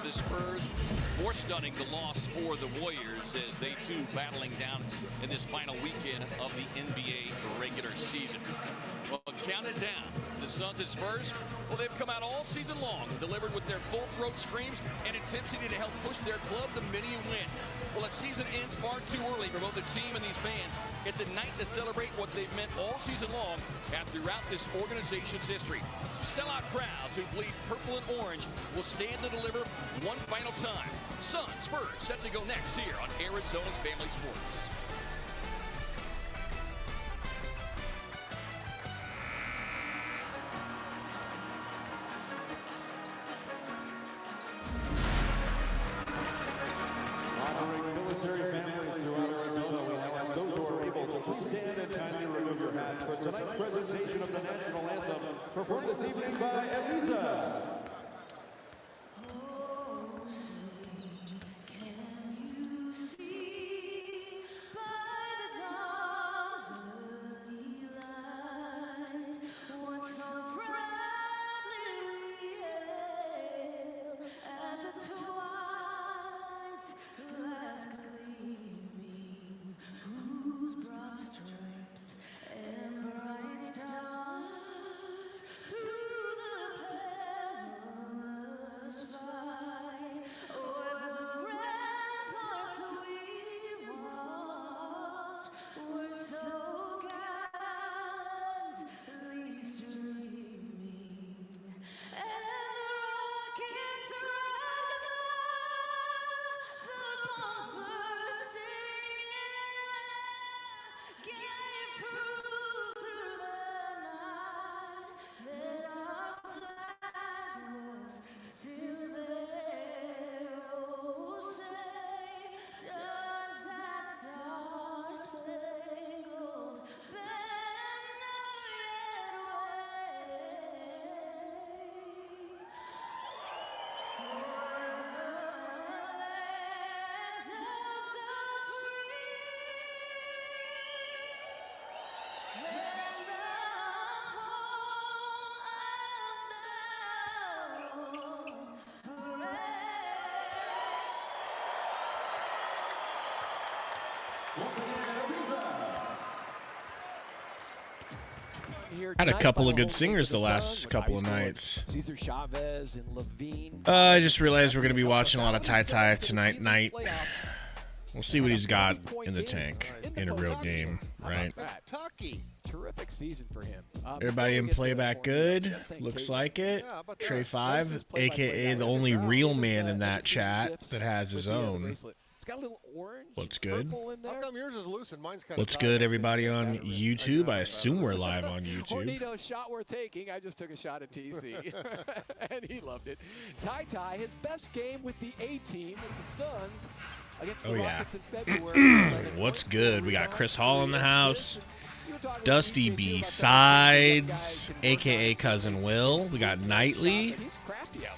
the Spurs. More stunning, the loss for the Warriors as they too battling down in this final weekend of the NBA regular season. Well, count it down. The Suns and Spurs, well, they've come out all season long and delivered with their full throat screams and intensity to help push their club to many a win. Well, the season ends far too early for both the team and these fans. It's a night to celebrate what they've meant all season long and throughout this organization's history. Sellout crowds who bleed purple and orange will stand to deliver one final time. Suns, Spurs set to go next here on Arizona's Family Sports. Honoring military families throughout Arizona, we now ask those who are able to please stand and kindly remove your hats for tonight's presentation of the national anthem, performed this evening by Elisa. Had a couple of good singers the last couple of nights. Cesar Chavez and Levine. I just realized we're going to be watching a lot of Ty tonight night. We'll see what he's got in the tank in a real game, right? Terrific season for him. Everybody in playback good. Looks like it. Trey 5, a.k.a. the only real man in that chat that has his own. Got a little orange. What's good? How come yours is loose and mine's kind What's good, everybody on YouTube? I assume we're live on YouTube. Hornito, shot worth taking. I just took a shot at TC, and he loved it. Ty, his best game with the A team with the Suns against the Rockets in February. What's good? We got Chris Hall in the house. Dusty B Sides, a.k.a. Cousin Will. We got Knightley. He's crafty out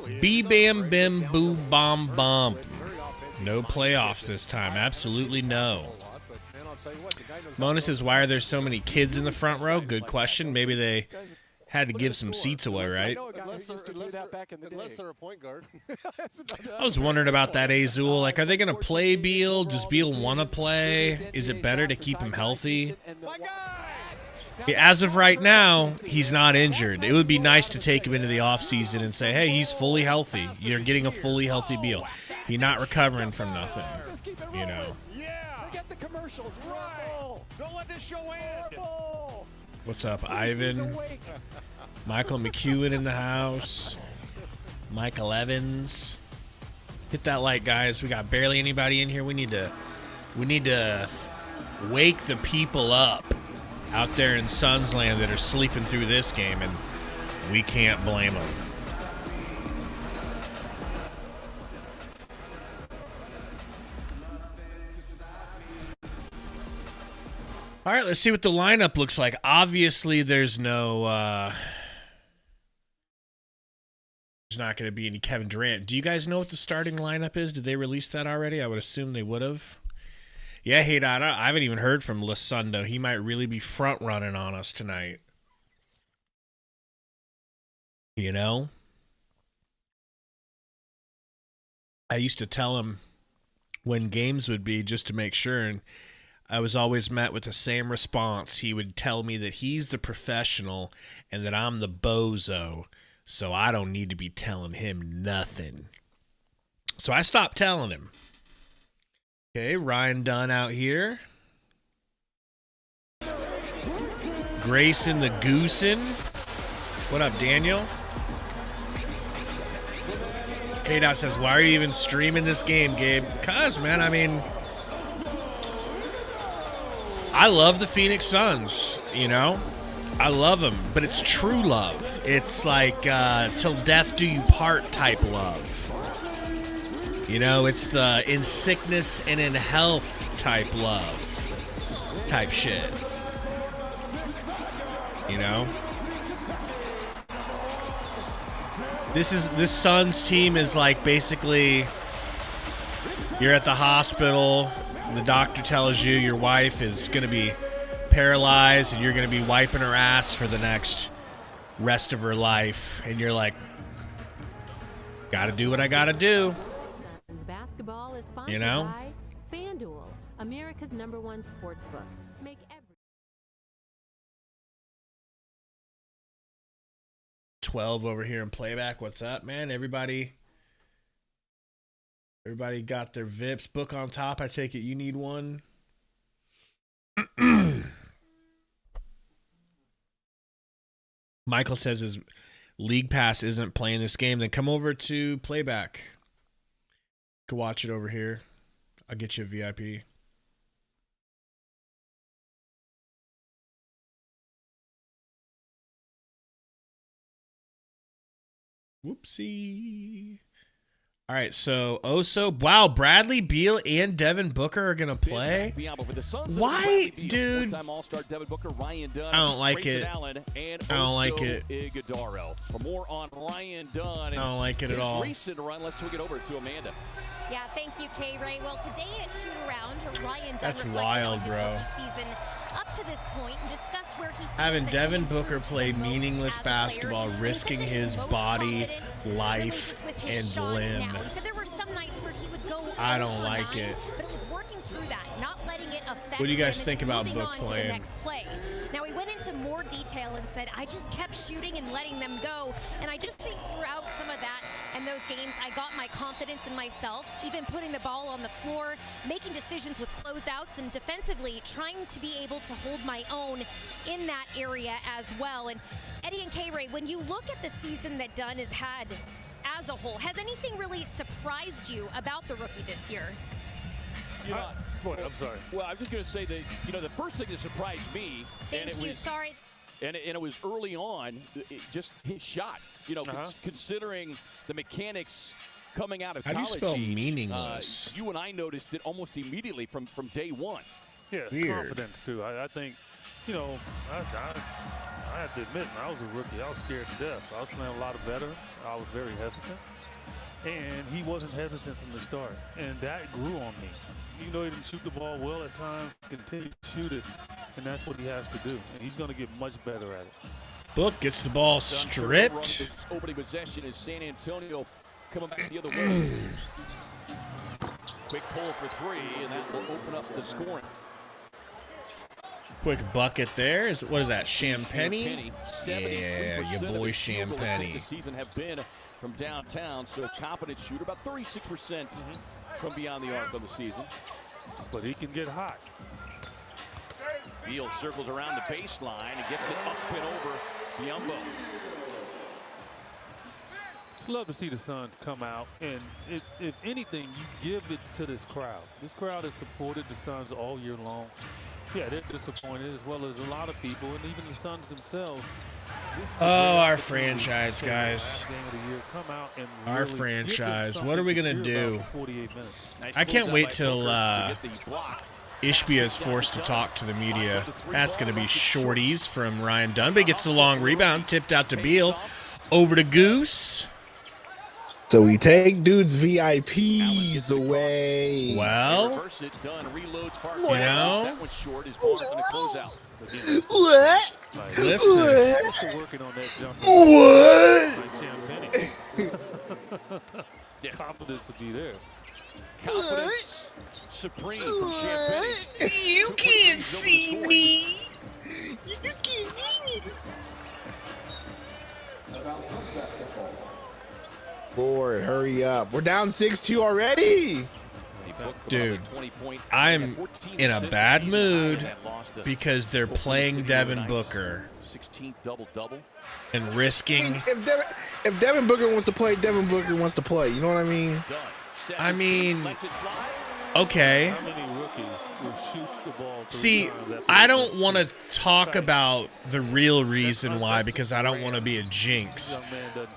there. B Bam Bim Boo Bomb Bump. No playoffs this time. Absolutely no. Mona says, why are there so many kids in the front row? Good question. Maybe they had to give some seats away, right? Unless they're a point guard. I was wondering about that, Azul. Like, are they going to play Beal? Does Beal want to play? Is it better to keep him healthy? As of right now, he's not injured. It would be nice to take him into the offseason and say, hey, he's fully healthy. You're getting a fully healthy Beal. He's not recovering from nothing, you know. Yeah. Forget the commercials. Right. Don't let this show end. What's up, Ivan? Michael McEwen in the house. Michael Evans. Hit that like, guys. We got barely anybody in here. We need to wake the people up out there in Suns land that are sleeping through this game, and we can't blame them. All right, let's see what the lineup looks like. Obviously, there's no there's not going to be any Kevin Durant. Do you guys know what the starting lineup is? Did they release that already? I would assume they would have. Yeah, hey, Dad, I haven't even heard from Sundo. He might really be front-running on us tonight. You know? I used to tell him when games would be just to make sure, and I was always met with the same response. He would tell me that he's the professional and that I'm the bozo, so I don't need to be telling him nothing. So I stopped telling him. Okay, Ryan Dunn out here. Grayson the Goosen. What up, Daniel? K-Dot says, why are you even streaming this game, Gabe? Cause, man, I mean, I love the Phoenix Suns, you know? I love them, but it's true love. It's like till death do you part type love. You know, it's the in sickness and in health type love type shit. You know? This Suns team is like basically you're at the hospital, and the doctor tells you your wife is going to be paralyzed and you're going to be wiping her ass for the next rest of her life, and you're like, got to do what I got to do. Basketball is sponsored you know? by FanDuel, America's #1 sportsbook. Make every 12 over here in playback. What's up, man? Everybody got their VIPs. Book on top. I take it you need one. Michael says his League Pass isn't playing this game. Then come over to playback. You can watch it over here. I'll get you a VIP. Whoopsie. All right, so wow, Bradley Beal and Devin Booker are gonna play. Why, dude? I don't like it. I don't like it. For more on Ryan Dunn, I don't like it at all. Recent run. Let's swing it over to Amanda. Yeah, thank you, K-Ray. Well, today at Shoot Around, Ryan Dunn That's reflected wild, on his bro. rookie season up to this point and discussed where he feels Having that Devin he Booker improved play the most meaningless as a basketball, player. And he risking said that his he's most body, confident really life, just with his and shot limb. now. He said there were some nights where he would go I don't 0 for like 9, it. but it was working through that, not letting it affect What do you guys him and think just about moving Book on to playing? the next play. Now, he went into more detail and said, I just kept shooting and letting them go, and I just think throughout some of that and those games, I got my confidence in myself, even putting the ball on the floor, making decisions with closeouts, and defensively trying to be able to hold my own in that area as well. And Eddie and K-Ray, when you look at the season that Dunn has had as a whole, has anything really surprised you about the rookie this year? You know, I'm sorry. Well, I'm just going to say that, you know, the first thing that surprised me, Sorry. And it was early on, just his shot. You know, considering the mechanics coming out of How do you college spell age, meaningless? You and I noticed it almost immediately from day one. Yeah, Weird. confidence too. I think, you know, I have to admit, when I was a rookie, I was scared to death. I was playing a lot of veterans. I was very hesitant. And he wasn't hesitant from the start. And that grew on me. Even though he didn't shoot the ball well at times, continue to shoot it. And that's what he has to do. And he's going to get much better at it. Book gets the ball stripped. Opening possession is San Antonio coming back the other way. Quick pull for three, and that will open up the scoring. Quick bucket there. What is that, Champagny? 73% Yeah, your boy of the field goals Champagny. this season have been from downtown, so confident shooter, about 36% from beyond the arc of the season. But he can get hot. Beal circles around the baseline and gets it up and over Biombo. Just love to see the Suns come out, and if anything, you give it to this crowd. This crowd has supported the Suns all year long. Yeah, they're disappointed, as well as a lot of people, and even the Suns themselves. Oh, our franchise, guys. Our Really franchise. What are we going to do? 48 minutes. I can't wait till Ishbia is forced to talk to the media. That's going to be shorties from Ryan Dunn. But he gets the long rebound, tipped out to Beal. Over to Goose. So we take dude's VIPs away. Well, you know, what? Listen. Working on that jump. What? Confidence to be there. Confidence supreme from Champagne. You can't see me. You can't see me. Lord, hurry up. We're down 6-2 already. Dude, I'm in a bad mood because they're playing Devin Booker 16th double-double. and risking. If Devin Booker wants to play, Devin Booker wants to play. You know what I mean? I mean, okay. How many rookies will shoot the ball? See, I don't want to talk about the real reason why because I don't want to be a jinx.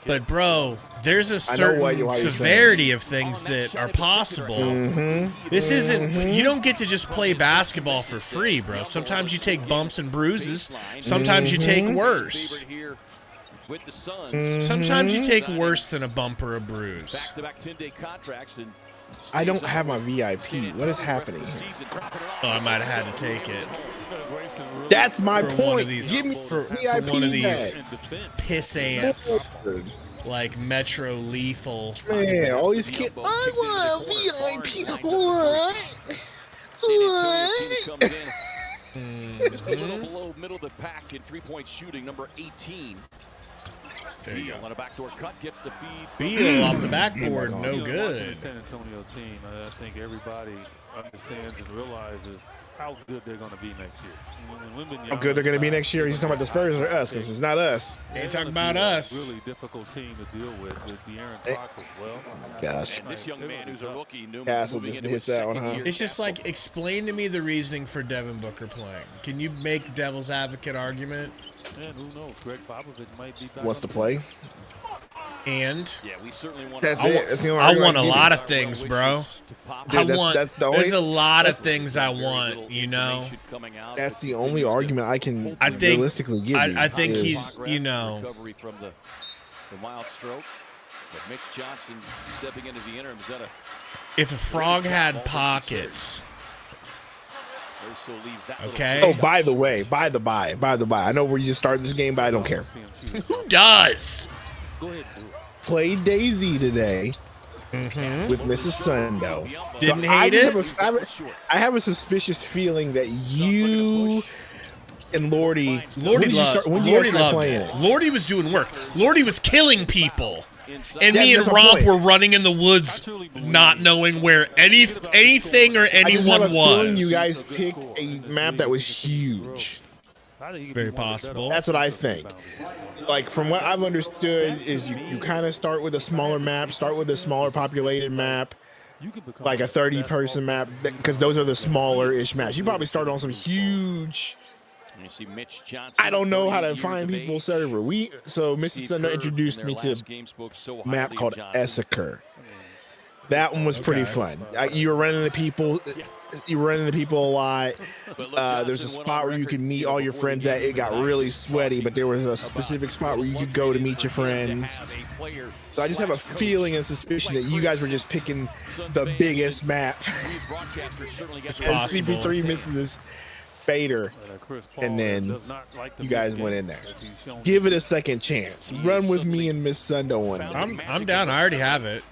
But, bro, there's a certain severity of things that are possible. This isn't, you don't get to just play basketball for free, bro. Sometimes you take bumps and bruises. Sometimes you take worse. Sometimes you take worse than a bump or a bruise. Back-to-back 10-day contracts and I don't have my VIP. What is happening here? Oh, I might have had to take it. That's my For point. one of these, Give me for VIP one of these back. piss ants like Metro Lethal. Man, all these kids. I want VIP. What? What? just a little below middle of the pack in three-point shooting, number 18. There you go. On a backdoor cut, gets the feed. Beal off the backboard, no good. The San Antonio team, I think everybody understands and realizes how good they're going to be next year. How good they're going to be next year? He's talking about the Spurs or us? Because it's not us. Ain't talking about us. Really difficult team to deal with De'Aaron Fox as well. Gosh. And this young man who's a rookie, Castle just hits that one, huh? It's just like, explain to me the reasoning for Devin Booker playing. Can you make devil's advocate argument? And who knows? Greg Popovich might be back. Wants to play. And yeah, we certainly want that's to it. That's the only I argument want a can give lot you. of things, bro. Dude, that's the only, there's a lot of things I want, you know. That's the only argument I can I think, realistically give you. I think is, he's, you know. Recovery from the wild stroke. But Mitch Johnson stepping into the interim. Is that If a frog had pockets. Okay. Oh, by the way, I know where you just started this game, but I don't care. Who does? Played Daisy today with Mrs. Sundo. Didn't hate it. I have a suspicious feeling that you and Lordy loved playing it? Lordy was doing work. Lordy was killing people. And me and Romp were running in the woods, not knowing where anything or anyone I just have a feeling was. you guys picked a map that was huge. Very possible. That's what I think. Like, from what I've understood is you kind of start with a smaller map, start with a smaller populated map, like a 30-person map, because those are the smaller-ish maps. You probably start on some huge... You see Mitch Johnson, I don't know how to find people's server. So Mrs. Sundo introduced me to a map called Essaker. That one was pretty fun. You were running the people. You were running the people a lot. There's a spot where you could meet all your friends at. It got really sweaty, but there was a specific spot where you could go to meet your friends. So I just have a feeling and suspicion that you guys were just picking the biggest map. And CP3 misses Fader, and then you guys went in there. Give it a second chance. Run with me and Miss Sundo one. I'm down. I already have it.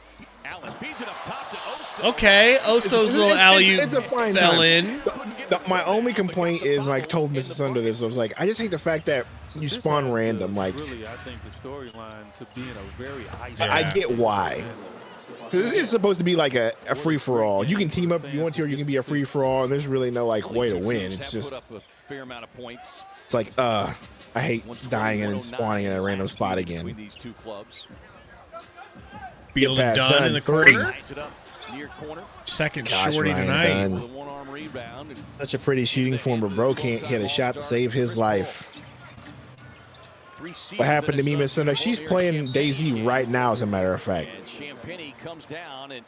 Okay, Oso's little alley-oop fell in. My only complaint is, like, told Mrs. Sundo this. I was like, I just hate the fact that you spawn random. Like, really, I think the storyline to being a very I get why. Because it's supposed to be like a free-for-all. You can team up if you want to, or you can be a free-for-all, and there's really no, like, way to win. It's just... It's like, I hate dying and then spawning in a random spot again. Beal and Dunn in the corner. Second shorty tonight. Such a pretty shooting form, but bro can't hit a shot to save his life. What happened to me, Miss Sundo? She's playing Daisy right now, as a matter of fact. Champagne comes down and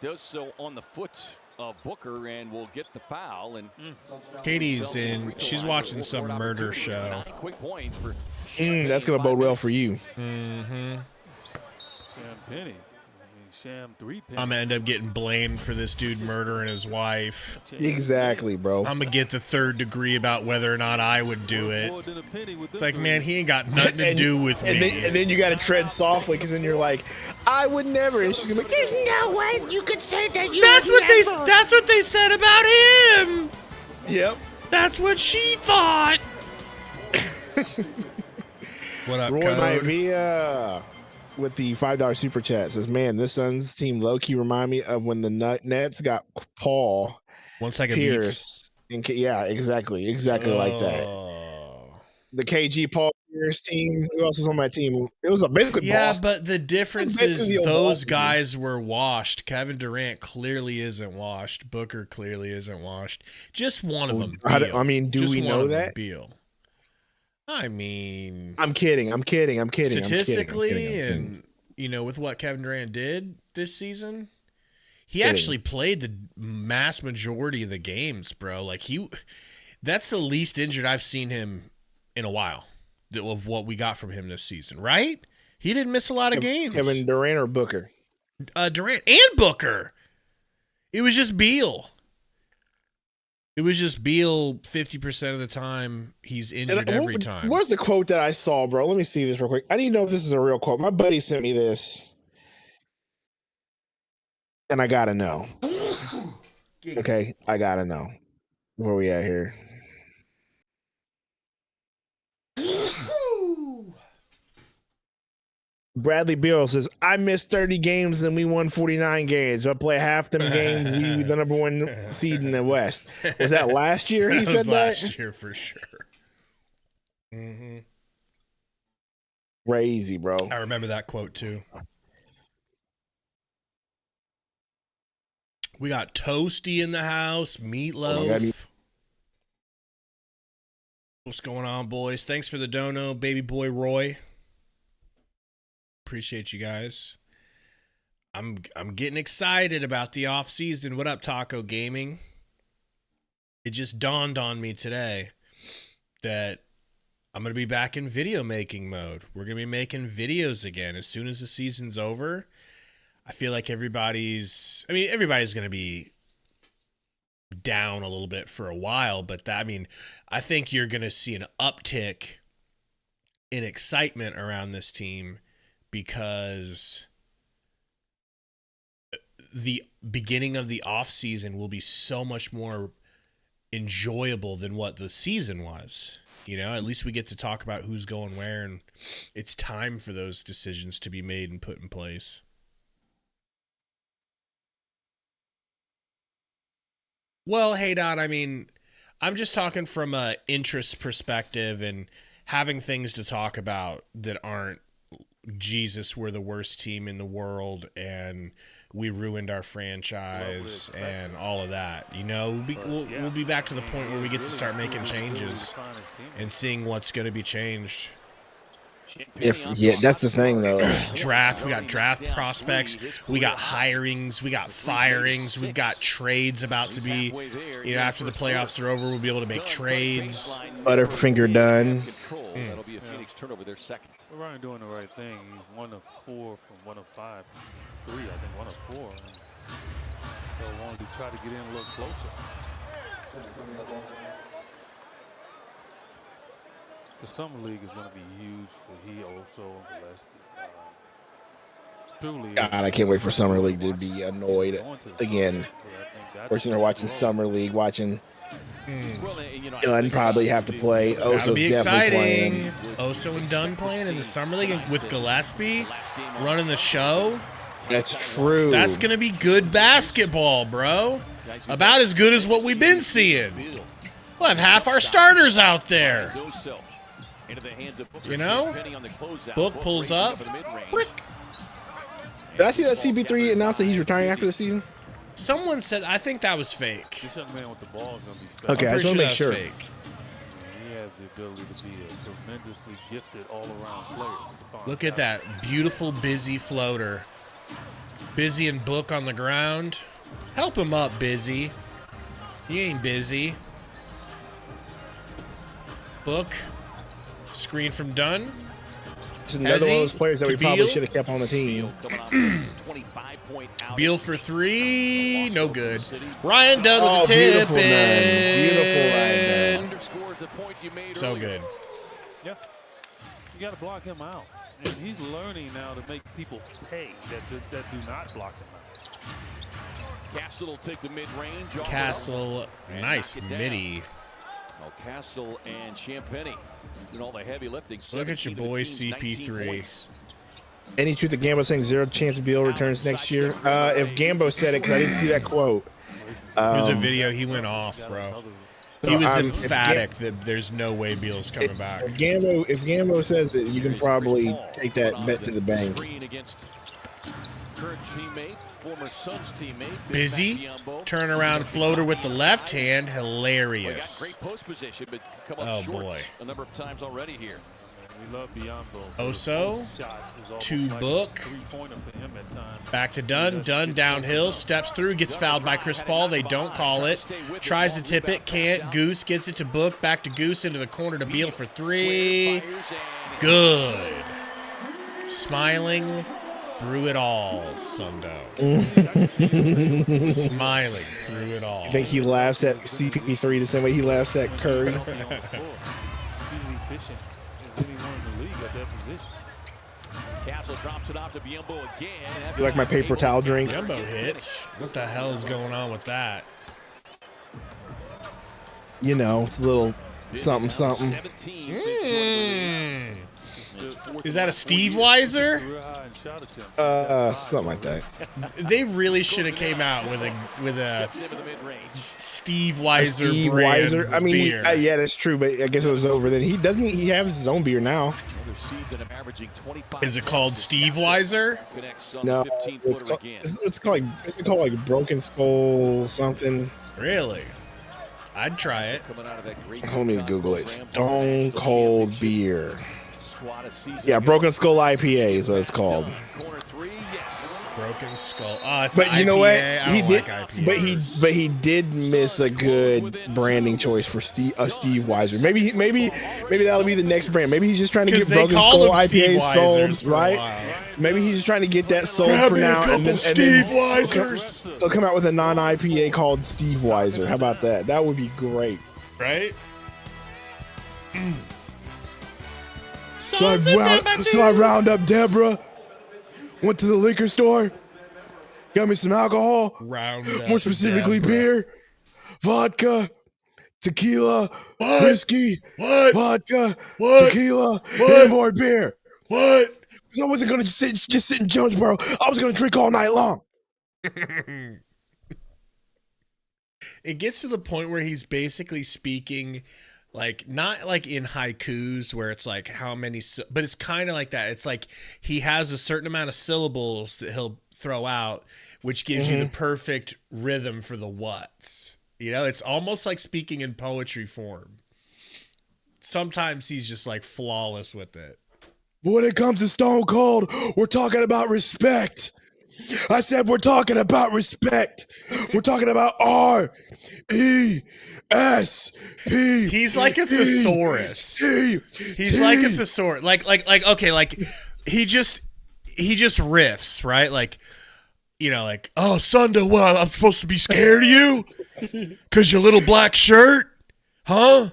does so on the foot of Booker and will get the foul. And Katie's in. She's watching some murder show. That's gonna bode well for you. Champagne. sham 3 penny. I'm gonna end up getting blamed for this dude murdering his wife. Exactly, bro. I'm gonna get the 3rd degree about whether or not I would do it. It's like, man, he ain't got nothing to do with me. And then you got to tread softly, because then you're like, I would never. And she's gonna be like, there's no way you could say that. That's what they said about him. Yep. That's what she thought. What up, Roy Code? Maivia with the $5 super chat says, man, this Suns team low-key remind me of when the Nets got Paul 1 second Pierce. Yeah, exactly like that. The KG Paul Pierce team. Who else was on my team? It was basically Boston. But the difference is those guys were washed. Kevin Durant clearly isn't washed. Booker clearly isn't washed. Just one of them. I mean, do we know that? Beal. I mean, I'm kidding. Statistically, and with what Kevin Durant did this season, he actually played the mass majority of the games, bro. Like that's the least injured I've seen him in a while of what we got from him this season, right? He didn't miss a lot of games. Kevin Durant or Booker? Durant and Booker. It was just Beal. 50% of the time. He's injured every time. Where's the quote that I saw, bro? Let me see this real quick. I need to know if this is a real quote. My buddy sent me this, and I gotta know. Okay, I gotta know. Where we at here? Bradley Beal says, I missed 30 games and we won 49 games. I play half them games. We the number 1 seed in the West. Was that last year he said that? Last year for sure. Mm-hmm. Crazy, bro. I remember that quote too. We got Toasty in the house, Meatloaf. What's going on, boys? Thanks for the dono, baby boy Roy. Appreciate you guys. I'm getting excited about the off season. What up, Taco Gaming? It just dawned on me today that I'm going to be back in video making mode. We're going to be making videos again as soon as the season's over. I feel like everybody's going to be down a little bit for a while, but I think you're going to see an uptick in excitement around this team, because the beginning of the off season will be so much more enjoyable than what the season was. At least we get to talk about who's going where, and it's time for those decisions to be made and put in place. Well, hey, Dot, I'm just talking from a interest perspective and having things to talk about that aren't, Jesus, we're the worst team in the world and we ruined our franchise and all of that. We'll be back to the point where we get to start making changes and seeing what's going to be changed. That's the thing, though. We got draft prospects, we got hirings, we got firings, we've got trades about to be. After the playoffs are over, we'll be able to make trades. Butterfinger done. That'll be a Phoenix turnover, their second. Ryan doing the right thing. He's 1 of 4 from 1 of 5. 3, I think 1 of 4. So I wanted to try to get in a little closer. The summer league is going to be huge for he also and Gillespie. God, I can't wait for summer league to be annoyed again. We're sitting there watching summer league, watching Dunn probably have to play. Oso's be definitely exciting. playing. Oso and Dunn playing in the summer league with Gillespie running the show. That's true. That's going to be good basketball, bro. About as good as what we've been seeing. We'll have half our starters out there. Book pulls up. Did I see that CP3 announced that he's retiring after the season? Someone said, I think that was fake. Okay, I just want to make sure. He has the ability to be a tremendously gifted all-around player. Look at that beautiful, busy floater. Busy and Book on the ground. Help him up, Busy. He ain't busy. Book. Screen from Dunn. It's another one of those players that we probably should have kept on the team. Beal for 3, no good. Ryan Dunn with the tip. Beautiful Ryan. So good. Yeah, you got to block him out. And he's learning now to make people pay that do not block him out. Castle will take the mid-range. Castle, nice midi. Oh, Castle and Champagny doing all the heavy lifting. Look at your boy CP3. Any truth that Gambo saying 0 chance Beal returns next year? If Gambo said it, because I didn't see that quote. There's a video. He went off, bro. He was emphatic that there's no way Beal's coming back. If Gambo says it, you can probably take that bet to the bank. Current teammate, former Suns teammate. Busy turnaround floater with the left hand, hilarious. Great post position, but come up short a number of times already here. We love Biombo. Oso to Book. Back to Dunn. Dunn downhill, steps through, gets fouled by Chris Paul. They don't call it. Tries to tip it, can't. Goose gets it to Book. Back to Goose into the corner to Beal for 3. Good. Smiling through it all, Sundo. Smiling through it all. I think he laughs at CP3 the same way he laughs at Curry. He's efficient. Anyone in the league at that position. Castle drops it off to Biombo again. You like my paper towel drink? Biombo hits. What the hell is going on with that? You know, it's a little something, something. Is that a Steve Weiser? Something like that. They really should have came out with a Steve Weiser Steve brand Weiser. I mean, beer. yeah, that's true, but I guess it was over then. He has his own beer now. Is it called Steve Weiser? No, it's called like Broken Skull something. Really? I'd try it. Hold me to Google it. Stone Cold Beer. Yeah, Broken Skull IPA is what it's called. Broken Skull. Oh, it's but IPA. You know what? He did. Like but he did miss a good branding choice for Steve Weiser. Maybe that'll be the next brand. Maybe he's just trying to get Broken Skull IPA sold, right? Maybe he's just trying to get that sold for now. And then Steve Weisers. He'll come out with a non-IPA called Steve Weiser. How about that? That would be great, right? So I round up Deborah, went to the liquor store, got me some alcohol, more specifically beer, vodka, tequila, whiskey, vodka, tequila, and more beer. What? Because I wasn't going to just sit in Jonesboro. I was going to drink all night long. It gets to the point where he's basically speaking like not like in haikus where it's like how many, but it's kind of like that. It's like he has a certain amount of syllables that he'll throw out, which gives you the perfect rhythm for the what's. You know, it's almost like speaking in poetry form. Sometimes he's just like flawless with it. When it comes to Stone Cold, we're talking about respect. I said we're talking about respect. We're talking about R-E-S-P. He's like a thesaurus. He's like a thesaurus. Like okay, like he just riffs, right? Like, you know, like, oh, Sundo, what, I'm supposed to be scared of you? Cause your little black shirt? Huh?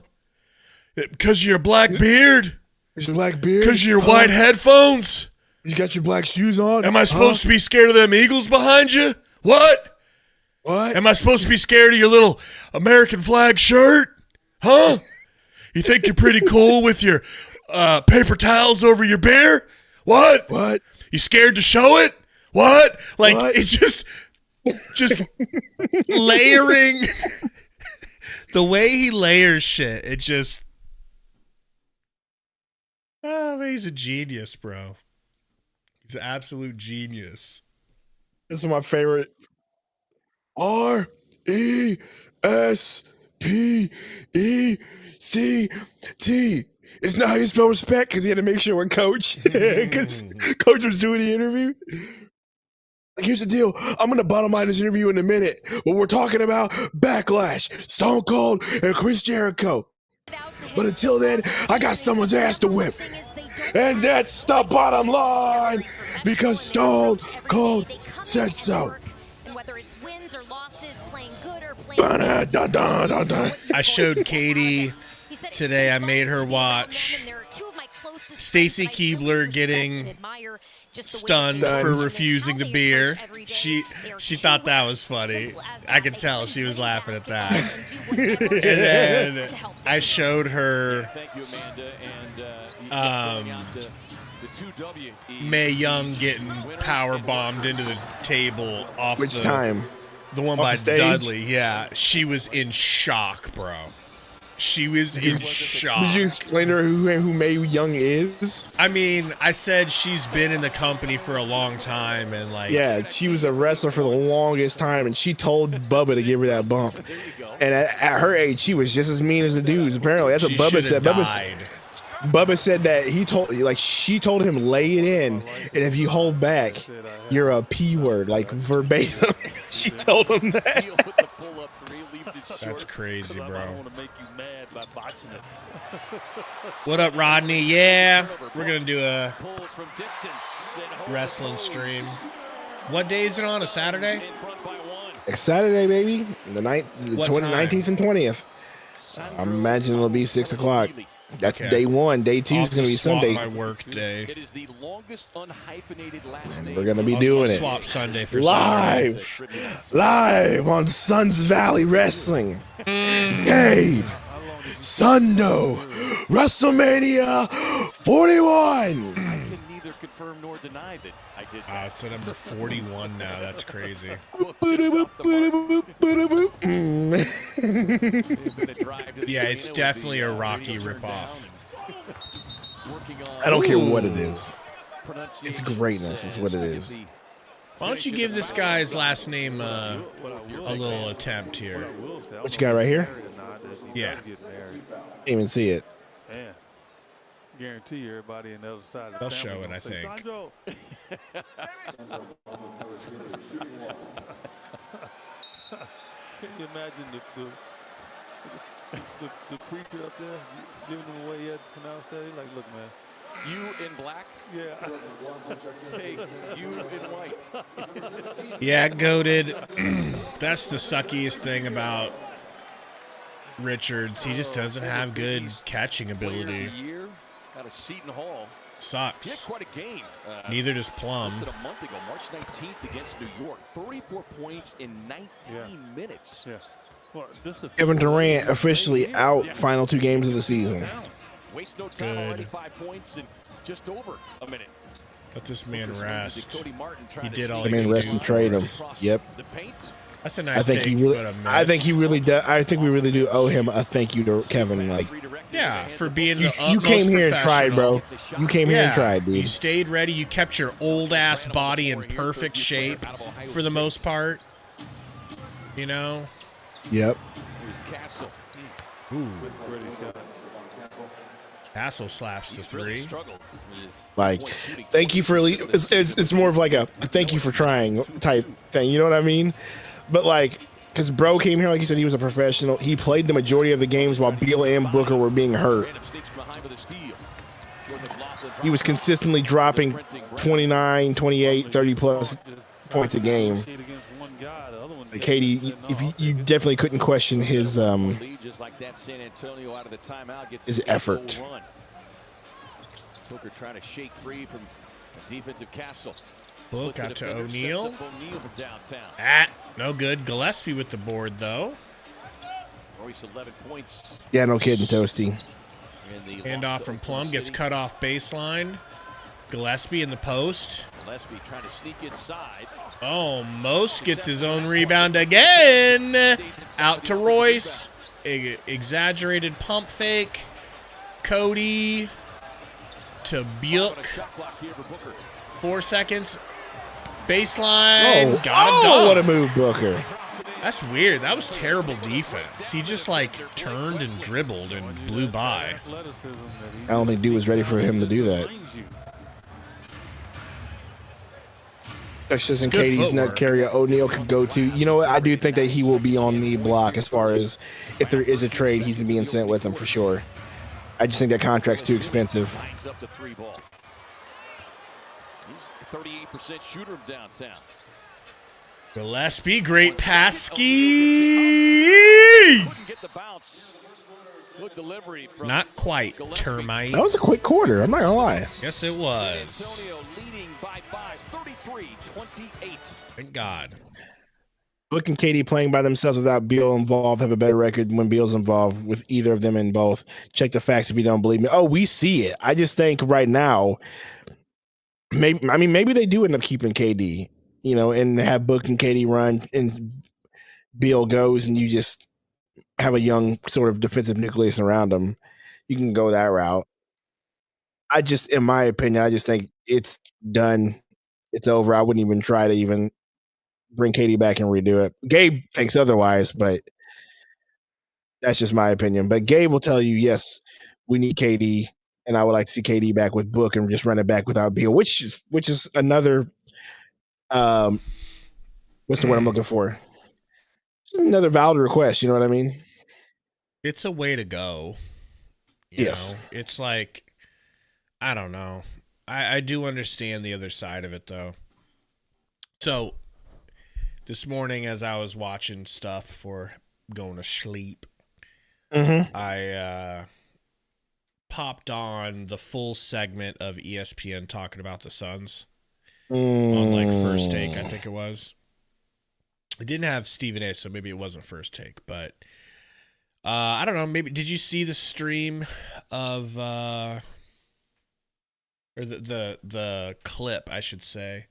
Cause your black beard? Cause your black beard? Cause your white headphones? You got your black shoes on? Am I supposed to be scared of them Eagles behind you? What? Am I supposed to be scared of your little American flag shirt? Huh? You think you're pretty cool with your paper towels over your beer? What? You scared to show it? What? Like, it's just layering. The way he layers shit, it just... Oh, man, he's a genius, bro. He's an absolute genius. This is my favorite. R-E-S-P-E-C-T. It's not how you spell respect because he had to make sure with Coach. Because Coach was doing the interview. Like, here's the deal. I'm going to bottom line this interview in a minute. But we're talking about Backlash, Stone Cold, and Chris Jericho. But until then, I got someone's ass to whip. And that's the bottom line because Stone Cold said so. And whether it's wins or losses, playing good or playing Dun, dun, dun, dun, dun. I showed Katie today. I made her watch Stacy Keebler getting stunned for refusing the beer. She thought that was funny. I could tell she was laughing at that. And then I showed her Mae Young getting power bombed into the table off Which time? The one Off by the stage? Dudley. Yeah, she was in shock, bro. She was in shock. Did you explain to her who Mae Young is? I mean, I said she's been in the company for a long time, and like, Yeah, she was a wrestler for the longest time, and she told Bubba to give her that bump. And at her age, she was just as mean as the dudes. Apparently, that's what she Bubba should have said. died. Bubba said that she told him lay it in, and if you hold back, you're a P word, like verbatim. She told him that. That's crazy, bro. What up, Rodney? Yeah, we're gonna do a wrestling stream. What day is it on? A Saturday? It's Saturday, baby. The 19th and 20th. I imagine it'll be 6 o'clock. That's Okay. day one. Day two I'll is going to be just swap Sunday. my work day. It is the longest unhyphenated last And name. we're going to be I'll doing it swap Sunday for Saturday. live on Suns Valley Wrestling. Gabe, Sundo, WrestleMania 41. I can neither confirm nor deny that I did that. It's at number 41 now. That's crazy. Yeah, it's definitely a Rocky ripoff. I don't care what it is. It's greatness is what it is. Why don't you give this guy's last name a little attempt here? What you got right here? Yeah. Didn't even see it. Man, guarantee everybody on the other side of the They'll family show it, gonna I say, think. "Sandro." Can you imagine the preacher up there giving them away yet to pronounce that? He's like, look, man. You in black, Yeah. take you in white. Yeah, goated. That's the suckiest thing about Richards. He just doesn't have good catching Player of ability. the year out of Seton Hall. He had Sucks. quite a game. Neither does Plum. Just a month ago, March 19th against New York. 34 points in 19 minutes. Yeah. Well, this the Kevin Durant officially out final 2 games of the season. Waste no time, Good. already 5 points in just over a minute. Let this man rest. Cody Martin trying He to did all I he mean, could rest do and for trade him. us. Yep. the paint. That's a I nice think take, he really. but a miss. I think he really does. I think we really do owe him a thank you to Kevin. Like Yeah, for being you, the you utmost came here and tried, bro. professional. You came here and tried, You dude. stayed ready. You kept your old ass body in perfect shape for the most part. You know? Yep. Here's Castle. Ooh. Brady shot. Castle slaps the He's really 3. struggled. Like, thank you for. It's more of like a thank you for trying type thing. You know what I mean? But like, because bro came here, like you said, he was a professional. He played the majority of the games while Beal and Booker were being hurt. He was consistently dropping 29, 28, 30 plus points a game. Like, Katie, if you definitely couldn't question his effort. Booker trying to shake free from a defensive Castle. Look out to O'Neal. O'Neal from downtown. No good. Gillespie with the board, though. Royce 11 points. Yeah, no kidding, Toasty. Handoff from Plum gets cut off baseline. Gillespie in the post. Gillespie trying to sneak inside. Oh, Most gets his own rebound again. Out to Royce. Exaggerated pump fake. Cody to Buick. 4 seconds. Baseline. Got a dunk. What a move, Booker. That's weird. That was terrible defense. He just like turned and dribbled and blew by. I don't think dude was ready for him to do that. That's just in good Katie's footwork. nut carrier O'Neal could go to. You know what? I do think that he will be on the block as far as if there is a trade, he's going to be in sent with him for sure. I just think that contract's too expensive. Lines up the 3 ball. He's a 38% shooter downtown. Gillespie, great pass ski. Couldn't get the bounce. Good delivery from Not quite, Gillespie. termite. That was a quick quarter. I'm not gonna lie. Yes, it was. San Antonio leading by 5, 33-28. Thank God. Book and KD playing by themselves without Beal involved have a better record than when Beal's involved with either of them in both. Check the facts if you don't believe me. Oh, we see it. I just think right now, maybe they do end up keeping KD, and have Book and KD run and Beal goes, and you just have a young sort of defensive nucleus around them. You can go that route. In my opinion, I just think it's done. It's over. I wouldn't even try to even bring KD back and redo it. Gabe thinks otherwise, but that's just my opinion. But Gabe will tell you, yes, we need KD, and I would like to see KD back with Book and just run it back without Beal, which is another what's the word I'm looking for? It's another valid request, you know what I mean? It's a way to go. Yes. It's like, I don't know. I do understand the other side of it, though. So, this morning, as I was watching stuff before going to sleep, I popped on the full segment of ESPN talking about the Suns on First Take, I think it was. It didn't have Stephen A, so maybe it wasn't First Take, but I don't know. Maybe did you see the stream of or the clip, I should say,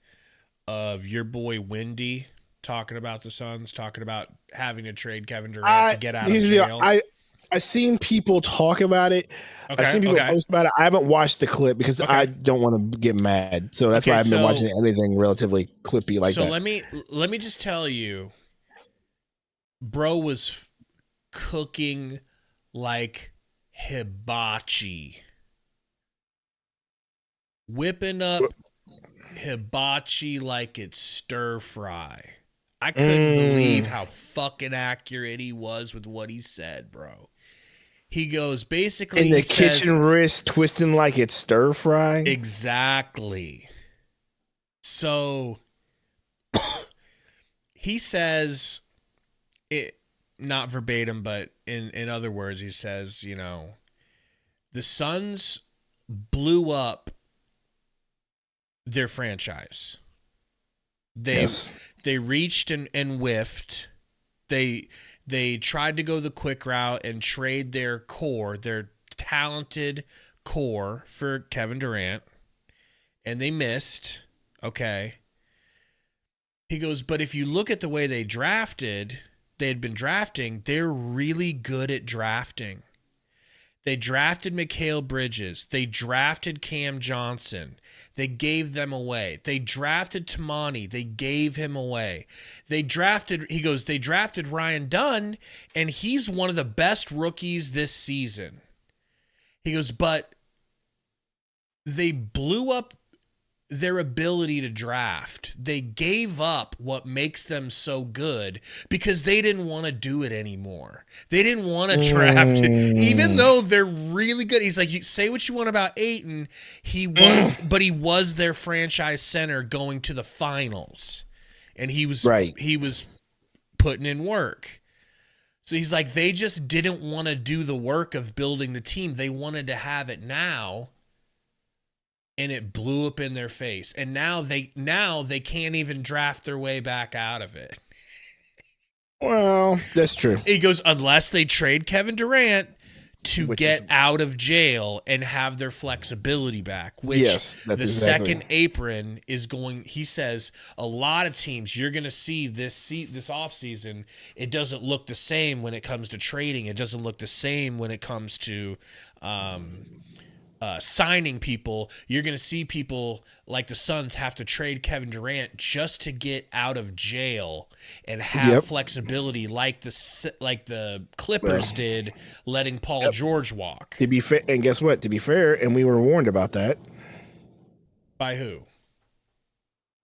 of your boy Wendy talking about the Suns, talking about having to trade Kevin Durant to get out of jail? I've seen people talk about it. I've seen people post about it. I haven't watched the clip because I don't want to get mad. So that's why I haven't been watching anything relatively clippy like that. So let me just tell you, bro was cooking like hibachi. Whipping up hibachi like it's stir fry. I couldn't believe how fucking accurate he was with what he said, bro. He goes, basically, in the kitchen wrist twisting like it's stir fry. Exactly. So he says it, not verbatim, but in other words, he says, the Suns blew up their franchise. They reached and whiffed. They tried to go the quick route and trade their core, their talented core, for Kevin Durant, and they missed. Okay. He goes, but if you look at the way they had been drafting, they're really good at drafting. They drafted Mikal Bridges. They drafted Cam Johnson. They gave them away. They drafted Tamani. They gave him away. They drafted Ryan Dunn, and he's one of the best rookies this season. He goes, but they blew up their ability to draft. They gave up what makes them so good because they didn't want to do it anymore. They didn't want to draft it, even though they're really good. He's like, you say what you want about Ayton. But he was their franchise center going to the finals, and he was putting in work. So he's like, they just didn't want to do the work of building the team. They wanted to have it now. And it blew up in their face. And now they can't even draft their way back out of it. Well, that's true. He goes, unless they trade Kevin Durant to get out of jail and have their flexibility back, which second apron is going, he says, a lot of teams you're going to see this offseason, it doesn't look the same when it comes to trading. It doesn't look the same when it comes to signing people. You're going to see people like the Suns have to trade Kevin Durant just to get out of jail and have flexibility like the Clippers did, letting Paul George walk. To be fair, and guess what? To be fair, and we were warned about that. By who?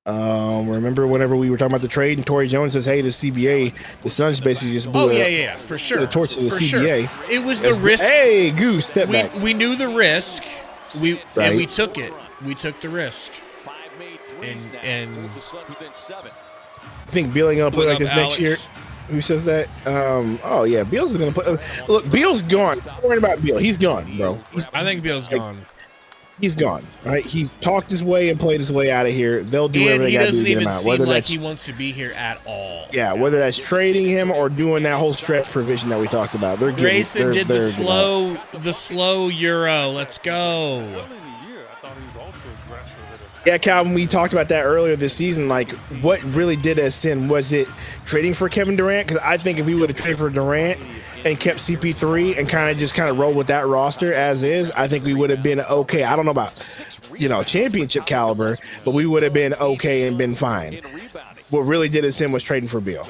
Remember whenever we were talking about the trade and Torrey Jones says, hey, the CBA, the Suns basically just blew for sure. the torch to the CBA. It was the risk. Hey, Goose, step back. We knew the risk. And we took it. We took the risk. And I think Beal ain't gonna play like this next year. Who says that? Oh yeah, Beal's gonna play. Look, Beal's gone. Don't worry about Beal. He's gone, bro. I think Beal's gone. He's gone. All right, he's talked his way and played his way out of here. They'll do whatever they got to do to get him out. Whether like he wants to be here at all. Yeah, whether that's trading him or doing that whole stretch provision that we talked about. Grayson did the slow Euro. Let's go. Yeah, Calvin, we talked about that earlier this season. Like, what really did us in? Was it trading for Kevin Durant? Because I think if we would have traded for Durant and kept CP3 and kind of rolled with that roster as is, I think we would have been okay. I don't know about, championship caliber, but we would have been okay and been fine. What really did us in was trading for Beal.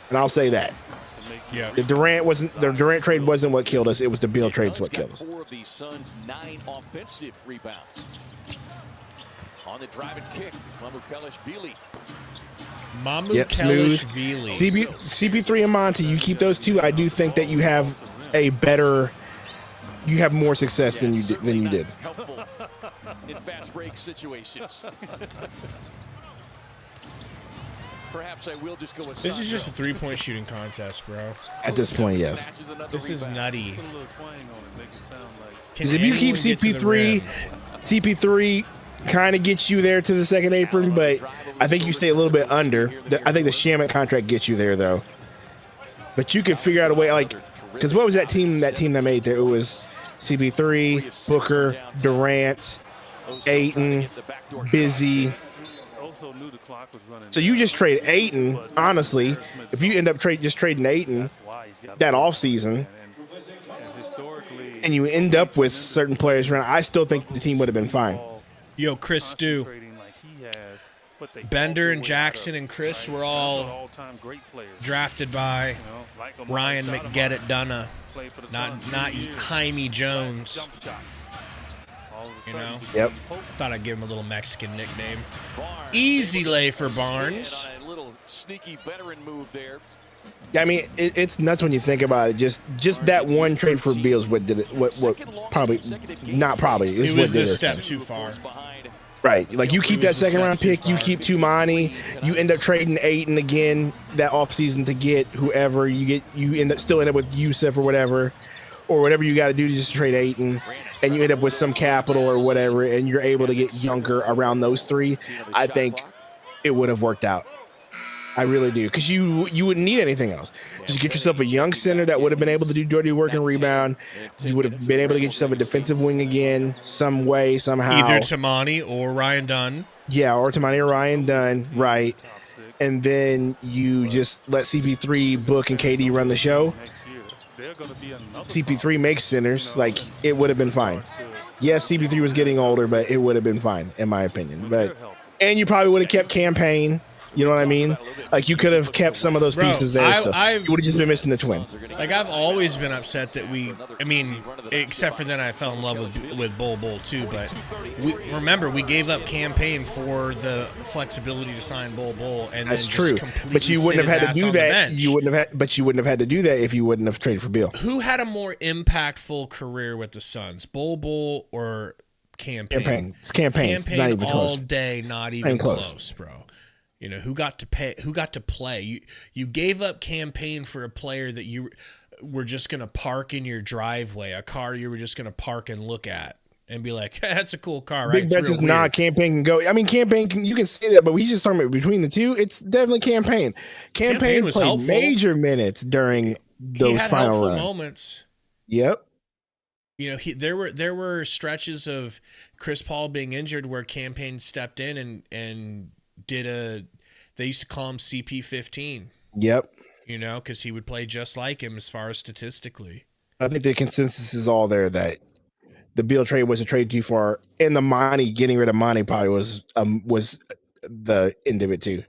And I'll say that. Yeah. The Durant trade wasn't what killed us. It was the Beal trade's what killed us. On the drive and kick, Mamukelashvili. Mamukelashvili. CP3 and Monty, you keep those two. I do think that you have more success than you did. Helpful in fast break situations. Perhaps I will just go with this is just a 3-point shooting contest, bro. At this point, yes. This is nutty. Because if you keep CP3 kind of gets you there to the second apron, but I think you stay a little bit under. I think the Shamet contract gets you there, though. But you could figure out a way, because what was that team that made there? It was CP3, Booker, Durant, Ayton, Busy. So you just trade Ayton, honestly. If you end up just trading Ayton that offseason, and you end up with certain players around, I still think the team would have been fine. Yo, Chris Stu. Bender and Jackson and Chris were all drafted by Ryan McGet-It-Dunna, not Jaime Jones. Yep. Thought I'd give him a little Mexican nickname. Easy lay for Barnes. A little sneaky veteran move there. Yeah, I mean, it's nuts when you think about it. Just that one trade for Beals, what did it? What probably not probably is it was what did the it. Step too far. Right, like you keep that second round pick, you keep Tumani, you end up trading Ayton again that offseason to get whoever you get. You still end up with Yusuf or whatever you got to do to just trade Ayton, and you end up with some capital or whatever, and you're able to get younger around those three. I think it would have worked out. I really do, because you wouldn't need anything else. Just get yourself a young center that would have been able to do dirty work and rebound. You would have been able to get yourself a defensive wing again, some way, somehow. Either Tamani or Ryan Dunn. Yeah, or Tamani or Ryan Dunn, right. And then you just let CP3, Book, and KD run the show. CP3 makes centers. Like, it would have been fine. Yes, CP3 was getting older, but it would have been fine, in my opinion. And you probably would have kept Campaign. You know what I mean? Like, you could have kept some of those pieces there. You would have just been missing the twins. Like, I've always been upset that except for then I fell in love with Bol Bol too. But we gave up Campaign for the flexibility to sign Bol Bol, and that's then true. But you wouldn't have had to do that. You wouldn't have had to do that if you wouldn't have traded for Beal. Who had a more impactful career with the Suns, Bol Bol or Campaign? It's Campaign. It's not even close. All day, not even close, bro. Who got to play? You gave up Campaign for a player that you were just going to park in your driveway, a car you were just going to park and look at and be like, hey, that's a cool car, right? Big Bets is not Campaign can go. I mean, Campaign you can say that, but we just talking about between the two. It's definitely Campaign. Campaign was played helpful. Major minutes during those final runs. Moments. Yep. There were stretches of Chris Paul being injured where Campaign stepped in and did they used to call him CP15. Yep. Because he would play just like him as far as statistically. I think the consensus is all there that the Beal trade was a trade too far, and the getting rid of Monty probably was the end of it too.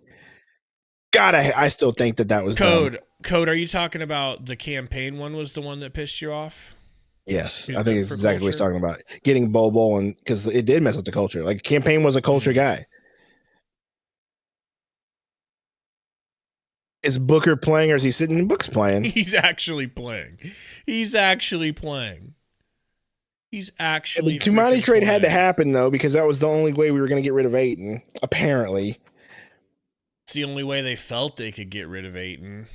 God, I still think that was Code. Are you talking about the Campaign one was the one that pissed you off? Yes, I think it's exactly what he's talking about. Getting Bol Bol, and because it did mess up the culture. Like, Campaign was a culture guy. Is Booker playing or is he sitting in Book's playing? He's actually playing. He's actually playing. He's actually. The Tumani trade had to happen though, because that was the only way we were going to get rid of Ayton. Apparently, it's the only way they felt they could get rid of Ayton.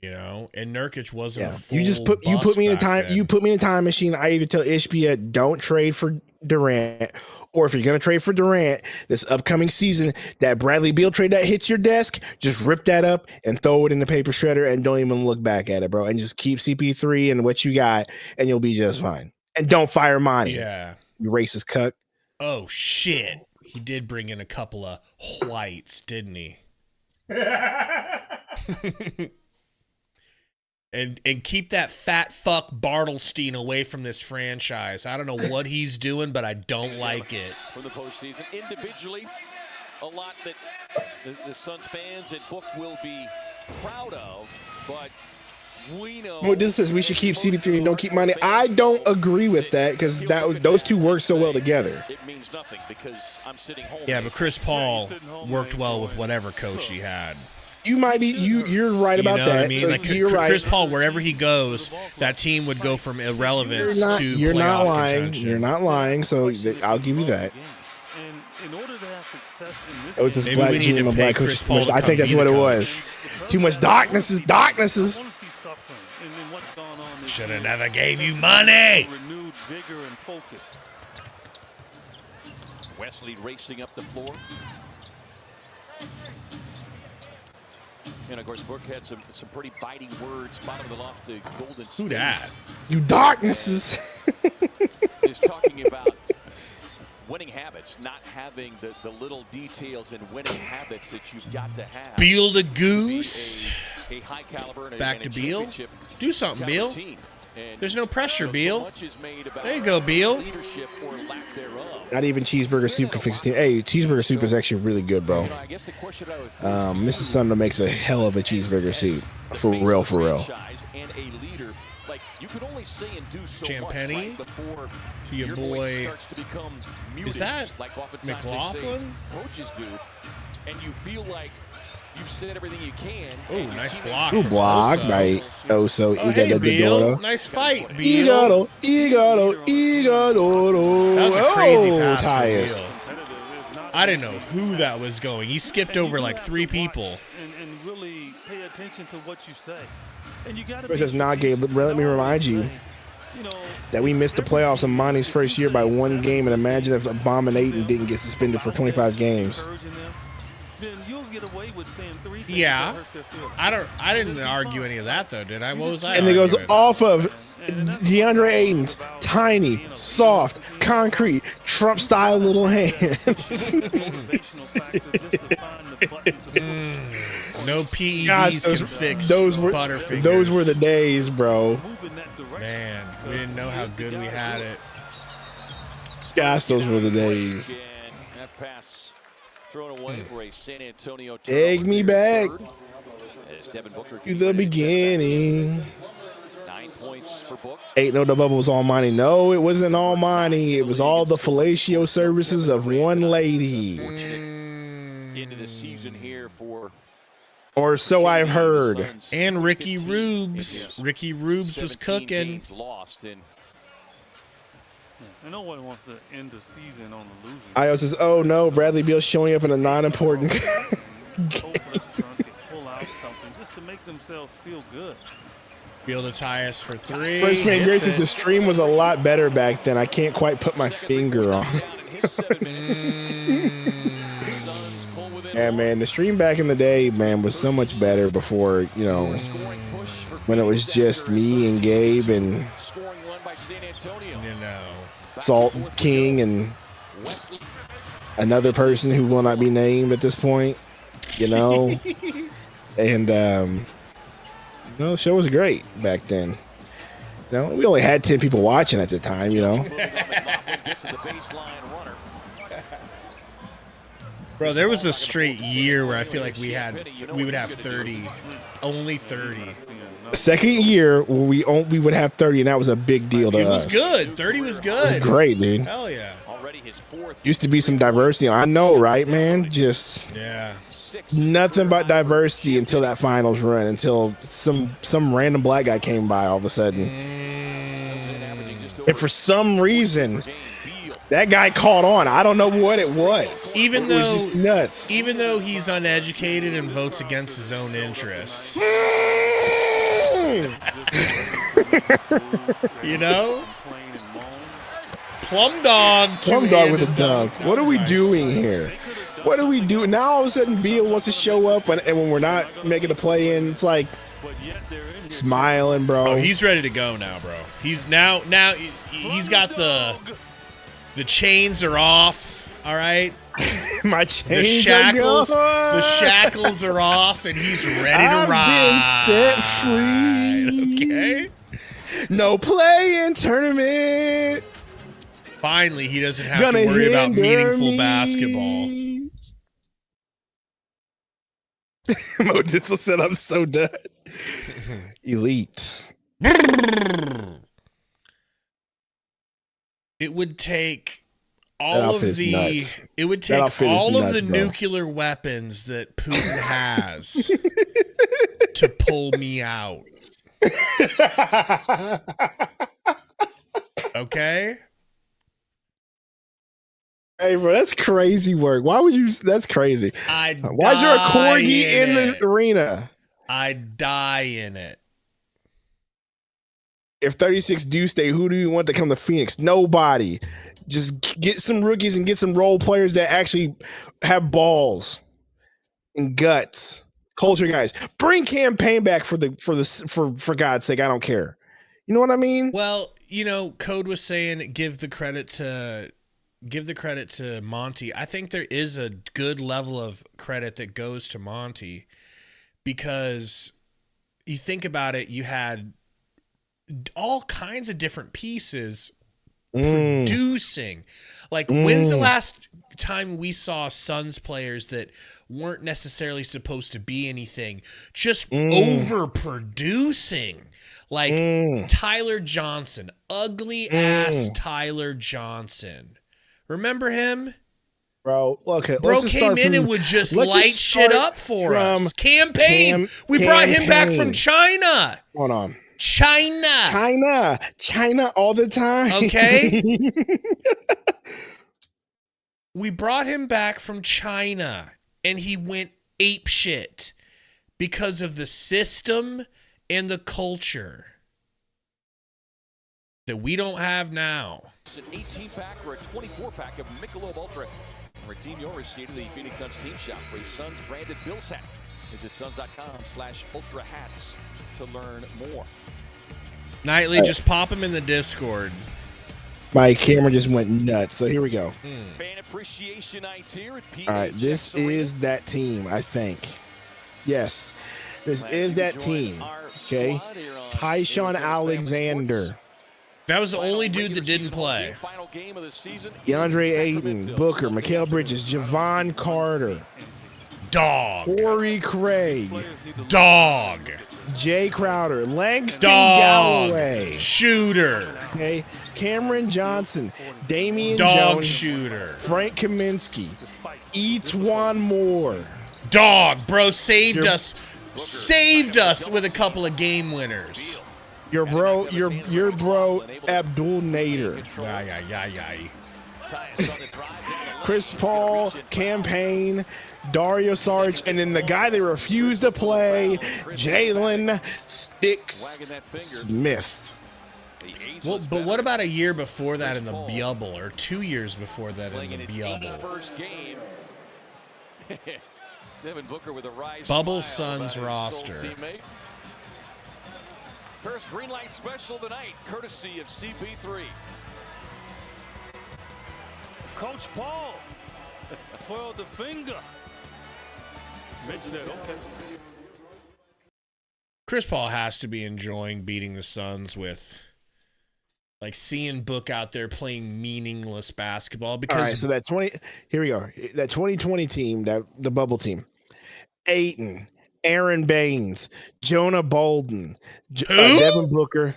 And Nurkic wasn't. Yeah. A full You just put me in a time. then. You put me in a time machine. I even tell Ishbia, don't trade for Durant. Or if you're going to trade for Durant this upcoming season, that Bradley Beal trade that hits your desk, just rip that up and throw it in the paper shredder and don't even look back at it, bro. And just keep CP3 and what you got, and you'll be just fine. And don't fire Monty. Yeah. You racist cuck. Oh, shit. He did bring in a couple of whites, didn't he? And keep that fat fuck Bartlestein away from this franchise. I don't know what he's doing, but I don't like it. For the postseason, individually, a lot that the Suns fans and Book will be proud of, but we know. What this says, we should keep CP3 and don't keep Monty. I don't agree with that because those two work so well together. It means nothing because I'm sitting home. Yeah, but Chris Paul worked well with whatever coach he had. You might be you're right about that. I mean? So Like you're right. Chris Paul, wherever he goes, that team would go from irrelevance to you're not playoff lying. contention. You're not lying. So I'll give you that. In order to have success in this It was this Maybe black we need GM to and pay black Chris coach. Paul to I think come that's be what the it coach. was. Too much darknesses. Should have never gave you money. Renewed vigor and focus. Wesley racing up the floor. And of course, Book had some pretty biting words. Bottom of the loft to Golden State. Who that? You darknesses. Is talking about winning habits, not having the little details and winning habits that you've got to have. Beal the Goose. A high caliber and Back and to Beal. Do something, Beal. team. And There's no pressure, so Beal. much is made about There you go, Beal. leadership or lack thereof. Not even cheeseburger soup can fix the team. Hey, cheeseburger soup is actually really good, bro. I guess the question I would Mrs. Sundo makes a hell of a cheeseburger soup. For real, for real. And a leader, like you can only say and do so Champenny much, right, before to your voice boy. starts to become muted, Is that like oftentimes McLaughlin? coaches do, and you feel like you've said everything you can. Oh, and your nice teammates block. Ooh, from block Oso. by Oso. Oh, hey, Beal. Nice fight, Beal. Igaro. That was a crazy pass Tyus. for Beal. I didn't know who that was going. He skipped over like 3 people. And really pay attention to what you say. And you got to. It says, nah, Gabe, let me remind you that we missed the playoffs in Monty's first year by 1 game, and imagine if Abominating didn't get suspended for 25 games. Yeah, I didn't argue any of that though, did I? What was I? And it goes arguing? off of DeAndre Ayton's tiny, soft, concrete, Trump-style little hands. No PEDs Gosh, can fix Butterfingers. Those were the days, bro. Man, we didn't know how good we had it. Gosh, those were the days. That pass thrown away for a San Antonio. Take me back To the beginning. 9 points for Book. Ain't no the bubble was all money. No, it wasn't all money. It was all the fellatio services of one lady. Into the season here for. Or so I've heard. And Ricky Rubes. Ricky Rubes was cooking. Lost in. And no one wants to end the season on a losing. I says, oh no, Bradley Beal showing up in a non-important. Pull out something just to make themselves feel good. Beal to Tyus for 3. First man, Grace says the stream was a lot better back then. I can't quite put my finger on it. Yeah, man, the stream back in the day, man, was so much better before, when it was just me and Gabe and Salt King and another person who will not be named at this point, and the show was great back then. We only had 10 people watching at the time, Bro, there was a straight year where I feel like we would have 30, only 30. Second year we would have 30, and that was a big deal to us. It was good. 30 was good. It was great, dude. Hell yeah. Used to be some diversity. I know, right, man? Yeah. nothing but diversity until that finals run, until some random black guy came by all of a sudden. And for some reason, that guy caught on. I don't know what it was. It was just nuts. Even though he's uneducated and votes against his own interests. You know? Plum dog with a dunk. What are we doing here? What are we doing? Now all of a sudden Beal wants to show up, and when we're not making a play in, it's like smiling, bro. Oh, he's ready to go now, bro. He's now he's got the chains are off, all right? My chains the shackles are off, and he's ready to ride. Been set free. Okay. No play-in tournament. Finally, he doesn't have to worry about meaningful basketball. Mo Dissel said, I'm so done. Elite. It would take all of the nuclear weapons that Putin has to pull me out. Okay? Hey, bro, that's crazy work. Why would you? That's crazy. Why is there a corgi in the arena? I'd die in it. If 36 do stay, who do you want to come to Phoenix? Nobody. Just get some rookies and get some role players that actually have balls and guts. Culture guys. Bring Campaign back for God's sake. I don't care. You know what I mean? Well, you know, Code was saying give the credit to Monty. I think there is a good level of credit that goes to Monty, because you think about it, you had all kinds of different pieces producing. Like, when's the last time we saw Suns players that weren't necessarily supposed to be anything, just overproducing? Like Tyler Johnson, ugly ass Tyler Johnson. Remember him? Bro, okay. Bro came in and would just light shit up for us. Campaign. We brought him back from China. Hold on. China all the time. Okay. We brought him back from China, and he went ape shit because of the system and the culture that we don't have now. It's an 18-pack or a 24-pack of Michelob Ultra. Redeem your receipt at the Phoenix Suns team shop for a Suns branded Bills hat. Visit suns.com/ultra hats to learn more. Nightly, just pop him in the Discord. My camera just went nuts. So here we go. Fan appreciation night here at PHX. All right, this is that team, I think. Yes, this is that team. Okay, Tyshawn Alexander. That was the only dude that didn't play. DeAndre Ayton, Booker, Mikal Bridges, Javon Carter. Dog. Corey Craig. Dog. Jay Crowder. Langston Dog. Galloway. Shooter. Okay. Cameron Johnson. Damian Dog Jones. shooter. Frank Kaminsky. Etwan Moore. Dog, bro, saved us with a couple of game winners. Your bro, Abdul Nader. Chris Paul, Campaign, Dario Saric, and then the guy they refused to play, Jalen Sticks Smith. Well, but what about a year before that in the Bubble, or 2 years before that in the Bubble? Bubble Suns roster. First green light special tonight, courtesy of CP3. Coach Paul, 12 the finger. Mitch said, okay. Chris Paul has to be enjoying beating the Suns with, like, seeing Book out there playing meaningless basketball. Because all right, so here we go. That 2020 team, the bubble team, Ayton, Aaron Baines, Jonah Bolden, Devin Booker.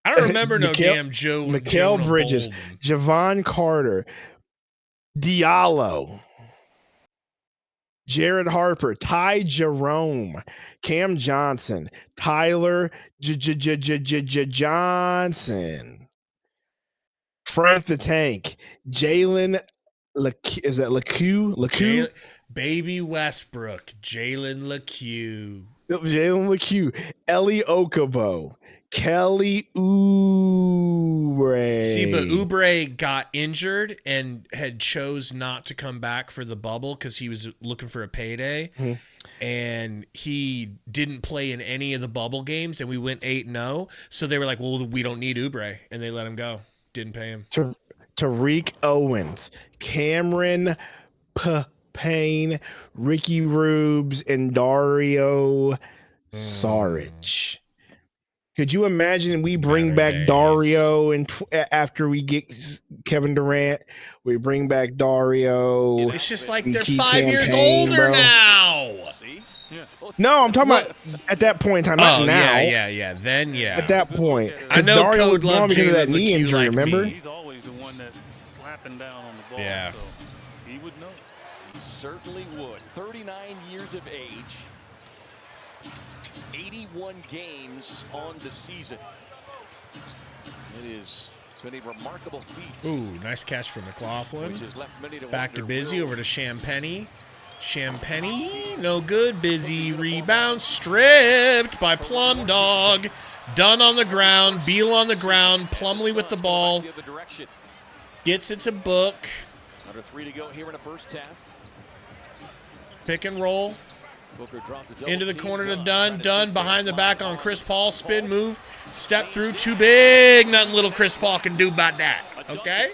I don't remember Mikal Bridges, Bolden. Javon Carter, Diallo, Jared Harper, Ty Jerome, Cam Johnson, Tyler Johnson, Frank the Tank, Jalen, is that LeCue? Baby Westbrook, Jalen LeCue. Ellie Okabo, Kelly Oubre. See, but Oubre got injured and had chose not to come back for the bubble because he was looking for a payday. Mm-hmm. And he didn't play in any of the bubble games, and we went 8-0. So they were like, well, we don't need Oubre. And they let him go. Didn't pay him. Tariq Owens, Cameron Payne, Ricky Rubes, and Dario Saric. Could you imagine we bring back Dario and after we get Kevin Durant, we bring back Dario? It's just like they're 5 years older now. No, I'm talking about at that point in time, not now. Yeah. Then, yeah. At that point. I know Dario was Code gone because of that Jalen knee LeCue injury, like remember? me. He's always the one that's slapping down on the ball. Yeah. So he would know. He certainly would. 39 years of age. 81 games on the season. It is been a remarkable feat. Ooh, nice catch from McLaughlin. Back to Busy, over to Champagny. Champagny, no good. Busy rebound, stripped by Plum Dog. Dunn on the ground, Beal on the ground. Plumlee with the ball. Gets it to Book. Under 3 to go here in the first half. Pick and roll. Into the corner to Dunn. Dunn behind the back on Chris Paul. Spin move. Step through. Too big. Nothing little Chris Paul can do about that. Okay?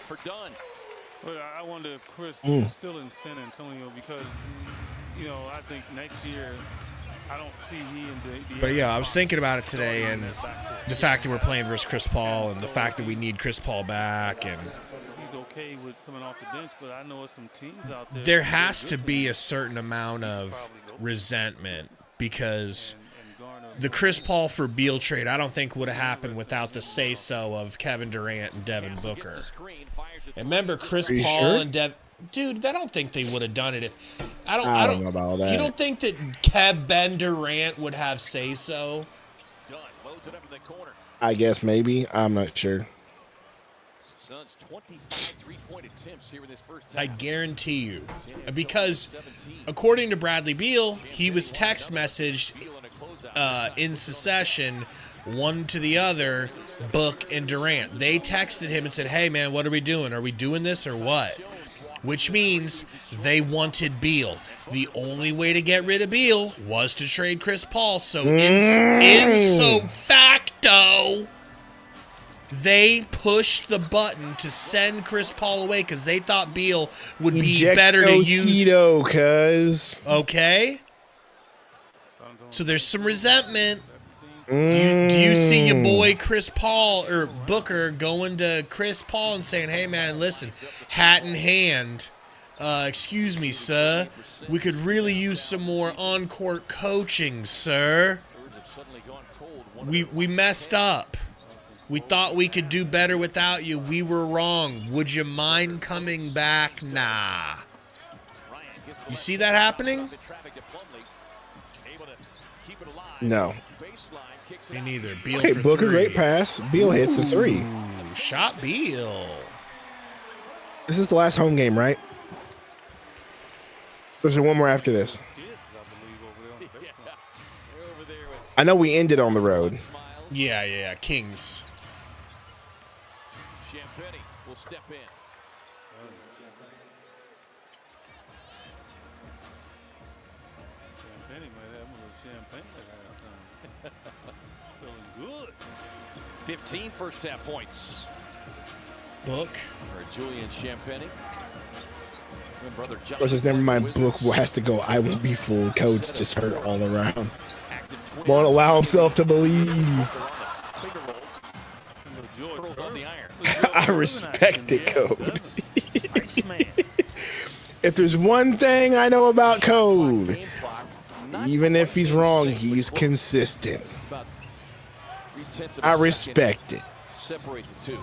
But I wonder if Chris is still in San Antonio because, you know, I think next year I don't see he and the But yeah, I was thinking about it today, and the fact that we're playing versus Chris Paul, and the fact that we need Chris Paul back, and he's okay with coming off the bench. But I know some teams out there. There has to be a certain amount of resentment because the Chris Paul for Beal trade, I don't think would have happened without the say-so of Kevin Durant and Devin Booker. And remember Chris Paul and Devin. Dude, I don't think they would have done it if I don't know about that. You don't think that Kevin Durant would have say-so? I guess maybe. I'm not sure. I guarantee you. Because according to Bradley Beal, he was text messaged in succession, one to the other, Book and Durant. They texted him and said, hey, man, what are we doing? Are we doing this or what? Which means they wanted Beal. The only way to get rid of Beal was to trade Chris Paul. So in facto, they pushed the button to send Chris Paul away because they thought Beal would be better to use. Okay? So there's some resentment. Do you see your boy Chris Paul or Booker going to Chris Paul and saying, hey, man, listen, hat in hand, excuse me, sir, we could really use some more on-court coaching, sir. We messed up. We thought we could do better without you. We were wrong. Would you mind coming back? Nah. You see that happening? No. Me neither. Beal okay, for Booker, 3. great pass. Beal hits the 3. Ooh, shot Beal. This is the last home game, right? There's one more after this. I know we ended on the road. Yeah. Kings. Champagny will step in. Champagny might have a little champagne. Feeling good. 15 first half points. Book. For Julian Champagny. Of course, never mind. Book has to go. I won't be fooled. Code's just hurt all around. Won't allow himself to believe. I respect it, Code. If there's one thing I know about Code, even if he's wrong, he's consistent. I respect it. Separate the two.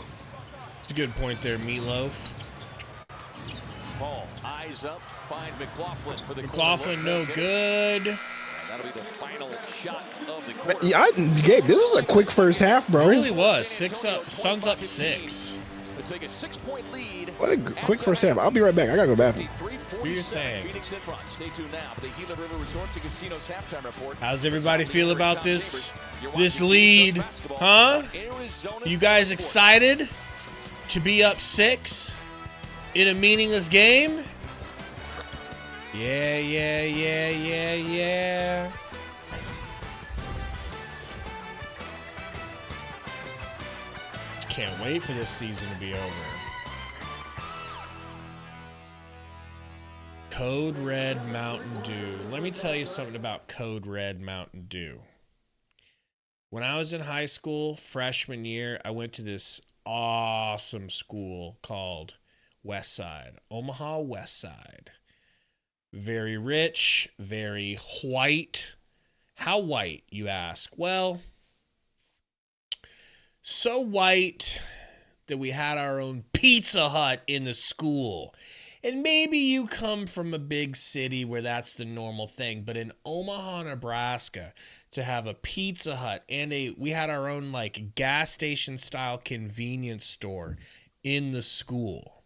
It's a good point there, Meatloaf. Ball eyes up, finds McLaughlin for the McLaughlin, no good. That'll be the final shot of the quarter. Yeah, Gabe, this was a quick first half, bro. It really was. Suns up 6. Take a 6-point lead. What a quick first half. I'll be right back. I gotta go to the bathroom. Do your thing. Phoenix in front. Stay tuned now for the Gila River Resorts and Casinos halftime report. How's everybody feel about this lead? Huh? You guys excited to be up 6 in a meaningless game? Yeah. Can't wait for this season to be over. Code Red Mountain Dew. Let me tell you something about Code Red Mountain Dew. When I was in high school, freshman year, I went to this awesome school called Westside, Omaha Westside. Very rich, very white. How white, you ask? Well, so white that we had our own Pizza Hut in the school. And maybe you come from a big city where that's the normal thing, but in Omaha, Nebraska, to have a Pizza Hut and we had our own like gas station style convenience store in the school.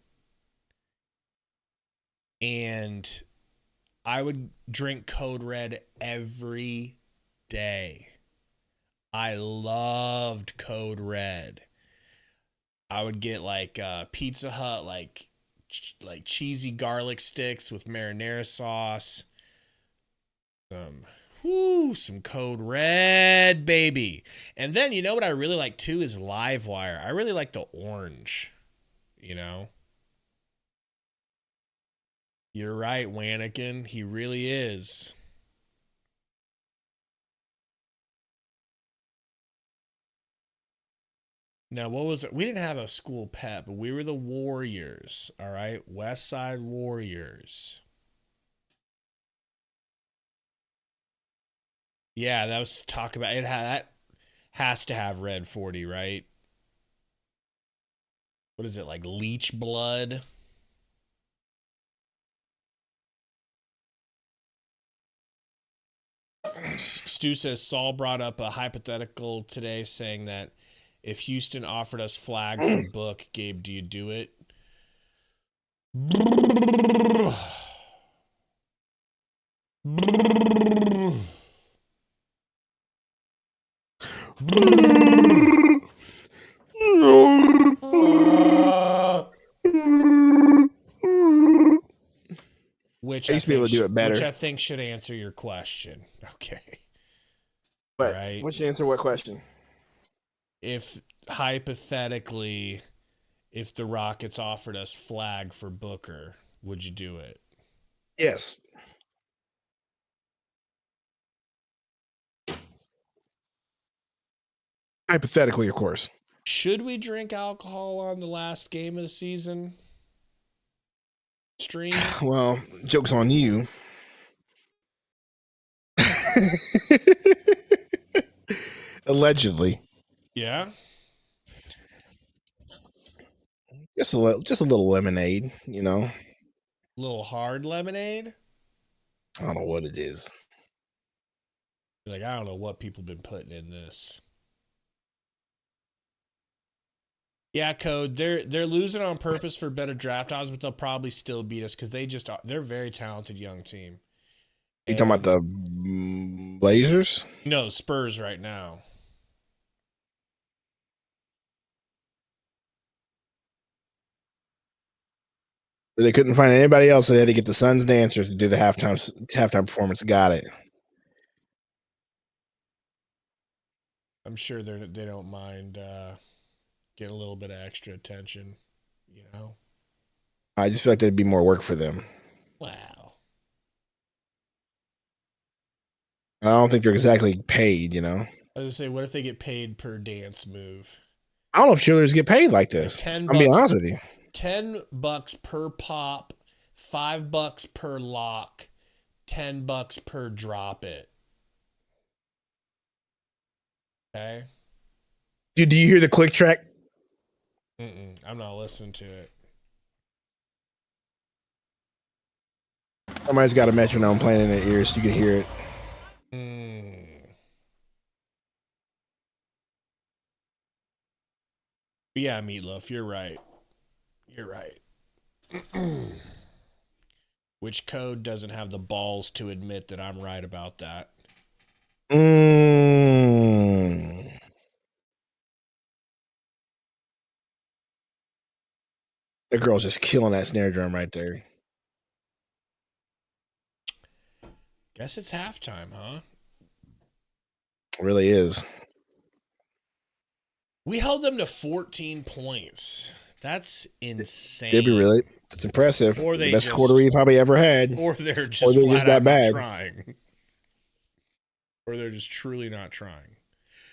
And I would drink Code Red every day. I loved Code Red. I would get like Pizza Hut, like cheesy garlic sticks with marinara sauce. Some Code Red, baby. And then you know what I really like too is Live Wire. I really like the orange, you know. You're right, Wanikin. He really is. Now, what was it? We didn't have a school pet, but we were the Warriors, all right? West Side Warriors. Yeah, that was talk about it. That has to have red 40, right? What is it, like leech blood? Stu says Saul brought up a hypothetical today saying that if Houston offered us flag for Book, Gabe, do you do it? Which I used to be able to do it better. Which I think should answer your question. Okay. But right. Which answer what question? If hypothetically, if the Rockets offered us flag for Booker, would you do it? Yes. Hypothetically, of course. Should we drink alcohol on the last game of the season? Stream? Well, joke's on you. Allegedly. Yeah. Just a little lemonade, you know. A little hard lemonade? I don't know what it is. Like, I don't know what people have been putting in this. Yeah, Code. They're losing on purpose for better draft odds, but they'll probably still beat us because they're a very talented young team. You talking about the Blazers? No, Spurs right now. They couldn't find anybody else, so they had to get the Suns dancers to do the halftime performance. Got it. I'm sure they don't mind getting a little bit of extra attention, you know. I just feel like there'd be more work for them. Wow. I don't think they're exactly paid, you know. I was gonna say, what if they get paid per dance move? I don't know if cheerleaders get paid like this. Like I'll be honest with you. $10 per pop, $5 per lock, $10 per drop it. Okay. Dude, do you hear the click track? I'm not listening to it. Somebody's got a metronome playing in their ears. You can hear it. Yeah, Meatloaf, you're right. You're right. Which code doesn't have the balls to admit that I'm right about that? That girl's just killing that snare drum right there. Guess it's halftime, huh? It really is. We held them to 14 points. That's insane. Did we really? That's impressive. Or they the best quarter we probably ever had. Or they're just flat out not trying. Or they're just truly not trying.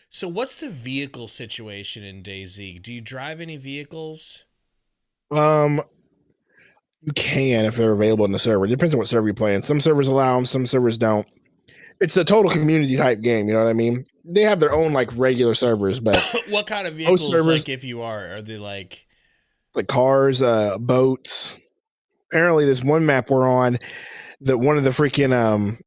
So what's the vehicle situation in DayZ? Do you drive any vehicles? You can if they're available in the server. It depends on what server you're playing. Some servers allow them, some servers don't. It's a total community type game, you know what I mean? They have their own like regular servers, but what kind of vehicles servers, like if you are they like cars, boats? Apparently this one map we're on, that one of the freaking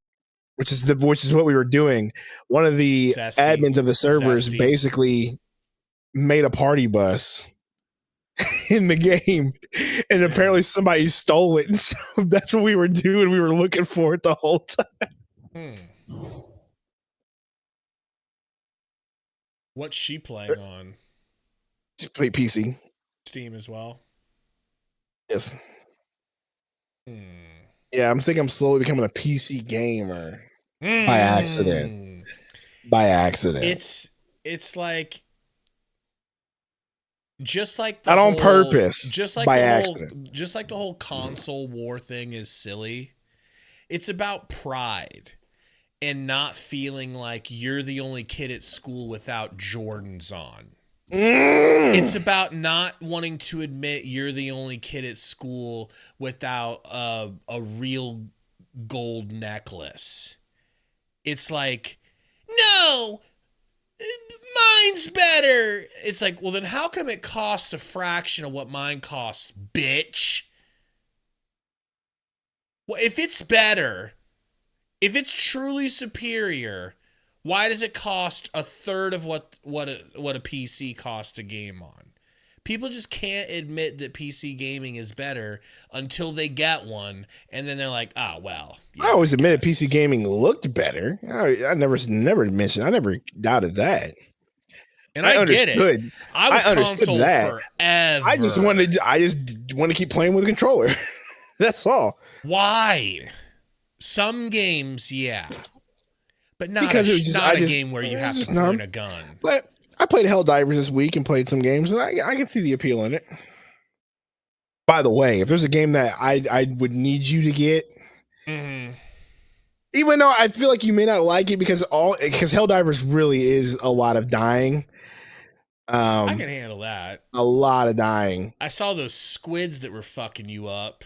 which is what we were doing. One of the admins of the servers basically made a party bus in the game, and apparently somebody stole it, and so that's what we were doing. We were looking for it the whole time. What's she playing on? She played PC. Steam as well? Yes. Yeah, I'm thinking I'm slowly becoming a PC gamer by accident. By accident. It's like just like not on purpose. Just like by the accident. Just like the whole console war thing is silly. It's about pride and not feeling like you're the only kid at school without Jordans on. It's about not wanting to admit you're the only kid at school without a real gold necklace. It's like, no, mine's better. It's like, well, then how come it costs a fraction of what mine costs, bitch? Well, if it's better, if it's truly superior, why does it cost a third of what a PC costs a game on? People just can't admit that PC gaming is better until they get one, and then they're like, "Oh well." Yeah, I always admitted PC gaming looked better. I never mentioned. I never doubted that. And I get it. I understood that forever. I just want to keep playing with a controller. That's all. Why? Some games, yeah. But not a game where you have to point a gun. But I played Helldivers this week and played some games, and I can see the appeal in it. By the way, if there's a game that I would need you to get, even though I feel like you may not like it because Helldivers really is a lot of dying. I can handle that. A lot of dying. I saw those squids that were fucking you up,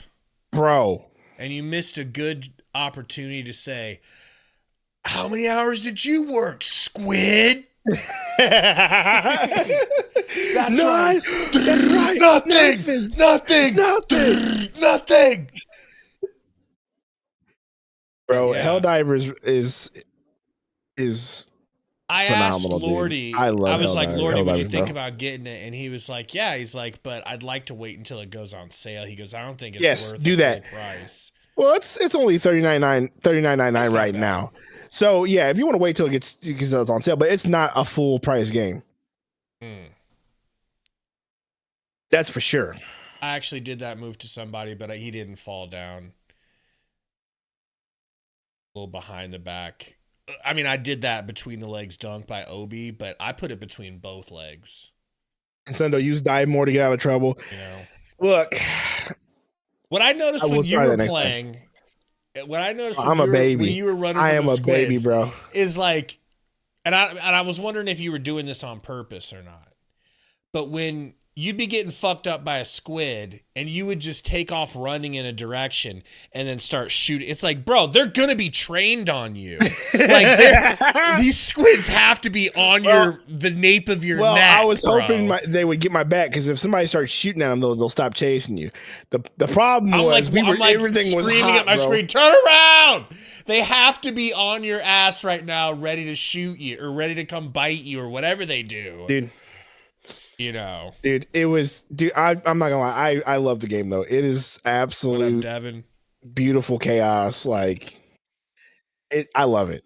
bro, and you missed a good opportunity to say, "How many hours did you work, squid?" That's right. Nothing. Bro, yeah. Helldivers is I phenomenal, asked Lordy. I was like, Lordy, would you think about getting it? And he was like, yeah. He's like, but I'd like to wait until it goes on sale. He goes, I don't think it's worth the full price. Well, it's only $39.99 right now. So yeah, if you want to wait till it gets on sale, but it's not a full price game. That's for sure. I actually did that move to somebody, but he didn't fall down. A little behind the back. I mean, I did that between the legs dunk by Obi, but I put it between both legs. And Sundo, use dive more to get out of trouble. You know, look. What I noticed when you were playing, when you were running, I am a baby, bro. Is like, and I was wondering if you were doing this on purpose or not. But when you'd be getting fucked up by a squid, and you would just take off running in a direction and then start shooting. It's like, bro, they're gonna be trained on you. Like these squids have to be on the nape of your neck. I was bro. hoping they would get my back, because if somebody starts shooting at them, they'll stop chasing you. The problem was everything was hot, at my bro. screen. Turn around! They have to be on your ass right now, ready to shoot you or ready to come bite you or whatever they do, dude. You know, dude, it was, dude. I'm not gonna lie. I love the game though. It is absolute Devin? Beautiful chaos. Like, I love it.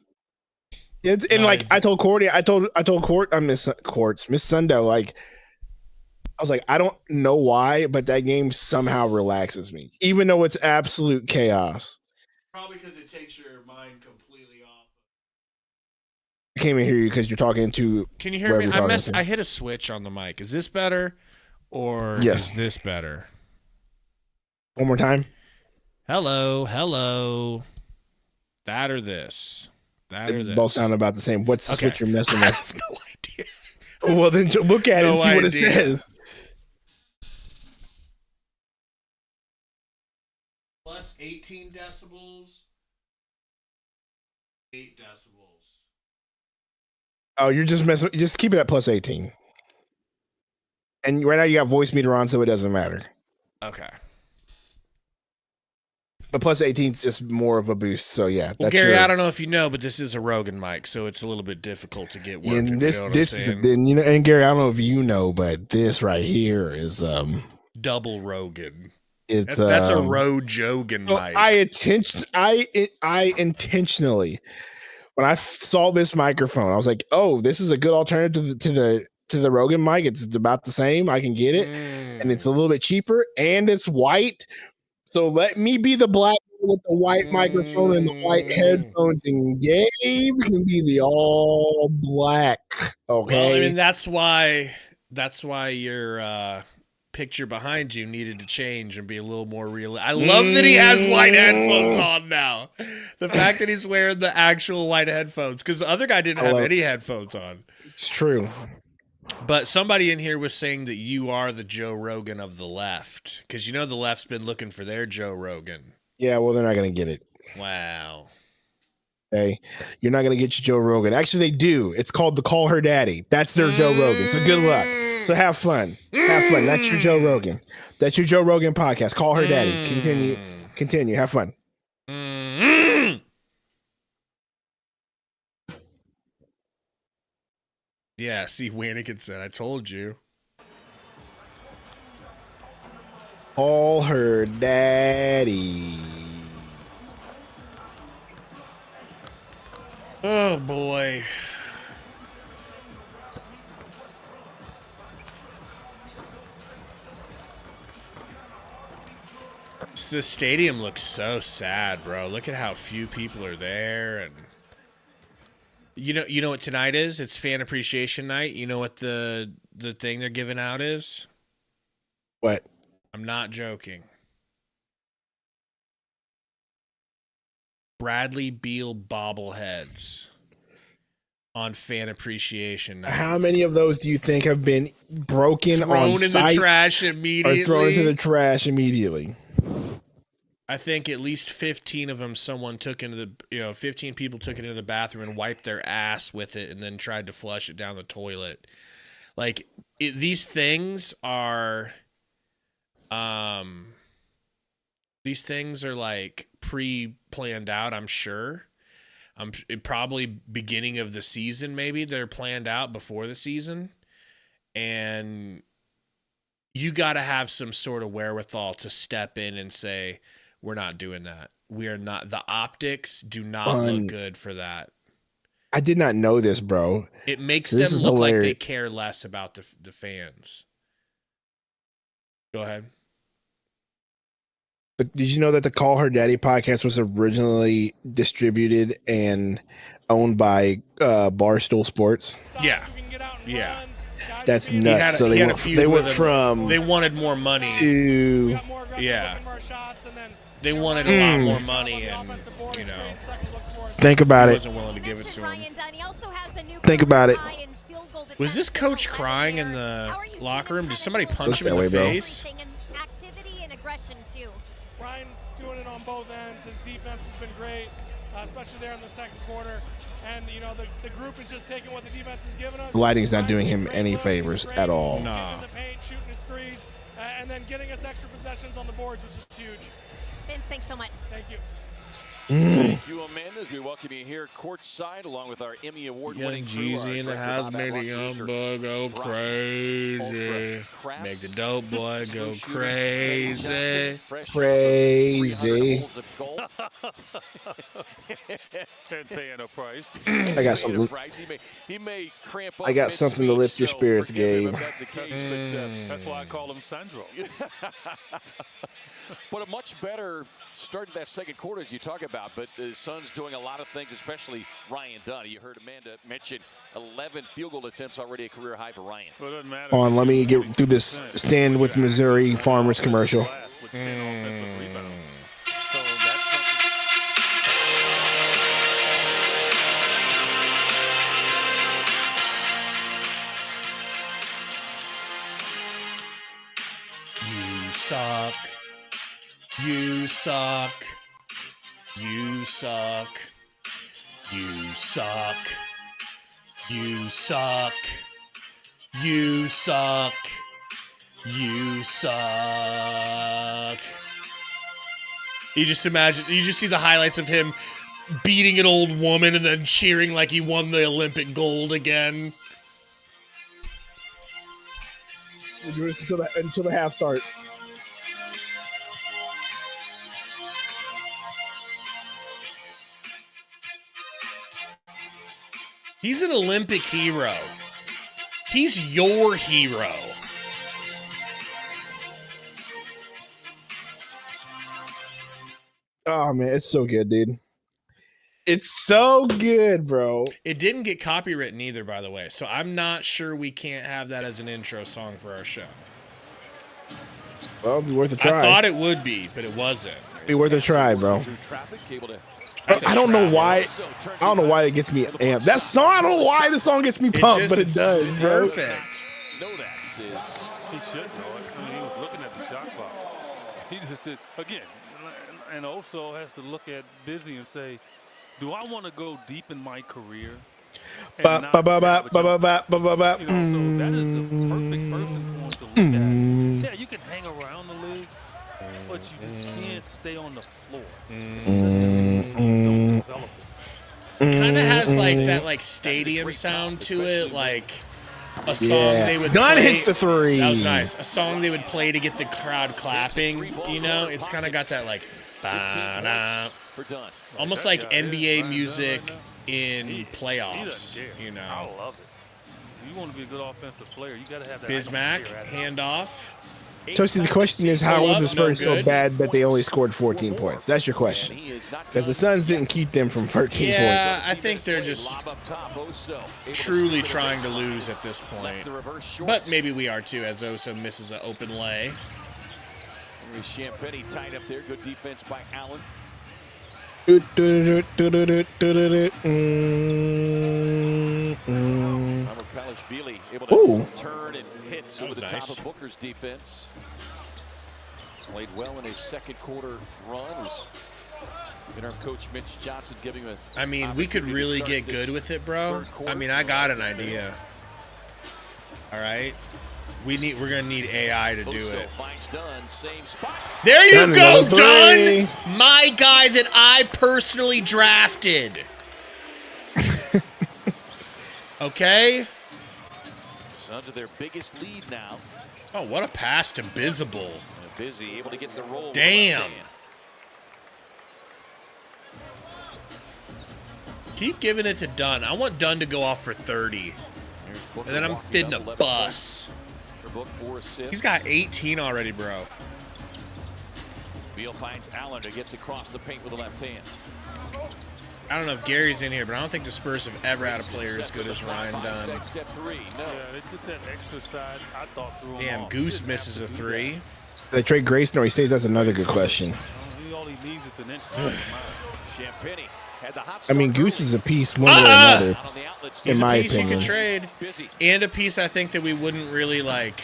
It's and like I told Cordy, I told Miss Sundo, like, I was like, I don't know why, but that game somehow relaxes me, even though it's absolute chaos. Probably because it takes your mind completely off. I can't even hear you because you're talking to. Can you hear me? I hit a switch on the mic. Is this better, or is this better? One more time. Hello. That or this. Both sound about the same. What's the switch you're messing with? I have no idea. Well, then look at it and see what it says. Plus 18 decibels. 8 decibels. Oh, you're just messing. Just keep it at plus 18. And right now you got voice meter on, so it doesn't matter. Okay. The plus 18 is just more of a boost. So yeah. Well, Gary, I don't know if you know, but this is a Rogan mic, so it's a little bit difficult to get working. And this is and Gary, I don't know if you know, but this right here is double Rogan. It's that's a Rode Jogan mic. I intentionally, when I saw this microphone, I was like, oh, this is a good alternative to the Rogan mic. It's about the same. I can get it, and it's a little bit cheaper, and it's white. So let me be the black with the white microphone and the white headphones, and Gabe can be the all black. Okay. Well, I mean, that's why your picture behind you needed to change and be a little more real. I love that he has white headphones on now. The fact that he's wearing the actual white headphones, because the other guy didn't have any headphones on. It's true. But somebody in here was saying that you are the Joe Rogan of the left, because you know the left's been looking for their Joe Rogan. Yeah, well, they're not going to get it. Wow. Okay, you're not going to get your Joe Rogan. Actually, they do. It's called the Call Her Daddy. That's their Joe Rogan. So good luck. So have fun. Have fun. That's your Joe Rogan. That's your Joe Rogan podcast. Call Her Daddy. Continue. Have fun. Yeah, see, Wanigan said, I told you. Call Her Daddy. Oh, boy. The stadium looks so sad, bro. Look at how few people are there, and you know what tonight is? It's fan appreciation night. You know what the thing they're giving out is? What? I'm not joking. Bradley Beal bobbleheads on fan appreciation night. How many of those do you think have been broken on site? Thrown in the trash immediately. Or thrown into the trash immediately? I think at least 15 of them someone took into the, 15 people took it into the bathroom and wiped their ass with it and then tried to flush it down the toilet. Like, these things are like pre-planned out, I'm sure. Probably beginning of the season, maybe they're planned out before the season. And you got to have some sort of wherewithal to step in and say, we're not doing that. We are not. The optics do not look good for that. I did not know this, bro. It makes them look like they care less about the fans. Go ahead. But did you know that the Call Her Daddy podcast was originally distributed and owned by Barstool Sports? Yeah. That's nuts. So they went from they wanted more money to they wanted a lot more money, and think about it. Wasn't willing to give it to him. Think about it. Was this coach crying in the locker room? Did somebody punch him in the face? Activity and aggression too. Ryan's doing it on both ends. His defense has been great, especially there in the second quarter. And, you know, the group is just taking what the defense has given us. The lighting's not doing him any favors at all. Nah. In the paint, shooting his threes, and then getting us extra possessions on the boards, which is huge. Vince, thanks so much. Thank you. Thank you, Amanda, as we welcome you here courtside along with our Emmy Award-winning Young Jeezy in the house, make the young boy go crazy. Make the dope boy go crazy. Crazy. Paying a price. I got something. I got something to lift your spirits, Gabe. That's why I call him Sandro. But a much better start to that second quarter, as you talk about. But the Suns doing a lot of things, especially Ryan Dunn. You heard Amanda mention 11 field goal attempts already, a career high for Ryan. Well, it doesn't matter. On, let me get through this Stand with Missouri Farmers commercial. With 10 offensive rebounds. You suck. You suck. You suck. You suck. You suck. You suck. You suck. You just imagine, you just see the highlights of him beating an old woman and then cheering like he won the Olympic gold again. We'll do this until the half starts. He's an Olympic hero. He's your hero. Oh, man, it's so good, dude. It's so good, bro. It didn't get copywritten either, by the way, so I'm not sure we can't have that as an intro song for our show. Well, it'd be worth a try. I thought it would be, but it wasn't. Be worth a try, bro. I don't know why. I don't know why it gets me amped. That song, I don't know why the song gets me pumped, but it does, bro. Perfect. Know that. He should know it. I mean, he was looking at the shot clock. He just did again, and also has to look at Busy and say, "Do I want to go deep in my career?" So that is the perfect person for him to look at. Yeah, you can hang around the league, but you just can't stay on the floor. It kind of has like that like stadium sound to it, like a song they would Dunn play. hits the three. That was nice. A song they would play to get the crowd clapping, you know? It's kind of got that like almost like NBA music in playoffs, you know. I love it. You want to be a good offensive player, you got to have that. Bismack, handoff. Toasty, the question is, how were the Spurs so bad that they only scored 14 points? That's your question. Because the Suns didn't keep them from 13 points. Yeah, I think they're just truly trying to lose at this point. But maybe we are too, as Oso misses an open lay. Champagne tied up there. Good defense by Allen. Able to turn and hit over the top of Booker's defense. Played well in his second quarter run. Interim coach Mitch Johnson giving him a. I mean, we could really get good with it, bro. I mean, I got an idea. All right. We're gonna need AI to do it. There you go, Dunn! My guy that I personally drafted. Okay. Under their biggest lead now. Oh, what a pass to Bizzable. Busy, able to get the roll. Damn. Keep giving it to Dunn. I want Dunn to go off for 30. And then I'm fitting a bus. He's got 18 already, bro. Beal finds Allen who gets across the paint with the left hand. I don't know if Gary's in here, but I don't think the Spurs have ever had a player as good as Ryan Dunn. Yeah, they did that extra side. I thought through him. Damn, Goose misses a three. They trade Grayson or he stays? That's another good question. All he needs is an inch. Champagne I mean, Goose is a piece one way or another, in my opinion. He's a piece you could trade, and a piece I think that we wouldn't really like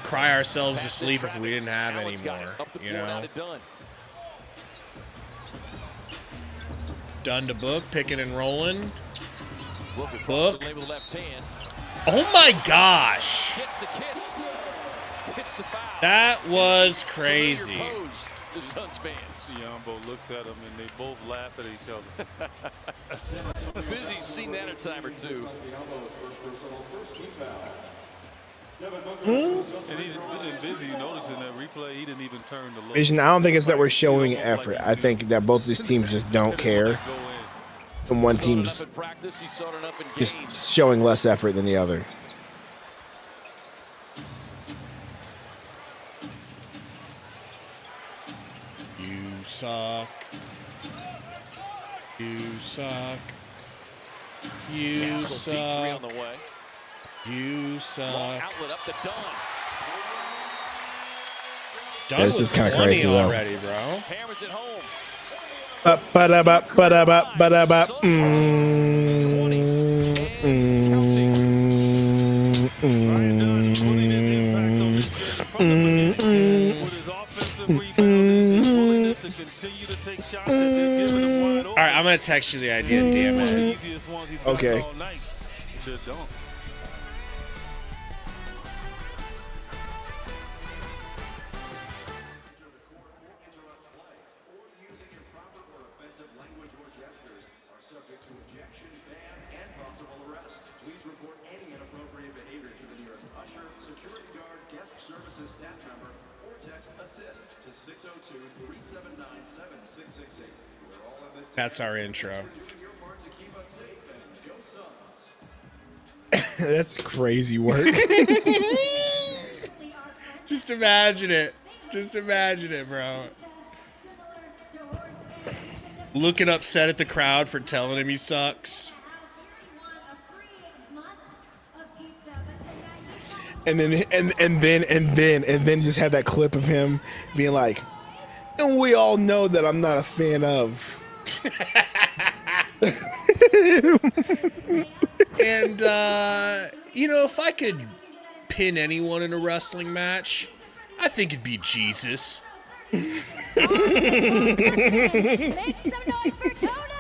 cry ourselves to sleep if we didn't have anymore. You know. Done to Book, picking and rolling. Book. Oh my gosh. That was crazy. The Suns fans. Yambo looks at them and they both laugh at each other. Busy's seen that a time or two. And Busy, you notice in that replay, he didn't even turn to look. Vision, I don't think it's that we're showing effort. I think that both these teams just don't care. And one team's just showing less effort than the other. You suck. You suck. You suck. You suck. Yeah, this is kind of crazy though. Already, bro. All right, I'm gonna text you the idea. Damn it. Okay. That's our intro. That's crazy work. Just imagine it. Just imagine it, bro. Looking upset at the crowd for telling him he sucks. And then just have that clip of him being like, and we all know that I'm not a fan of. And you know, if I could pin anyone in a wrestling match, I think it'd be Jesus. Make some noise for Tony!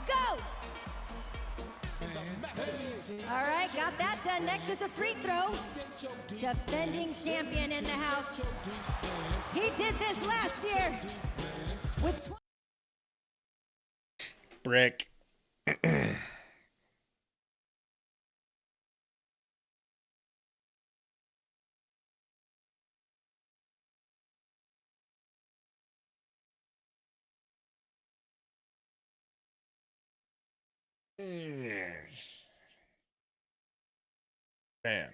Go! All right, got that done. Next is a free throw. Defending champion in the house. He did this last year with Brick. Man.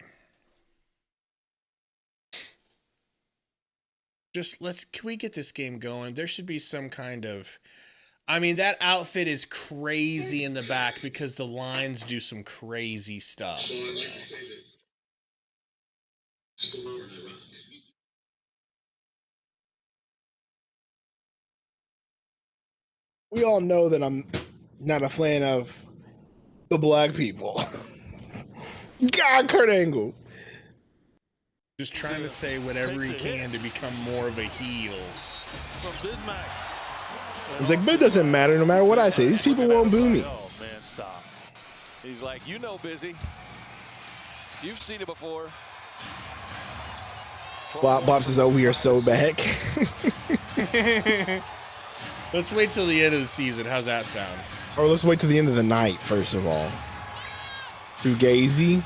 Can we get this game going? There should be some kind of, I mean, that outfit is crazy in the back because the lines do some crazy stuff. We all know that I'm not a fan of the black people. God, Kurt Angle. Just trying to say whatever he can to become more of a heel. He's like, but it doesn't matter no matter what I say. These people won't boo me. Oh, man, stop. He's like, you know, Busy. You've seen it before. Bob says, oh, we are so back. Let's wait till the end of the season. How's that sound? Or let's wait till the end of the night, first of all. Fugazi.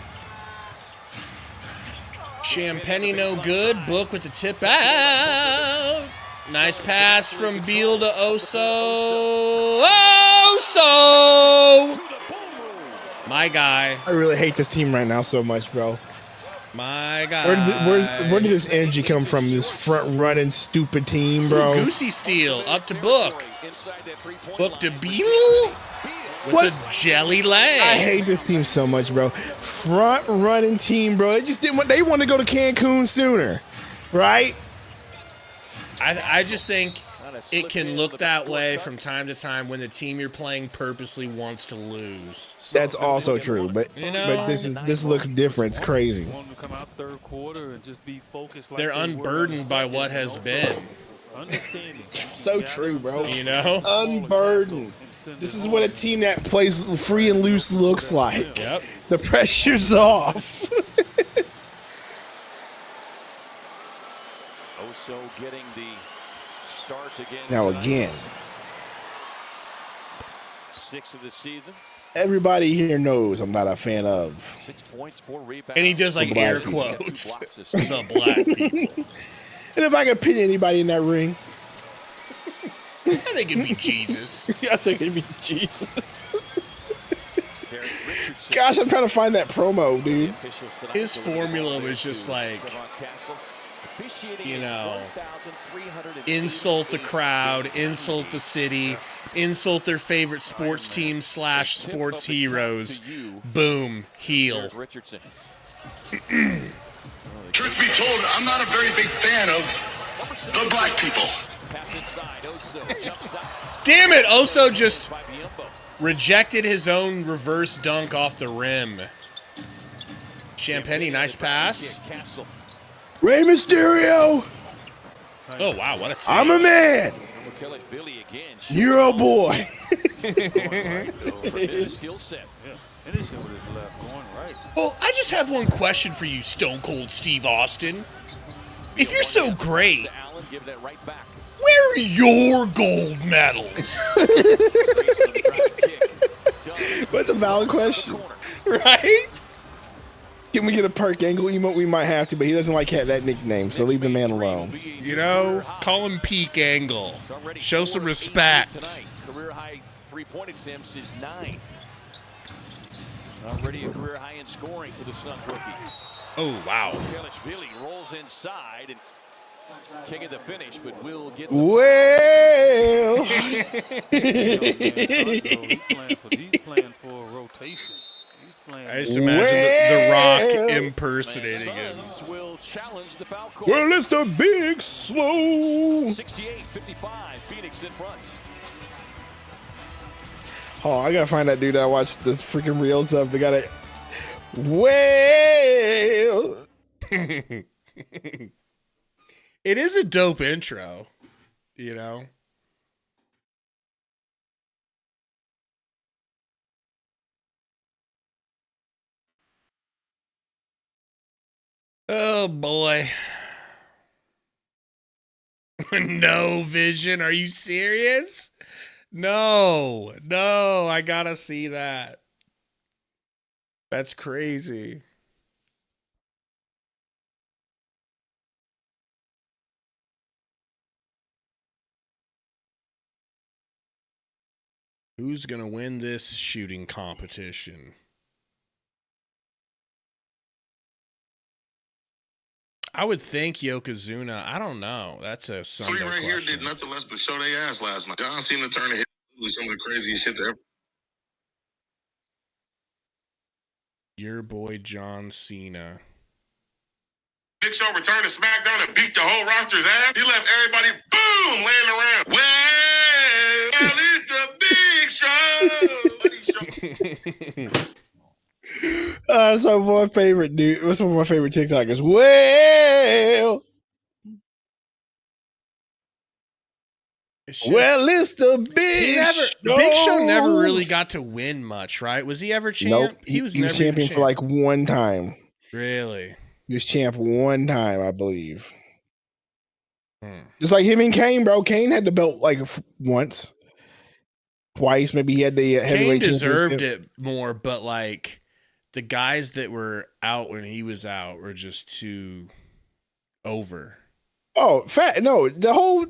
Champagne no good. Book with the tip out. Nice pass from Beal to Oso. Oso! My guy. I really hate this team right now so much, bro. My guy. Where did this energy come from? This front-running, stupid team, bro. Goosey steal. Up to Book. Book to Beal. With the jelly leg. I hate this team so much, bro. Front-running team, bro. They just didn't want. They wanted to go to Cancun sooner, right? I just think it can look that way from time to time when the team you're playing purposely wants to lose. That's also true, but this looks different. It's crazy. Want to come out third quarter and just be focused. They're unburdened by what has been. So true, bro. You know, unburdened. This is what a team that plays free and loose looks like. Yep. The pressure's off. Oso getting the start again. Now again. 6 of the season. Everybody here knows I'm not a fan of. 6 points, 4 rebounds. And he does like air quotes. The black people. And if I could pin anybody in that ring, I think it'd be Jesus. I think it'd be Jesus. Gosh, I'm trying to find that promo, dude. His formula was just like, you know, insult the crowd, insult the city, insult their favorite sports team / sports heroes. Boom, heel. Truth be told, I'm not a very big fan of the black people. Damn it, Oso just rejected his own reverse dunk off the rim. Champagny, nice pass. Rey Mysterio. Oh, wow, what a take. I'm a man. You're a boy. Well, I just have one question for you, Stone Cold Steve Austin. If you're so great, where are your gold medals? That's a valid question. Right? Can we get a Perk Angle emote? We might have to, but he doesn't like that nickname, so leave the man alone. You know, call him Peak Angle. Show some respect. Career high 3-point attempts is 9. Already a career high in scoring for the Suns rookie. Oh, wow. Billy rolls inside and king of the finish, but will get well. He's playing for a rotation. I just imagine the Rock impersonating him. Will challenge the foul court. Well, it's the big slow. 68-55, Phoenix in front. Oh, I gotta find that dude that I watched this freaking reels of. They got it. Well. It is a dope intro, you know? Oh, boy. No vision. Are you serious? No, I gotta see that. That's crazy. Who's gonna win this shooting competition? I would think Yokozuna. I don't know. That's a Sundo Three right question. here did nothing less but show their ass last night. John seemed to turn the hit with some of the craziest shit there. Your boy John Cena. Big Show returned to SmackDown and beat the whole roster's ass. He left everybody, boom, laying around. Well, it's a big show. That's one of my favorite dude. What's one of my favorite TikTokers? Well, it's the big show. Big Show never really got to win much, right? Was he ever champ? Nope. He was never never champion for like one time. Really? He was champ one time, I believe. Just like him and Kane, bro. Kane had the belt like once, twice. Maybe he had the heavyweight. Kane deserved it more, but like the guys that were out when he was out were just too over. Oh, fat. No, the whole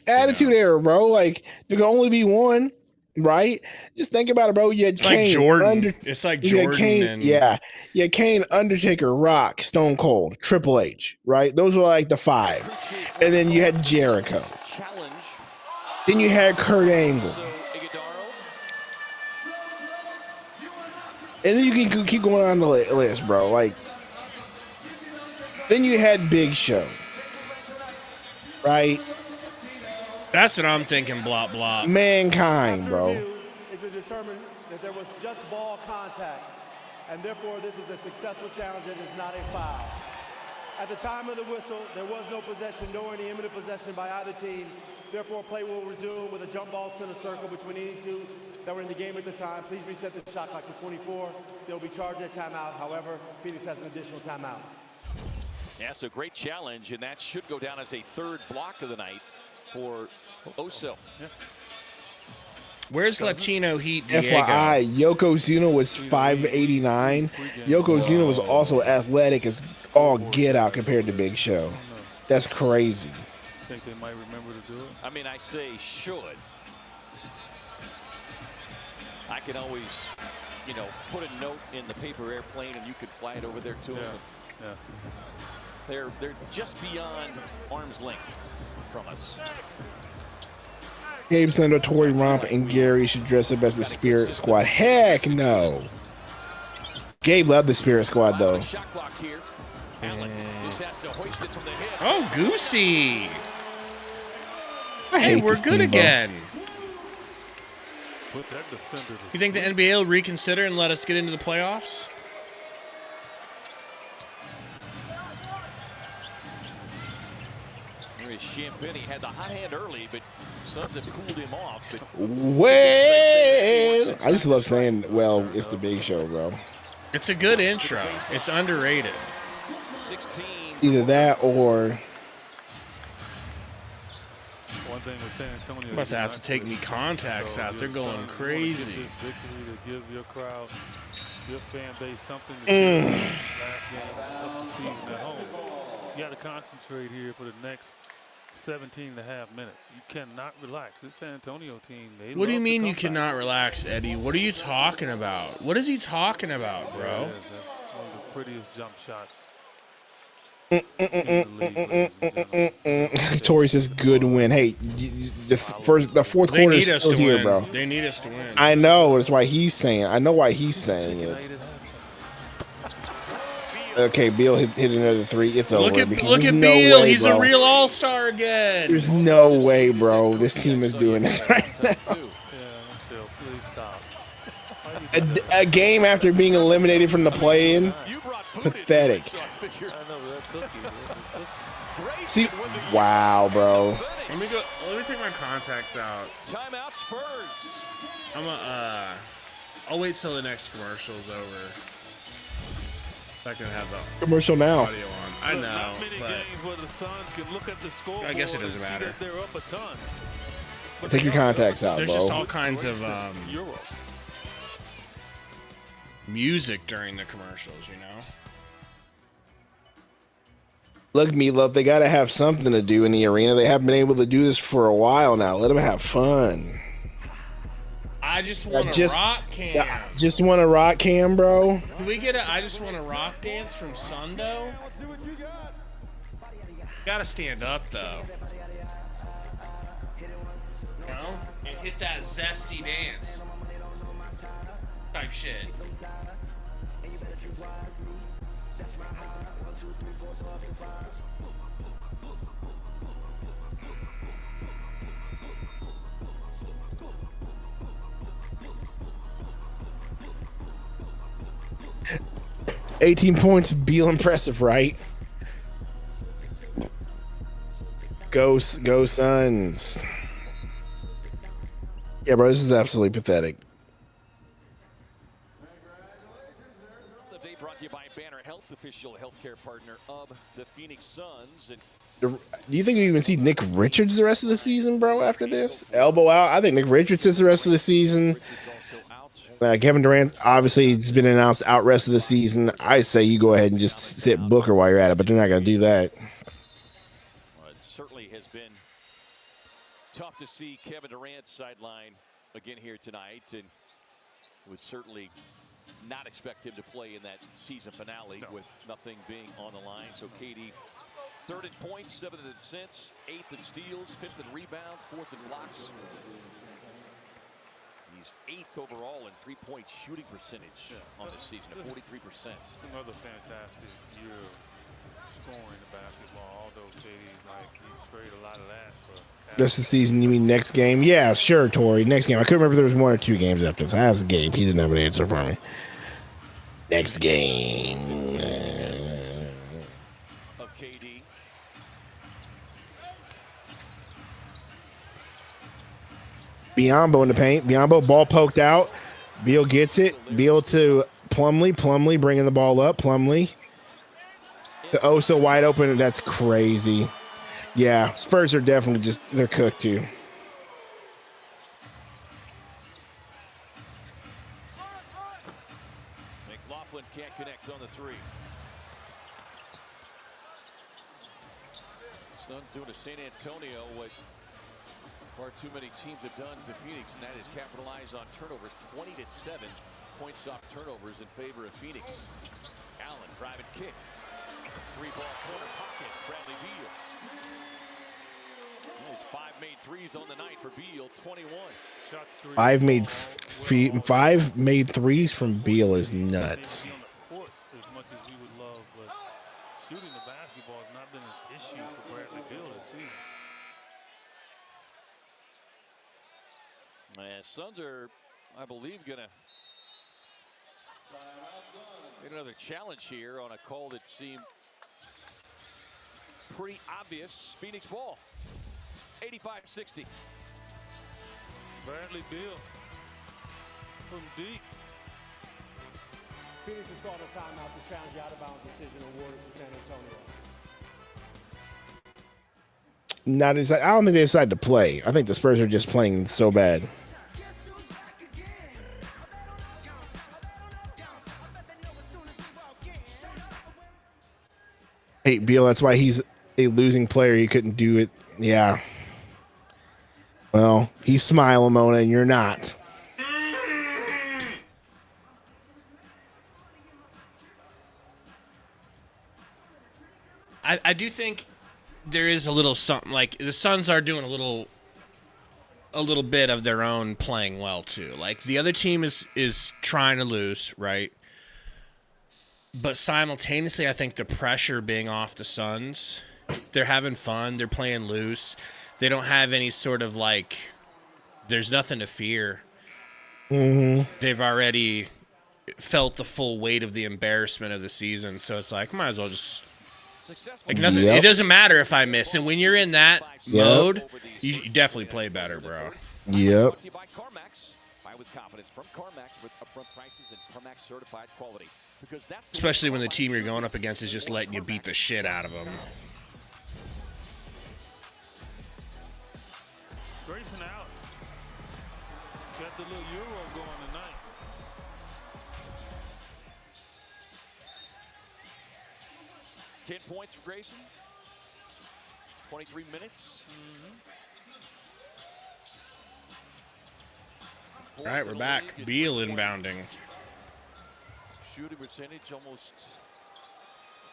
attitude era, bro. Like there can only be one, right? Just think about it, bro. You had It's Kane, like Jordan. It's like Jordan. Kane, and yeah, Kane, Undertaker, Rock, Stone Cold, Triple H, right? Those were like the five. And then you had Jericho. Then you had Kurt Angle. And then you can keep going on the list, bro. Like, then you had Big Show, right? That's what I'm thinking, blop, blop. Mankind, bro. It's been determined that there was just ball contact, and therefore this is a successful challenge and is not a foul. At the time of the whistle, there was no possession, nor any imminent possession by either team. Therefore, play will resume with a jump ball center circle between any two that were in the game at the time. Please reset the shot clock to 24. They'll be charged at timeout. However, Phoenix has an additional timeout. Yeah, so great challenge, and that should go down as a third block of the night for Oso. Yeah. Where's Latino Heat Diego? FYI, Yokozuna was 5'89". Yokozuna was also athletic as all get out compared to Big Show. That's crazy. Think they might remember to do it? I mean, I say should. I can always, you know, put a note in the paper airplane and you could fly it over there to them. Yeah. They're just beyond arm's length from us. Gabe, Sundo, Tori, Romp, and Gary should dress up as the Spirit Squad. Heck no. Gabe loved the Spirit Squad, though. Shot clock here. Allen just has to hoist it from the hip. Oh, Goosey. I Hey, hate we're this good team, bro. again. Put that defender to You think the NBA will reconsider and let us get into the playoffs? Here is Champagne. He had the hot hand early, but Suns have cooled him off. But Well, I just love saying, well, it's the Big Show, bro. It's a good intro. It's underrated. 16. Either that or... One thing with San Antonio. I'm about to have to take me contacts out. They're going crazy. Victory to give your crowd, your fan base something to do last game of the season at home. You got to concentrate here for the next 17 and a half minutes. You cannot relax. This San Antonio team. What do you mean you cannot relax, Eddie? What are you talking about? What is he talking about, bro? One of the prettiest jump shots. Tori says good win. Hey, the fourth They quarter need is us still to here, win. bro. They need us to win. I know. That's why he's saying. I know why he's saying it. Okay, Beal hit another three. It's over. Look at There's no Beal. way, He's bro. a real all-star again. There's no way, bro. This team is doing this right now. Please stop. A game after being eliminated from the play-in. Pathetic. See, wow, bro. Let me take my contacts out. Timeout Spurs. I'll wait till the next commercial is over. I can have the Commercial now. audio on. I know, Not many but games where the Suns can look at the scoreboard. I guess it and doesn't see matter. that they're up a ton. But Take your contacts out, there's bro. just all kinds of Euro. music during the commercials, you know? Look, me love. They got to have something to do in the arena. They haven't been able to do this for a while now. Let them have fun. I just want a rock cam. Yeah, just want a rock cam, bro. Can we get I just want a rock dance from Sundo? Gotta stand up, though. You know? And hit that zesty dance. Type shit. $18 points, Beal impressive, right? Go Suns. Yeah, bro, this is absolutely pathetic. The day brought to you by Banner Health, official healthcare partner of the Phoenix Suns. And Do you think we even see Nick Richards the rest of the season, bro, after this? Elbow out. I think Nick Richards is the rest of the season. Kevin Durant, obviously, it's been announced out rest of the season. I say you go ahead and just sit Booker while you're at it, but they're not going to do that. Well, it certainly has been tough to see Kevin Durant sideline again here tonight, and would certainly not expect him to play in that season finale with nothing being on the line. So KD, 3rd in points, 7th in assists, 8th in steals, 5th in rebounds, 4th in blocks. He's 8th overall in three-point shooting percentage on this season at 43%. Another fantastic year scoring the basketball, although KD, like, he trade a lot of that for Just the season, you mean next game? Yeah, sure, Tori. Next game. I couldn't remember if there was 1 or 2 games after this. I asked Gabe. He didn't have an answer for me. Next game. Of KD. Biombo in the paint. Biombo, ball poked out. Beal gets it. Beal to Plumlee. Plumlee bringing the ball up. Plumlee. The so wide open. That's crazy. Yeah, Spurs are definitely they're cooked too. McLaughlin can't connect on the 3. Suns doing to San Antonio what far too many teams have done to Phoenix, and that is capitalize on turnovers. 20-7 points off turnovers in favor of Phoenix. Allen, driving kick. 3-ball corner pocket. Bradley Beal. His 5 made threes on the night for Beal. 21. shot 3. 5 made threes from Beal is nuts. As much as we would love, but shooting the basketball has not been an issue for Bradley Beal this season. Suns are, I believe, going to get another challenge here on a call that seemed pretty obvious. Phoenix ball. 85-60. Bradley Beal from deep. Phoenix has called a timeout to challenge the out-of-bounds decision awarded to San Antonio. I don't think they decided to play. I think the Spurs are just playing so bad. Hey, Beal, that's why he's a losing player. He couldn't do it. Yeah. Well, he's smiling, Mona, and you're not. I do think there is a little something, like the Suns are doing a little bit of their own playing well too. Like the other team is trying to lose, right? But simultaneously, I think the pressure being off the Suns, they're having fun, they're playing loose. They don't have any sort of like, there's nothing to fear. Mm-hmm. They've already felt the full weight of the embarrassment of the season, so it's like, might as well just like nothing. Yep. It doesn't matter if I miss. And when you're in that mode, you definitely play better, bro. Yep. With confidence from CarMax with upfront prices and CarMax certified quality. Because that's especially when the team you're going up against is just letting you beat the shit out of them. Grayson out. Got the little Euro going tonight. Ten points for Grayson. 23 minutes. All right, we're back. Beal inbounding. Shooting percentage almost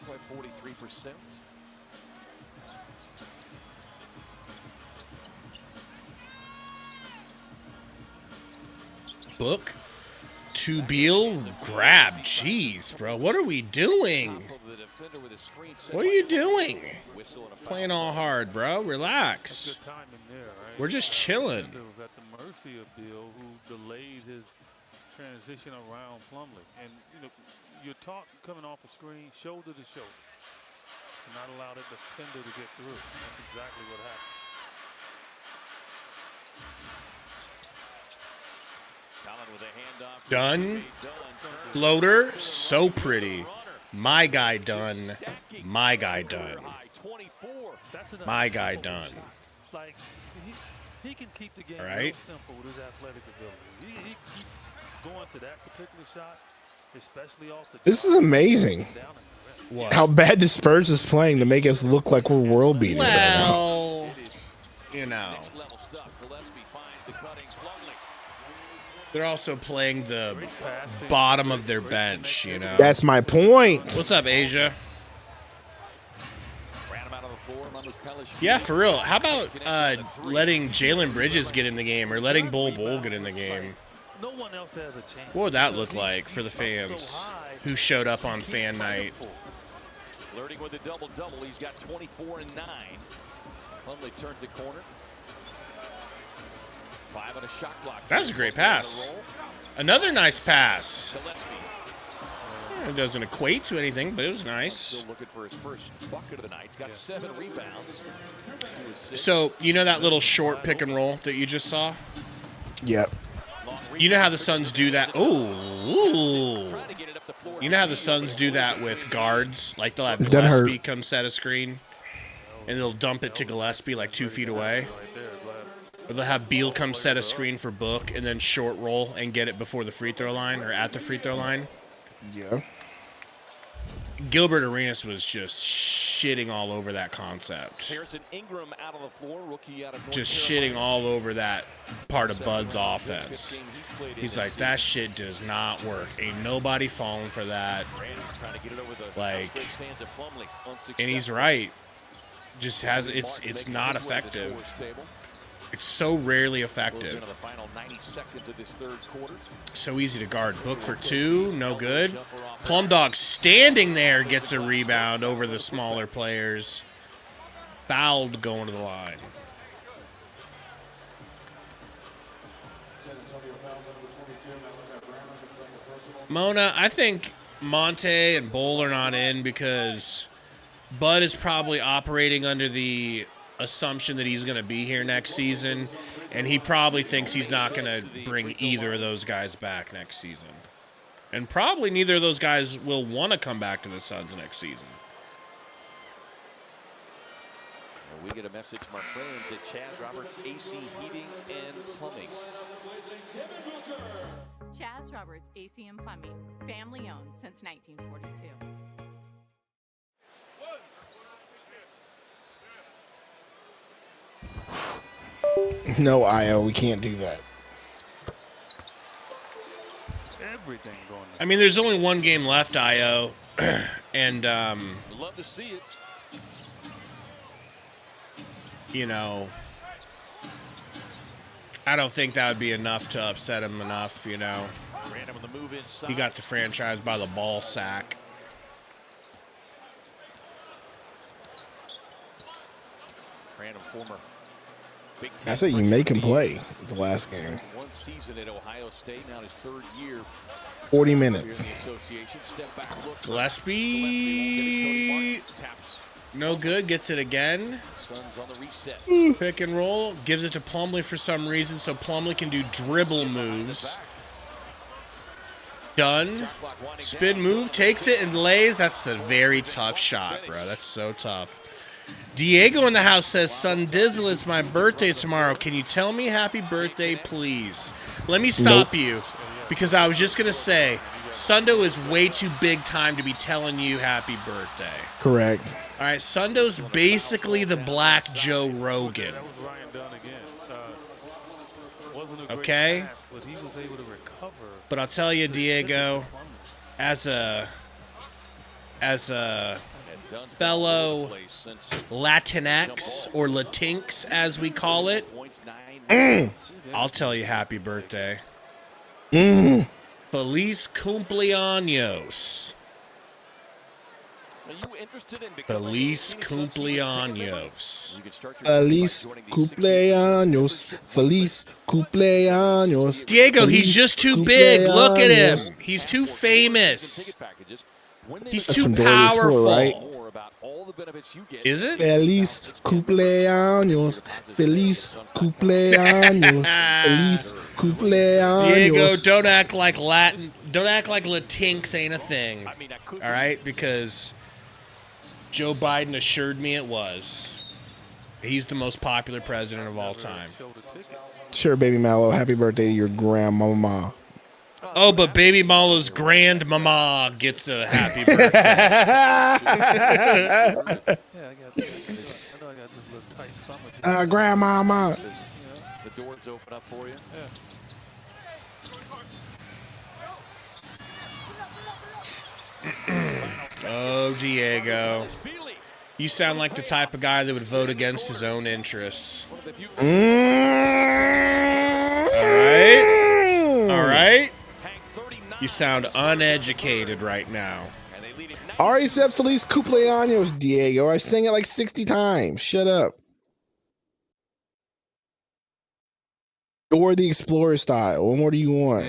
quite 43%. Book to Beal. Grab. Jeez, bro. What are we doing? What are you doing? Playing all hard, bro. Relax. We're just chilling. At the mercy of Beal, who delayed his transition around Plumlee, and you're taught coming off a screen, shoulder to shoulder, to not allow that defender to get through. That's exactly what happened. Done. Floater. So pretty. My guy done. My guy done. My guy done. Like he can keep the game real simple with his athletic ability. He going to that particular shot, especially off the. This is amazing. What? How bad the Spurs is playing to make us look like we're world beaters. Well, you know. They're also playing the bottom of their bench, you know. That's my point. What's up, Asia? Yeah, for real. How about letting Jalen Bridges get in the game or letting Bol get in the game? No one else has a chance. What would that look like for the fans who showed up on fan night? Flirting with a double-double. He's got 24 and 9. Plumlee turns the corner. 5 on a shot clock. That's a great pass. Another nice pass. It doesn't equate to anything, but it was nice. Still looking for his first bucket of the night. He's got 7 rebounds. So, you know that little short pick and roll that you just saw? Yep. You know how the Suns do that? Ooh. You know how the Suns do that with guards? Like they'll have Gillespie come set a screen, and they'll dump it to Gillespie like 2 feet away. Or they'll have Beal come set a screen for Book and then short roll and get it before the free throw line or at the free throw line. Yeah. Gilbert Arenas was just shitting all over that concept. Harrison Ingram out on the floor, rookie out of North Just Carolina. shitting all over that part of Bud's offense. He's like, that shit does not work. Ain't nobody falling for that. Like, and he's right. Just has it's not effective. It's so rarely effective. So easy to guard. Book for 2, no good. Plum Dog standing there gets a rebound over the smaller players. Fouled going to the line. Mona, I think Monte and Bowl are not in because Bud is probably operating under the assumption that he's going to be here next season, and he probably thinks he's not going to bring either of those guys back next season. And probably neither of those guys will want to come back to the Suns next season. We get a message from our friends at Chaz Roberts AC Heating and Plumbing. Chaz Roberts AC and Plumbing, family owned since 1942. No, Io, we can't do that. Everything going. I mean, there's only one game left, Io, and love to see it. You know, I don't think that would be enough to upset him enough. You know, he got the franchise by the ball sack. Random former. I said you make him play the last game. One season at Ohio State, now his 3rd year. 40 minutes. Gillespie, no good. Gets it again. Suns on the reset. Pick and roll. Gives it to Plumlee for some reason, so Plumlee can do dribble moves. Done. Spin move. Takes it and lays. That's a very tough shot, bro. That's so tough. Diego in the house says, Son Dizzle, it's my birthday tomorrow. Can you tell me happy birthday, please? Let me stop you, because I was just going to say, Sundo is way too big time to be telling you happy birthday. Correct. All right, Sundo's basically the Black Joe Rogan. Okay? But I'll tell you, Diego, as a fellow Latinx or Latinx as we call it, I'll tell you happy birthday. Feliz cumpleaños. Feliz cumpleaños. Feliz cumpleaños. Feliz cumpleaños. Diego, he's just too big. Look at him. He's too famous. He's too powerful. Right? Is it? Feliz cumpleaños. Feliz cumpleaños. Feliz cumpleaños. Diego, don't act like Latin. Don't act like Latinx ain't a thing. All right? Because Joe Biden assured me it was. He's the most popular president of all time. Sure, Baby Mallow. Happy birthday to your grandmama. Oh, but Baby Mallow's grandmama gets a happy birthday. Grandmama. The doors open up for you. Oh, Diego. You sound like the type of guy that would vote against his own interests. All right? All right? You sound uneducated right now. already said Feliz Cumpleaños, Diego. I sang it like 60 times. Shut up. Or the Explorer style. What more do you want?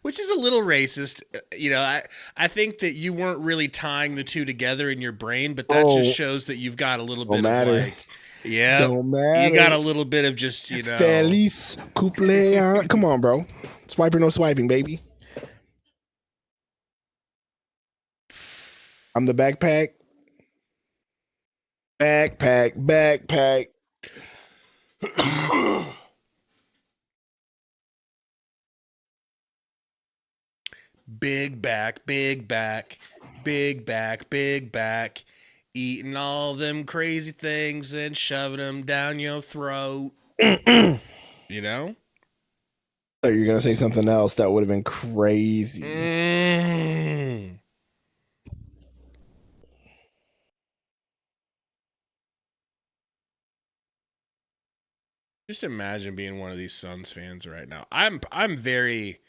Which is a little racist. You know, I think that you weren't really tying the two together in your brain, but that just shows that you've got a little bit of like, yeah, don't matter. You got a little bit of just, you know. Feliz Cumpleaños. Come on, bro. Swipe or no swiping, baby. I'm the backpack. Backpack. Big back, eating all them crazy things and shoving them down your throat. You know? So you're going to say something else that would have been crazy. Just imagine being one of these Suns fans right now. I'm very...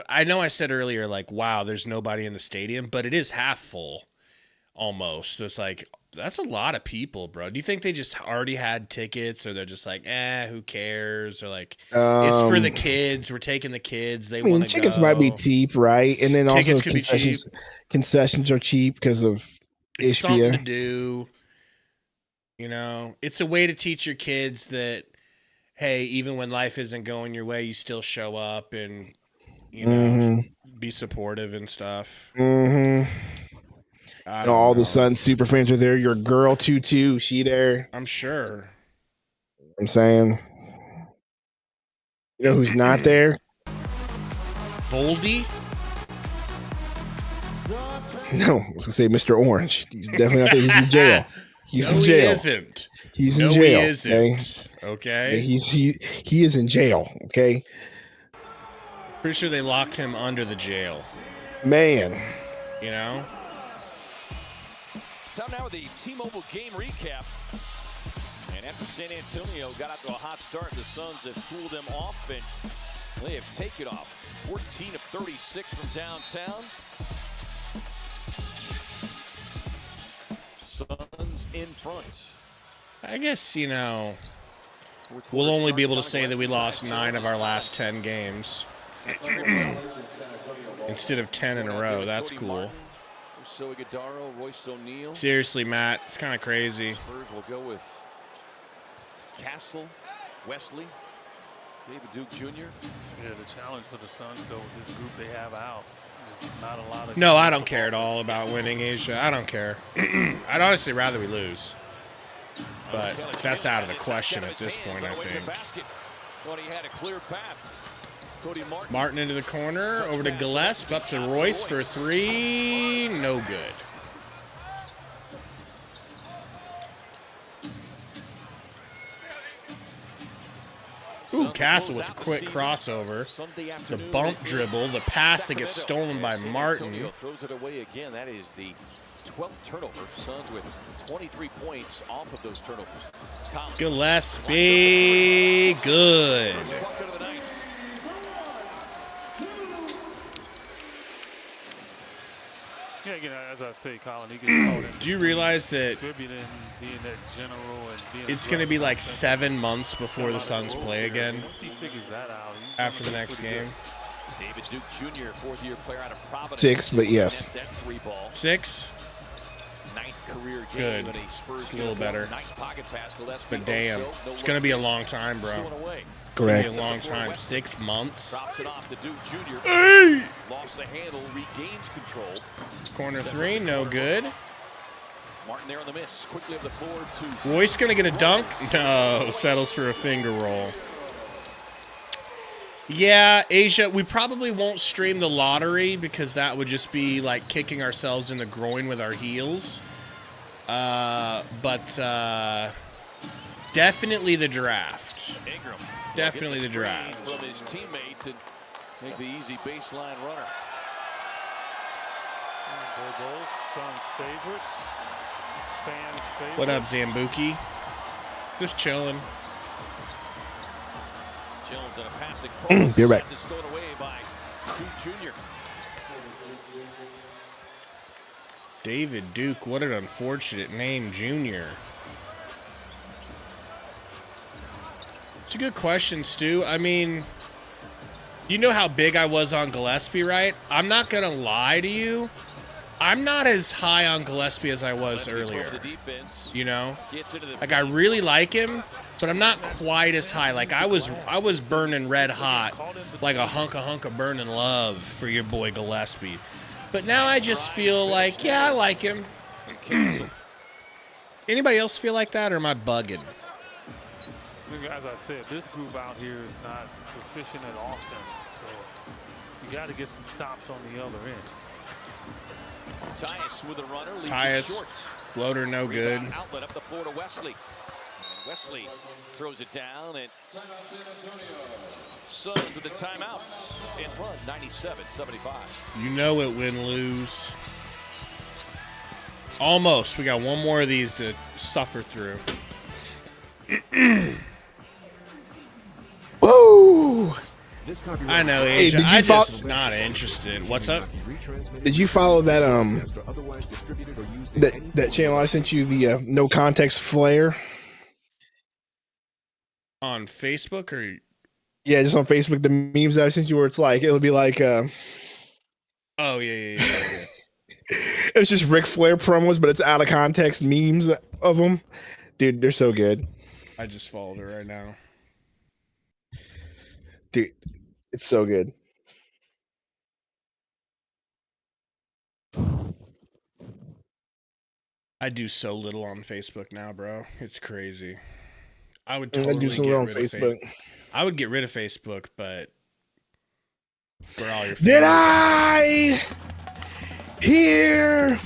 I know I said earlier, like, wow, there's nobody in the stadium, but it is half full almost. So it's like, that's a lot of people, bro. Do you think they just already had tickets, or they're just like, who cares? Or like, it's for the kids. We're taking the kids. They want to go. Tickets might be cheap, right? And then tickets also could be cheap. Concessions are cheap because of it's something to do. You know, it's a way to teach your kids that, hey, even when life isn't going your way, you still show up and, you know, be supportive and stuff. All the Suns super fans are there. Your girl, Tutu, she there. I'm sure. I'm saying. You know who's not there? Voldy? No, I was going to say Mr. Orange. He's definitely not there. He's in jail. He's in jail. He isn't. He's in jail. He isn't. Okay. He is in jail. Okay. Pretty sure they locked him under the jail. Man. You know? Time now with the T-Mobile game recap. And after San Antonio got out to a hot start, the Suns have cooled them off, and they have taken off 14 of 36 from downtown. Suns in front. I guess, you know, we'll only be able to say that we lost 9 of our last 10 games. Instead of 10 in a row. That's cool. Seriously, Matt, it's kind of crazy. Spurs will go with Castle, Wesley, David Duke Jr. Yeah, the challenge for the Suns, though, this group they have out, not a lot of. No, I don't care at all about winning, Asia. I don't care. I'd honestly rather we lose. But that's out of the question at this point, I think. Martin into the corner, over to Gillespie, up to Royce for 3, no good. Ooh, Castle with the quick crossover, the bump dribble, the pass that gets stolen by Martin. Throws it away again. That is the 12th turnover. Suns with 23 points off of those turnovers. Gillespie, good. Yeah, again, as I say, Colin, he gets called in. Do you realize that being that general and being it's going to be like 7 months before the Suns play again once he figures that out, after the next game? David Duke Jr., fourth-year player out of Providence. 6, but yes. 6? Ninth career Good. game in a Spurs It's a little better. Nice pocket pass, But damn, it's going to be a long time, bro. Correct. It's going to be a long time. 6 months. Drops it off to Duke Jr. Hey! Lost the handle, regains control. Corner 3, no good. Martin there on the miss. Quickly up the floor to Royce going to get a dunk? No, settles for a finger roll. Yeah, Asia, we probably won't stream the lottery because that would just be like kicking ourselves in the groin with our heels. But definitely the draft. Ingram. Definitely the draft. From his teammate to make the easy baseline runner. Favorite. Fans favorite. What up, Zambuki? Just chilling. Jones on a passing cross. You're right. Stolen away by Duke Jr. David Duke, what an unfortunate name, Junior. It's a good question, Stu. I mean, you know how big I was on Gillespie, right? I'm not going to lie to you. I'm not as high on Gillespie as I was earlier. You know? Like, I really like him, but I'm not quite as high. Like, I was burning red hot, like a hunk of burning love for your boy Gillespie. But now I just feel like, yeah, I like him. Anybody else feel like that, or am I bugging? As I said, this group out here is not proficient at offense. So you got to get some stops on the other end. Tyus with a runner. Tyus, floater no good. Outlet up the floor to Wesley. And Wesley throws it down, and Suns with the timeout in front, 97-75. You know it, win-lose. Almost. We got one more of these to suffer through. Whoa! I know, Asia. Hey, I just not interested. What's up? Did you follow that that channel I sent you, the no context flare? On Facebook or? Yeah, just on Facebook, the memes that I sent you where it's like, it'll be like oh yeah. It's just Ric Flair promos, but it's out of context memes of them. Dude, they're so good. I just followed her right now. Dude, it's so good. I do so little on Facebook now, bro. It's crazy. I would totally do so little on Facebook. I would get rid of Facebook, but for all your Did I hear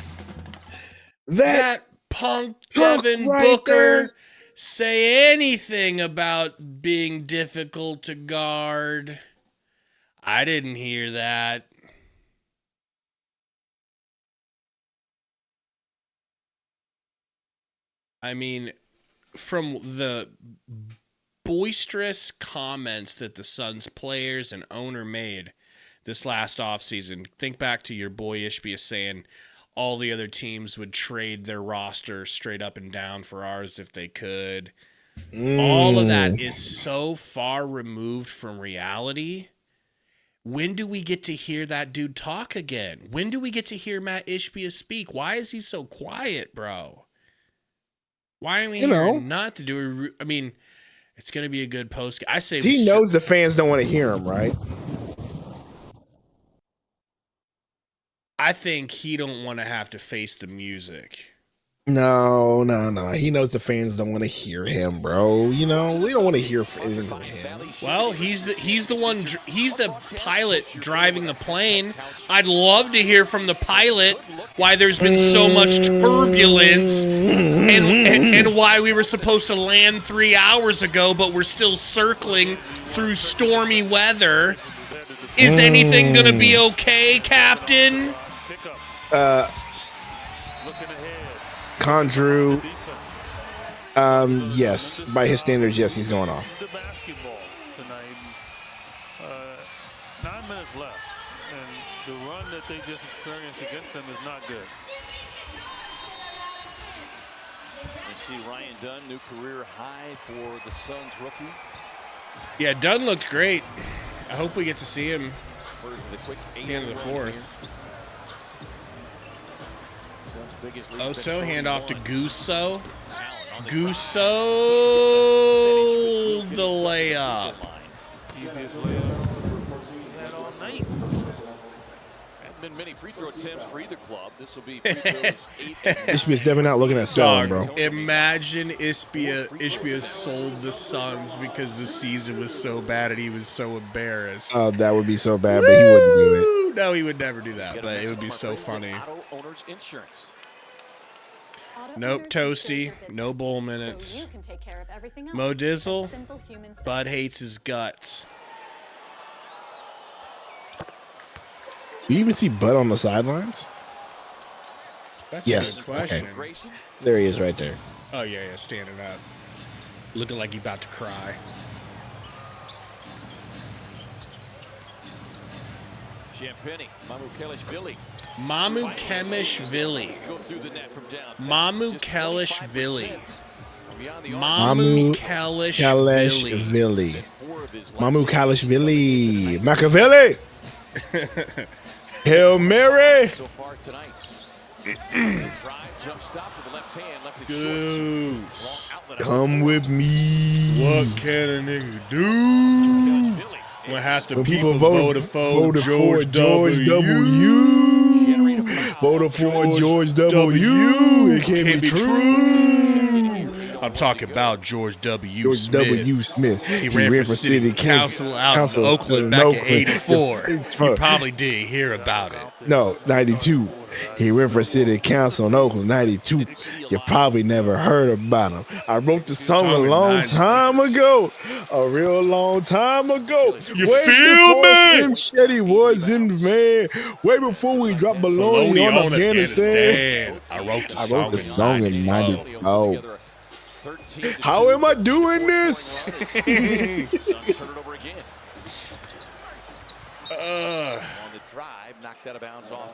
that punk Devin Booker say anything about being difficult to guard? I didn't hear that. I mean, from the boisterous comments that the Suns players and owner made this last offseason, think back to your boy Ishbia saying all the other teams would trade their roster straight up and down for ours if they could. All of that is so far removed from reality. When do we get to hear that dude talk again? When do we get to hear Matt Ishbia speak? Why is he so quiet, bro? Why are we hearing not to do? I mean, it's going to be a good post. I say he knows the fans don't want to hear him, right? I think he don't want to have to face the music. No. He knows the fans don't want to hear him, bro. You know, we don't want to hear anything from him. Well, he's the pilot driving the plane. I'd love to hear from the pilot why there's been so much turbulence and why we were supposed to land 3 hours ago, but we're still circling through stormy weather. Is anything gonna be okay, Captain? Condrew, yes, by his standards, yes, he's going off. The basketball tonight, 9 minutes left, and the run that they just experienced against them is not good. You see Ryan Dunn, new career high for the Suns rookie. Yeah, Dunn looked great. I hope we get to see him at the end of the fourth. Oso, handoff to Guso. Guso, the layup. Easiest layup had all night. Haven't been many free throw attempts for either club. This will be free throws 8. Ishbia's definitely not looking at selling, bro. Imagine Ishbia sold the Suns because the season was so bad and he was so embarrassed. Oh, that would be so bad, but he wouldn't do it. No, he would never do that, but it would be so funny. Nope, Toasty. No bowl minutes. Mo Dizzle. Bud hates his guts. Do you even see Bud on the sidelines? That's yes. a good question. Okay. There he is right there. Oh, yeah, standing up. Looking like he's about to cry. Champagny, Mamukelishvili. Mamukelishvili. Go through the net from downtown. Mamukelishvili. Mamukelishvili. Mamukelishvili. Machiavelli. Hail Mary. So far tonight. Drive, jump stop to the left hand, left it Goose. Come with me. What can a nigga do? When half the people voted for George W. Voted for George W. It can't be true. I'm talking about George W. George Smith. W. Smith. He ran for city council out in Oakland back in '84. You probably did hear about it. No, 92. He ran for city council in Oakland, 92. You probably never heard about him. I wrote the song a long time ago. A real long time ago. You feel me? Slim Shady was in the man. Way before we dropped Baloney on Afghanistan. I wrote the song in 90. Oh. How am I doing this?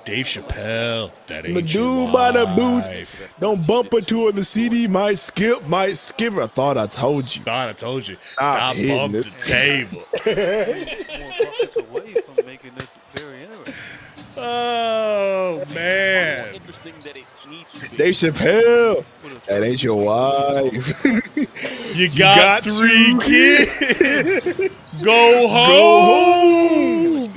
Dave Chappelle, that ain't Madu by the booth. Don't bump into her. The CD might skip. I thought I told you. Stop bumping the table. Oh, man. Dave Chappelle, that ain't your wife. You got 3 kids. Go home.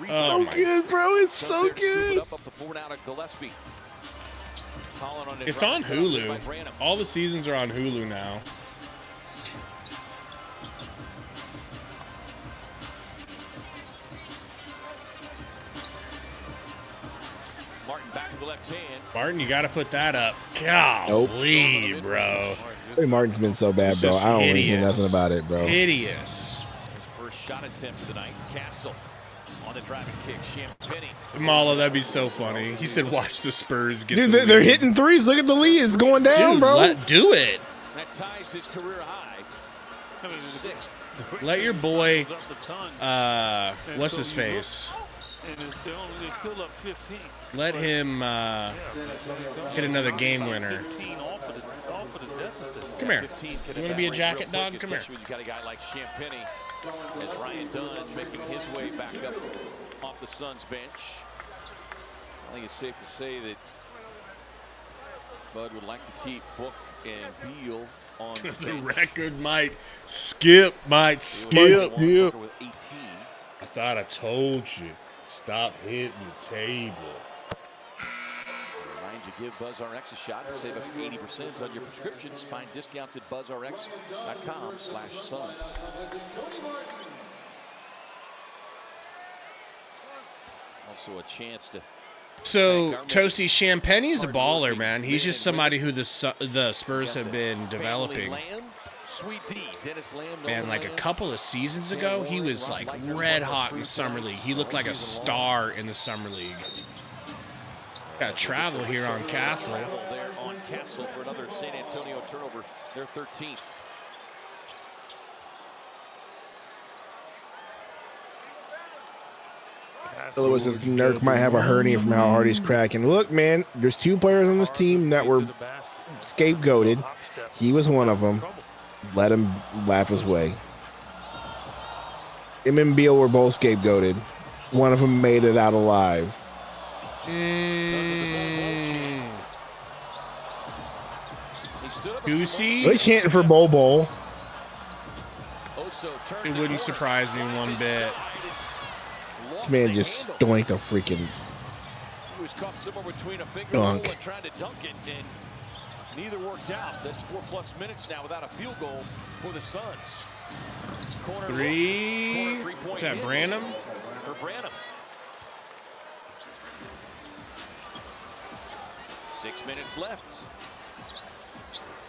So good, bro. It's so good. It's on Hulu. All the seasons are on Hulu now. Martin back to the left hand. Martin, you got to put that up. Golly, bro. Hey, Martin's been so bad, bro. I don't really hear nothing about it, bro. Hideous. His first shot attempt of the night. Castle on the driving kick. Champagny. Malo, that'd be so funny. He said, "Watch the Spurs get." Dude, the they're lead. hitting threes. Look at the lead. It's going down, Dude, bro. do it. That ties his career high. 6th. Let your boy, what's his face? Let him hit another game winner. Come here. You want to be a jacket dog? Come here. You got a guy like Champagny as Ryan Dunn making his way back up off the Suns bench. I think it's safe to say that Bud would like to keep Book and Beal on the The bench. record might skip. With 18. I thought I told you. Stop hitting the table. Remind you, give BuzzRx a shot and save up 80% on your prescriptions. Find discounts at buzzrx.com/Suns. Also a chance to. So Toasty Champagny is a baller, man. He's just somebody who the Spurs have been developing. Sweet D, Dennis Lamb, Man, like a couple of seasons ago, he was like red hot in the summer league. He looked like a star in the summer league. Got to travel here on Castle. There on Castle for another San Antonio turnover. Their 13th. Lewis says Nurk might have a hernia from how hard he's cracking. Look, man, there's 2 players on this team that were scapegoated. He was one of them. Let him laugh his way. Him and Beal were both scapegoated. One of them made it out alive. Goosey? They chanting for Bobo. It wouldn't surprise me one bit. This man just stoinked a freaking He was caught somewhere between a finger dunk. and trying to dunk it, and neither worked out. That's 4+ minutes now without a field goal for the Suns. Corner 3. three-point What's that, hit Branham? For Branham. 6 minutes left.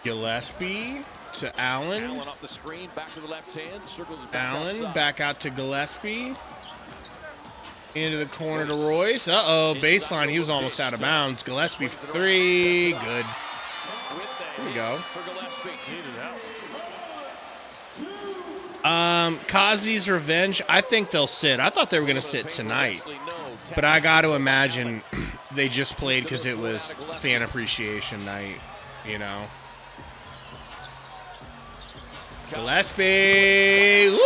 Gillespie to Allen. Allen up the screen, back to the left hand, circles it back Allen outside. back out to Gillespie. Into the corner to Royce. Uh-oh, baseline. He was almost out of bounds. Gillespie 3. Good. Here we go. Kazi's revenge. I think they'll sit. I thought they were going to sit tonight, but I got to imagine they just played because it was fan appreciation night, you know. Gillespie. Woo!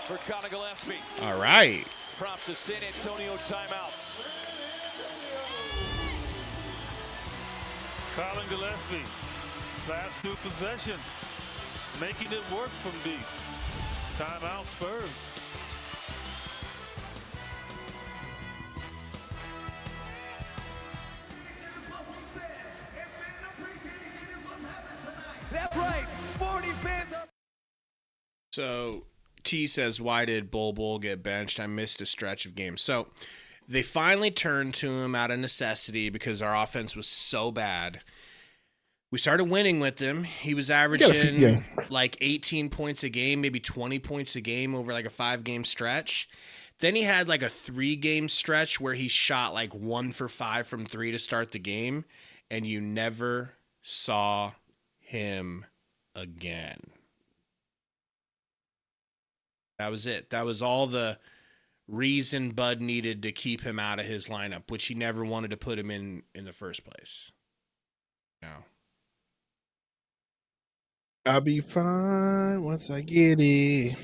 For Connor Gillespie. All right. Props to San Antonio timeout. Colin Gillespie, last 2 possessions, making it work from deep. Timeout Spurs. That's right. 40 fans are. So T says, why did Bol get benched? I missed a stretch of games. So they finally turned to him out of necessity because our offense was so bad. We started winning with him. He was averaging like 18 points a game, maybe 20 points a game over like a 5-game stretch. Then he had like a 3-game stretch where he shot like 1 for 5 from 3 to start the game, and you never saw him again. That was it. That was all the reason Bud needed to keep him out of his lineup, which he never wanted to put him in the first place. No. I'll be fine once I get it.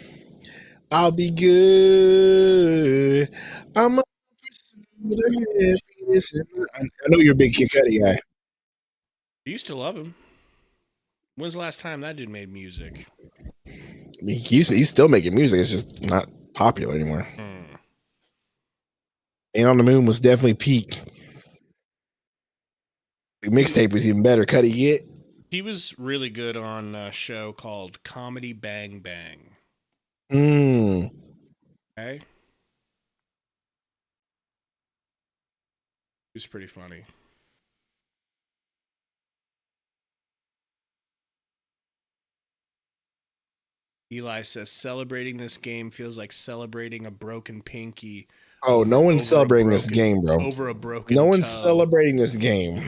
I'll be good. I'm a happiness. I know you're a big Kid Cudi guy. I used to love him. When's the last time that dude made music? I mean, he's still making music. It's just not popular anymore. Ain't on the Moon was definitely peak. The mixtape was even better. Cudi Get. He was really good on a show called Comedy Bang Bang. Okay. He was pretty funny. Eli says, celebrating this game feels like celebrating a broken pinky. Oh, no one's celebrating this game, bro. Over a broken No one's toe. celebrating this game.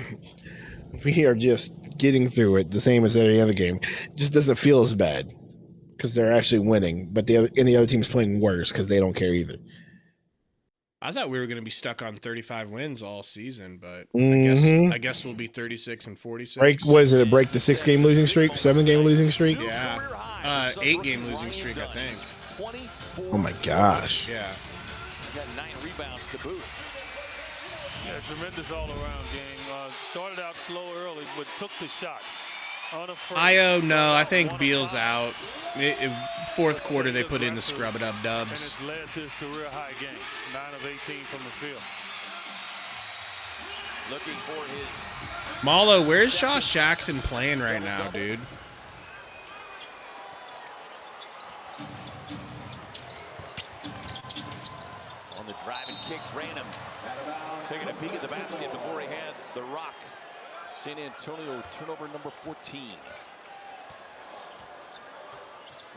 We are just getting through it the same as any other game. It just doesn't feel as bad because they're actually winning, but any other team's playing worse because they don't care either. I thought we were going to be stuck on 35 wins all season, but I guess we'll be 36 and 46. What is it? Break the 6-game losing streak, 7-game losing streak? Yeah, 8-game losing streak, I think. Oh my gosh! Yeah, got 9 rebounds to boot. Yeah, tremendous all-around game. Started out slow early, but took the shots. No, I think Beal's out. Fourth quarter, they put in the scrub-it-up dubs. And it's led to his career-high game, 9 of 18 from the field. Looking for his... Malo, where's Josh Jackson playing right now, dude? On the drive and kick, Branham taking a peek at the basket before he had the rock. San Antonio turnover number 14.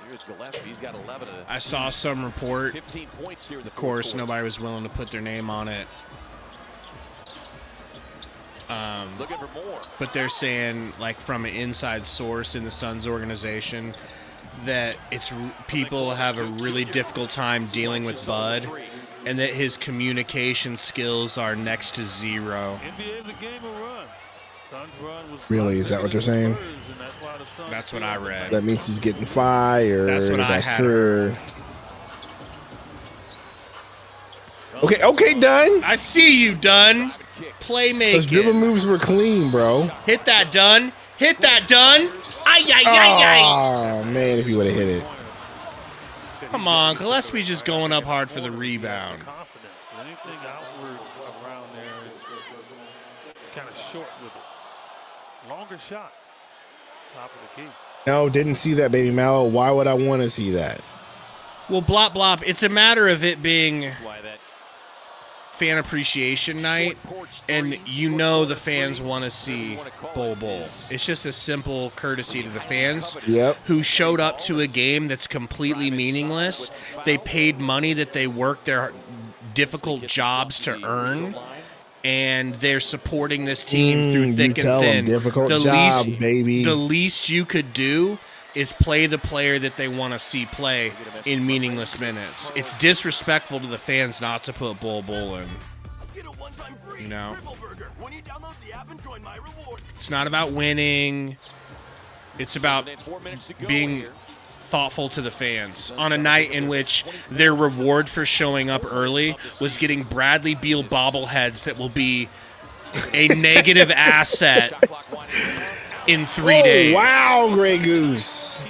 Here's Gillespie. He's got 11. I saw some report. 15 points here. Of course, nobody was willing to put their name on it. Looking for more. But they're saying, like, from an inside source in the Suns organization, that people have a really difficult time dealing with Bud, and that his communication skills are next to zero. NBA is a game of runs. Suns run was Really? Is that what they're saying? That's what I read. That means he's getting fired. That's what I had true. Okay, Dunn. I see you, Dunn. Playmaking. Those dribble moves were clean, bro. Hit that, Dunn. Hit that, Dunn. Ay. Oh, man, if he would have hit it. Come on, Gillespie's just going up hard for the rebound. Anything outward around there is kind of short with it. Longer shot. Top of the key. No, didn't see that, baby Mallow. Why would I want to see that? Well, blop. It's a matter of it being fan appreciation night, and you know the fans want to see Bol. It's just a simple courtesy to the fans who showed up to a game that's completely meaningless. They paid money that they worked their difficult jobs to earn, and they're supporting this team through thick and thin. Difficult jobs, baby. The least you could do is play the player that they want to see play in meaningless minutes. It's disrespectful to the fans not to put Bull in. You know? It's not about winning. It's about being thoughtful to the fans on a night in which their reward for showing up early was getting Bradley Beal bobbleheads that will be a negative asset in 3 days. Wow, Grey Goose.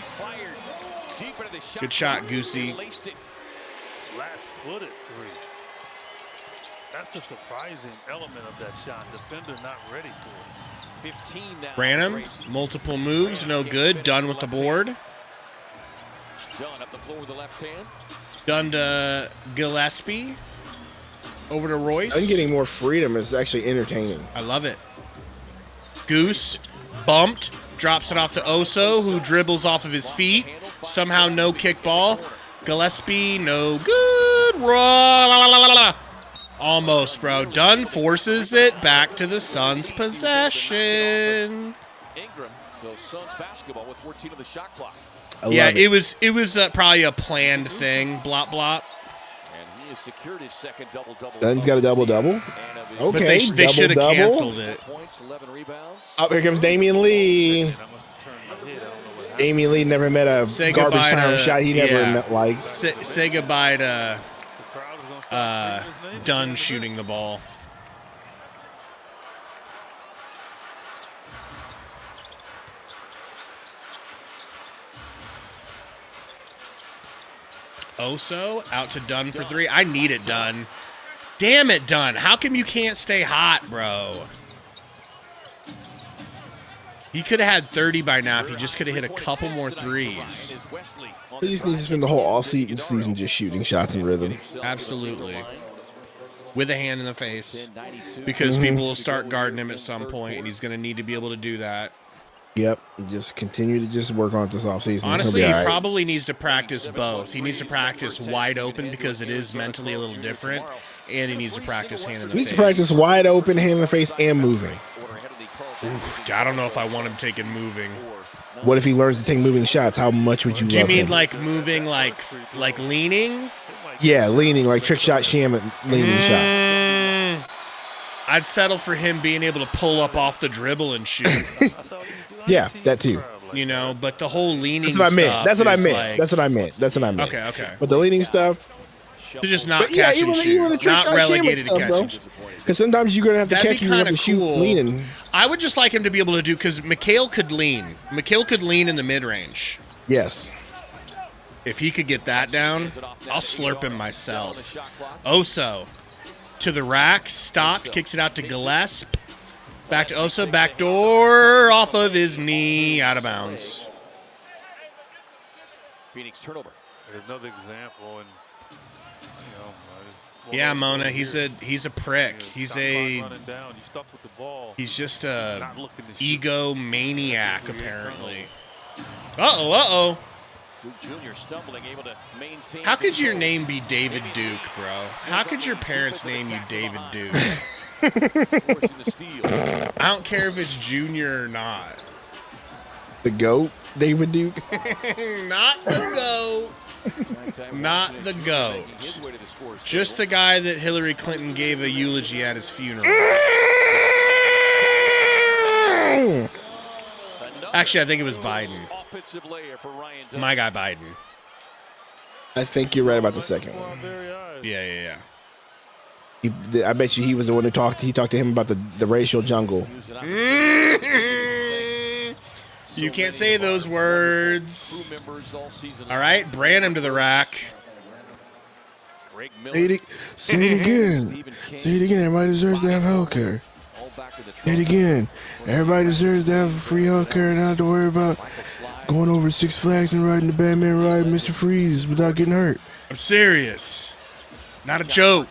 Good shot, Goosey. Flat-footed three. That's the surprising element of that shot. Defender not ready for it. 15 now. Branham, multiple moves, no good. Dunn with the board. Dunn up the floor with the left hand. Dunn to Gillespie. Over to Royce. I'm getting more freedom. It's actually entertaining. I love it. Goose bumped, drops it off to Oso, who dribbles off of his feet. Somehow no kick ball. Gillespie, no good. Almost, bro. Dunn forces it back to the Suns' possession. Ingram, so Suns basketball with 14 of the shot clock. Yeah, it was probably a planned thing. Blop, blop. And he has secured his second double-double. Dunn's got a double-double. But they should have canceled it. Points, 11 rebounds. Oh, here comes Damian Lee. Damian Lee never met a garbage time shot he never liked. Say goodbye to Dunn shooting the ball. Oso out to Dunn for three. I need it, Dunn. Damn it, Dunn. How come you can't stay hot, bro? He could have had 30 by now if he just could have hit a couple more threes. He just needs to spend the whole off-season just shooting shots in rhythm. Absolutely. With a hand in the face. Because people will start guarding him at some point, and he's going to need to be able to do that. Yep, just continue to just work on it this offseason. Honestly, he probably needs to practice both. He needs to practice wide open because it is mentally a little different, and he needs to practice hand in the face. He needs to practice wide open, hand in the face, and moving. Oof, I don't know if I want him taking moving. What if he learns to take moving shots? How much would you love him? Do you mean like moving, like leaning? Yeah, leaning, like trick shot, sham, leaning shot. I'd settle for him being able to pull up off the dribble and shoot. Yeah, that too. You know, but the whole leaning stuff. That's what I meant. Like, that's what I meant. That's what I meant. Okay. But the leaning stuff. To just not catch and shoot. Even the trick not shot, relegated sham to and stuff, catch. Because sometimes you're going to have to catch and you have to shoot leaning. I would just like him to be able to do, because Mikhail could lean. Mikhail could lean in the mid-range. Yes. If he could get that down, I'll slurp him myself. Oso to the rack, stopped, kicks it out to Gillespie. Back to Oso, backdoor off of his knee, out of bounds. Phoenix turnover. There's another example, and yeah, Mona, he's a prick. He's just a ego maniac, apparently. Uh-oh. Duke Jr. stumbling, able to maintain. How could your name be David Duke, bro? How could your parents name you David Duke? I don't care if it's Junior or not. The GOAT, David Duke? Not the GOAT. Not the GOAT. Just the guy that Hillary Clinton gave a eulogy at his funeral. Actually, I think it was Biden. My guy Biden. I think you're right about the second one. Yeah. I bet you he was the one who talked. He talked to him about the racial jungle. You can't say those words. All right, Branham to the rack. Say it again. Say it again. Everybody deserves to have health care. Say it again. Everybody deserves to have free health care and not have to worry about going over Six Flags and riding the Batman ride Mr. Freeze without getting hurt. I'm serious. Not a joke.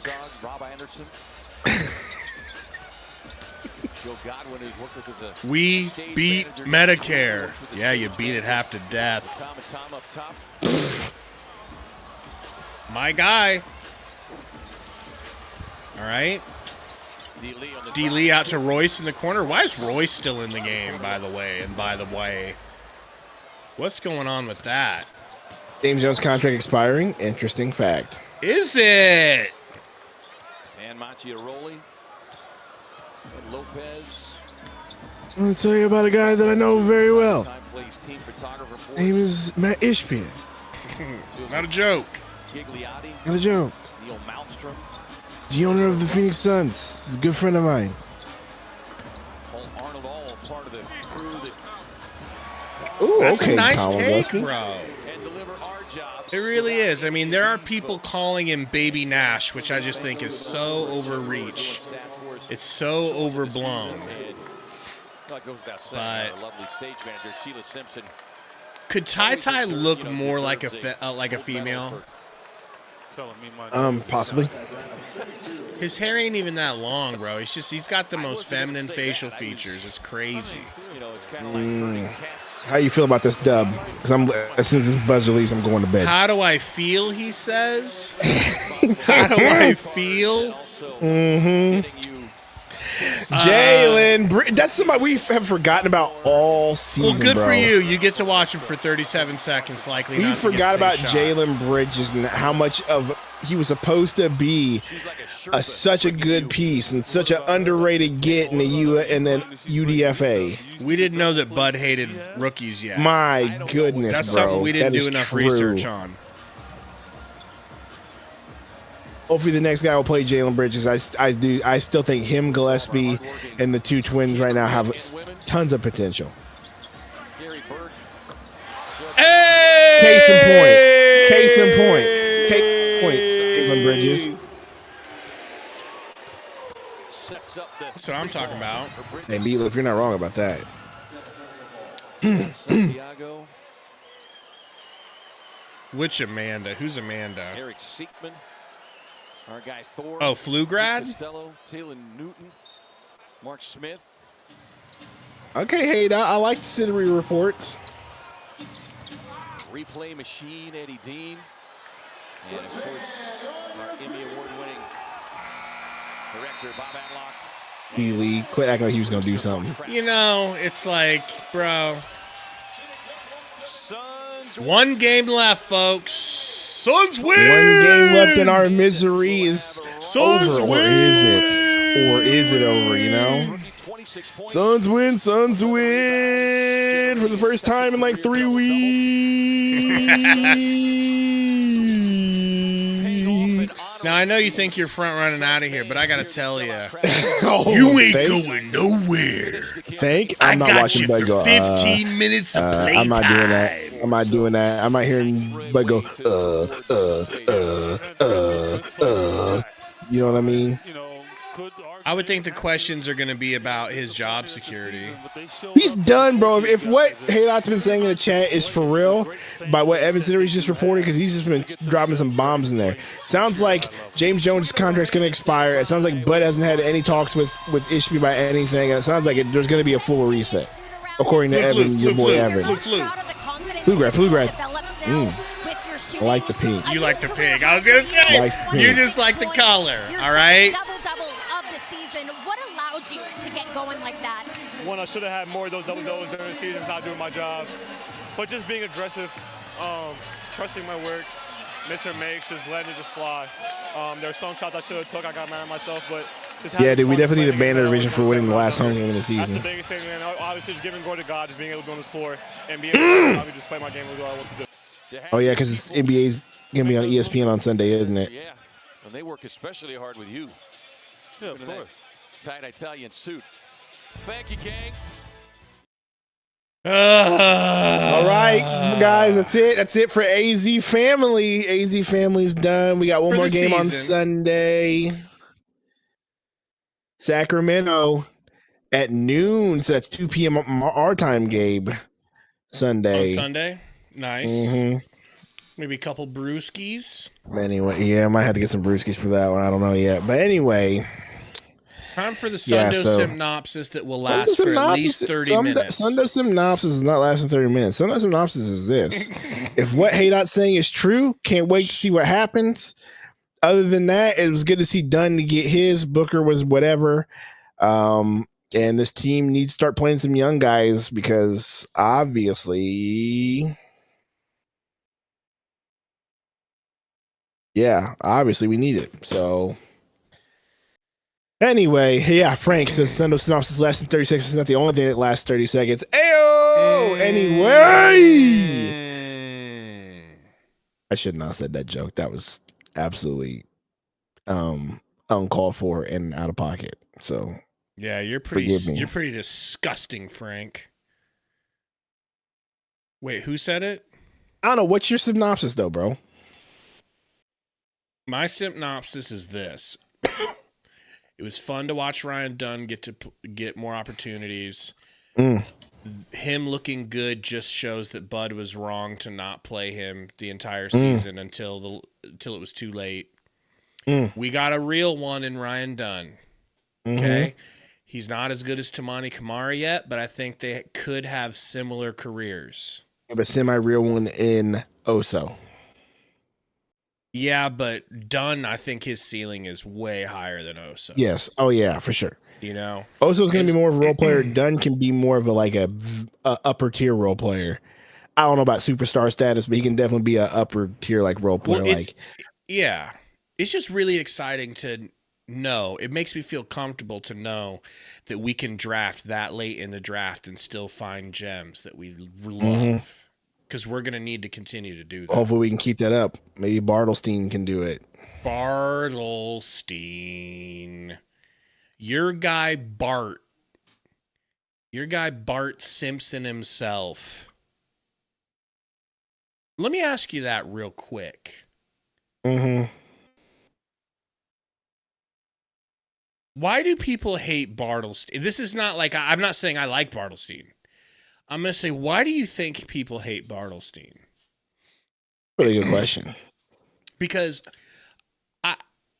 We beat Medicare. Yeah, you beat it half to death. My guy. All right. D. Lee out to Royce in the corner. Why is Royce still in the game, by the way? And by the way, What's going on with that? James Jones contract expiring. Interesting fact. Is it? And Macchiaroli. And Lopez. I'm going to tell you about a guy that I know very well. Team photographer His name is Matt Ishbia. Not a joke. Gigliotti. Not a joke. Neil Malmstrom. The owner of the Phoenix Suns. He's a good friend of mine. Paul Arnold, all part of the crew that Ooh, That's okay, a nice Colin take, Gillespie. bro. and deliver our jobs. It really is. I mean, there are people calling him Baby Nash, which I just think is so overreach. It's so overblown. That goes without saying, But our lovely stage manager Sheila Simpson. could Ty Ty look more like a female? Possibly. His hair ain't even that long, bro. He's got the most feminine facial features. It's crazy. How you feel about this dub? Because as soon as this buzzer leaves, I'm going to bed. How do I feel? He says. How do I feel? Jalen, that's somebody we have forgotten about all season. Well, good bro. for you. You get to watch him for 37 seconds, likely. We not forgot to get about the same shot. Jalen Bridges and how much of he was supposed to be such a good piece and such an underrated get in the UDFA. We didn't know that Bud hated rookies yet. My goodness, That's bro. something we didn't That do is enough true. research on. Hopefully the next guy will play Jalen Bridges. I still think him, Gillespie, and the two twins right now have tons of potential. Hey! Case in point. Case in point. Case in point. Jalen Bridges. That's what I'm talking about. Hey, Beal, if you're not wrong about that. Santiago. Which Amanda? Who's Amanda? Eric Siekman. Our guy Thor. Oh, Flugrad? Costello, Taylor Newton, Mark Smith. Okay, hey, I like the Cittery reports. Replay machine, Eddie Dean. And of course, our Emmy Award-winning director, Bob Atlock. Lee, quit acting like he was going to do something. You know, it's like, bro. One game left, folks. Suns win! One game left in our misery is Suns over. win! Or is it? Or is it over, you know? Suns win, Suns win for the first time in like 3 weeks. Now, I know you think you're front running out of here, but I got to tell you, Oh, you ain't thank- going nowhere. I'm not got watching you Bud for go. 15 minutes of playtime. I'm not doing that. I'm not doing that. I'm not hearing Bud go. You know what I mean? I would think the questions are going to be about his job security. He's done, bro. If what Haydot's been saying in the chat is for real, by what Evan Sittery's just reported, because he's just been dropping some bombs in there. Sounds like James Jones' contract's going to expire. It sounds like Bud hasn't had any talks with Ishby about anything, and it sounds like there's going to be a full reset, according to Evan, your boy Evan. Flugrad. I like the pink. You like the pig. I was going to say, you just like the color, all right? Going like that. One, I should have had more of those double-doubles during the season, not doing my job. But just being aggressive, trusting my work, miss or makes, just letting it just fly. There are some shots I should have took. I got mad at myself, but just Yeah, dude, we definitely need a banner division for winning the last home game of the season. That's the biggest thing, man. Obviously, just giving glory to God, just being able to be on this floor and being able to just play my game and do what I want to do. Oh, yeah, because NBA's going to be on ESPN on Sunday, isn't it? Yeah, and they work especially hard with you. Yeah, of course. Tight Italian suit. Thank you, gang. All right, guys, that's it. That's it for AZ Family. AZ Family's done. We got one For more the game on season. Sunday. Sacramento at noon. So that's 2 p.m. our time, Gabe. Sunday. On Sunday? Nice. Mhm. Maybe a couple brewskis. Anyway, yeah, I might have to get some brewskis for that one. I don't know yet. But anyway. Time for the Yeah, Sundo so- synopsis that will last for at least 30 minutes. Sundo synopsis is not lasting 30 minutes. Sundo synopsis is this. If what Haydot's saying is true, can't wait to see what happens. Other than that, it was good to see Dunn to get his. Booker was whatever. And this team needs to start playing some young guys because obviously we need it. So anyway, yeah, Frank says Sundo synopsis lasts in 30 seconds. It's not the only thing that lasts 30 seconds. Ayo! Anyway. I should not have said that joke. That was absolutely uncalled for and out of pocket. So yeah, you're pretty disgusting, Frank. Wait, who said it? I don't know. What's your synopsis though, bro? My synopsis is this. It was fun to watch Ryan Dunn get more opportunities. Him looking good just shows that Bud was wrong to not play him the entire season until it was too late. We got a real one in Ryan Dunn. Okay? He's not as good as Tamani Kamara yet, but I think they could have similar careers. I have a semi-real one in Oso. Yeah, but Dunn, I think his ceiling is way higher than Oso. Yes. Oh, yeah, for sure. You know? Oso's going to be more of a role player. Dunn can be more of a upper-tier role player. I don't know about superstar status, but he can definitely be an upper-tier role player. Yeah. It's just really exciting to know. It makes me feel comfortable to know that we can draft that late in the draft and still find gems that we love. Because we're going to need to continue to do that. Hopefully we can keep that up. Maybe Bartlestein can do it. Bartlestein. Your guy Bart Simpson himself. Let me ask you that real quick. Why do people hate Bartlestein? This is not I'm not saying I like Bartlestein. I'm going to say, why do you think people hate Bartlestein? Really good question. Because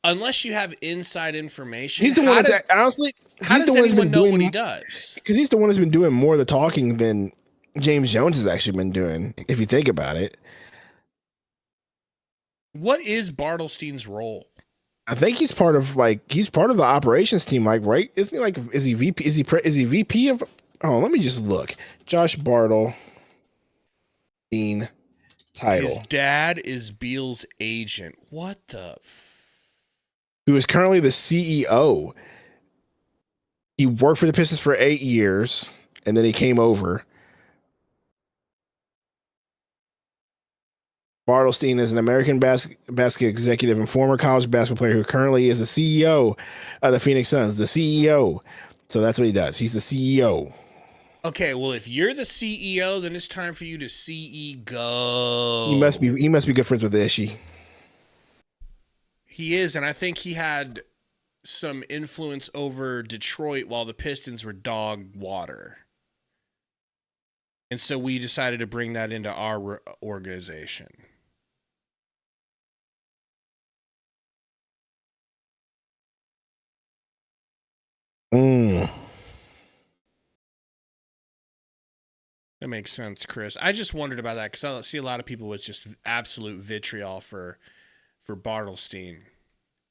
unless you have inside information, he's the one that's honestly. How does anyone know what he does? Because he's the one that's been doing more of the talking than James Jones has actually been doing. If you think about it, what is Bartlestein's role? I think he's part of the operations team, right? Isn't he is he VP? Is he VP of? Oh, let me just look. Josh Bartlestein title. His dad is Beal's agent. What the? Who is currently the CEO. He worked for the Pistons for 8 years, and then he came over. Bartlestein is an American basket executive and former college basketball player who currently is the CEO of the Phoenix Suns. The CEO. So that's what he does. He's the CEO. Okay, well, if you're the CEO, then it's time for you to CEO. He must be good friends with Ishi. He is, and I think he had some influence over Detroit while the Pistons were dog water. And so we decided to bring that into our organization. That makes sense, Chris. I just wondered about that because I see a lot of people with just absolute vitriol for Bartlestein.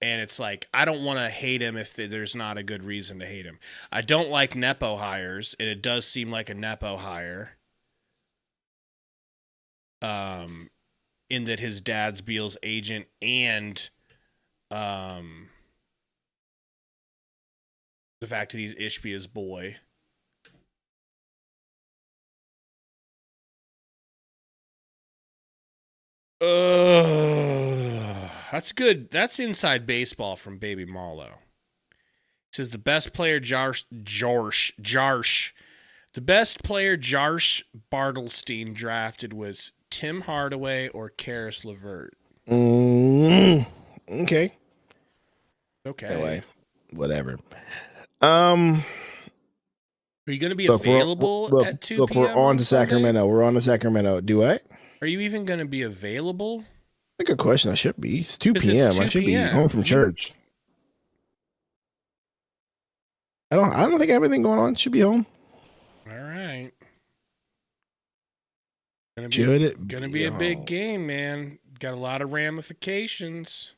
And it's like, I don't want to hate him if there's not a good reason to hate him. I don't like Nepo hires, and it does seem like a Nepo hire. In that his dad's Beal's agent and the fact that he's Ishbia's boy. That's good. That's inside baseball from Baby Marlowe. It says the best player Jarsh Bartlestein drafted was Tim Hardaway or Karis LeVert. Okay. Okay. Whatever. Are you going to be available at 2 p.m.? We're on to Sacramento. We're on to Sacramento. Do I? Are you even going to be available? That's a good question. I should be. It's 2 p.m. I should be home from church. I don't think I have anything going on. Should be home. All right. Gonna be a big game, man. Got a lot of ramifications.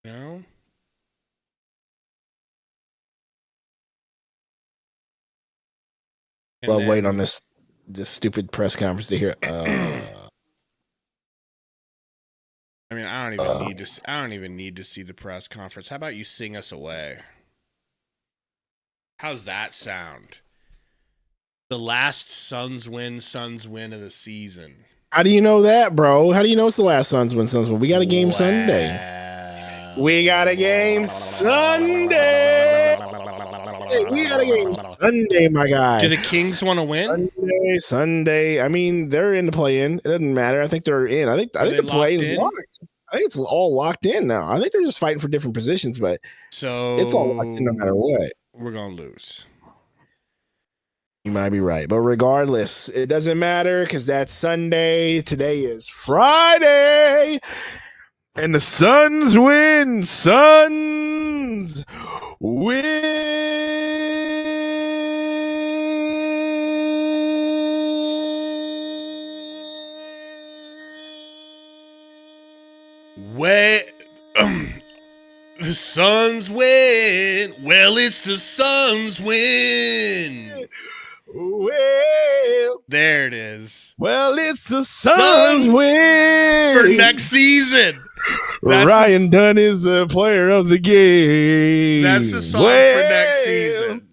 You know? Love waiting on this stupid press conference to hear. I mean, I don't even need to see the press conference. How about you sing us away? How's that sound? The last Suns win of the season. How do you know that, bro? How do you know it's the last Suns win? We got a game Sunday. We got a game Sunday. We got a game Sunday, my guy. Do the Kings want to win? Sunday. I mean, they're in the play-in. It doesn't matter. I think they're in. I think the play-in is locked. I think it's all locked in now. I think they're just fighting for different positions, but it's all locked in no matter what. We're gonna lose. You might be right, but regardless, it doesn't matter because that's Sunday. Today is Friday, and the Suns win. Suns win. The Suns win. Well, it's the Suns win. Well, there it is. Well, it's the Suns win for next season. Ryan Dunn is the player of the game. That's the song for next season.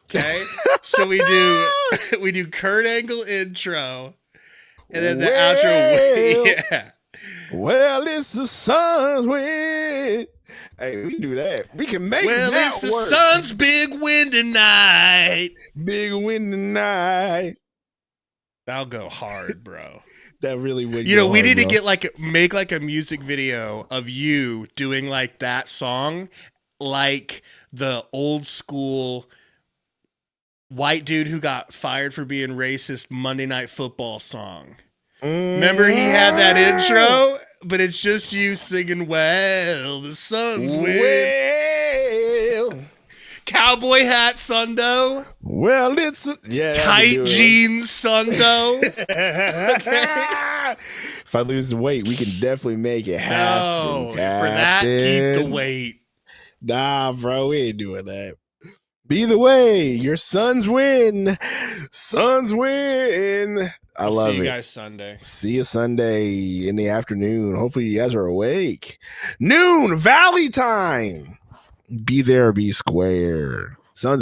Okay, so we do Kurt Angle intro, and then the outro. Yeah. Well, it's the Suns win. Hey, we can do that. We can make that it's the Suns' big win tonight. Big win tonight. That'll go hard, bro. That really would. You know, we need to make a music video of you doing like that song, like the old school white dude who got fired for being racist Monday Night Football song. Remember he had that intro, but it's just you singing, well, the Suns win. Well. Cowboy hat Sundo. Well, it's tight jeans Sundo. If I lose the weight, we can definitely make it happen. No, for that, keep the weight. Nah, bro, we ain't doing that. Be either way, your Suns win. Suns win. I love it. See you guys Sunday. See you Sunday in the afternoon. Hopefully you guys are awake. Noon, Valley time. Be there, be square.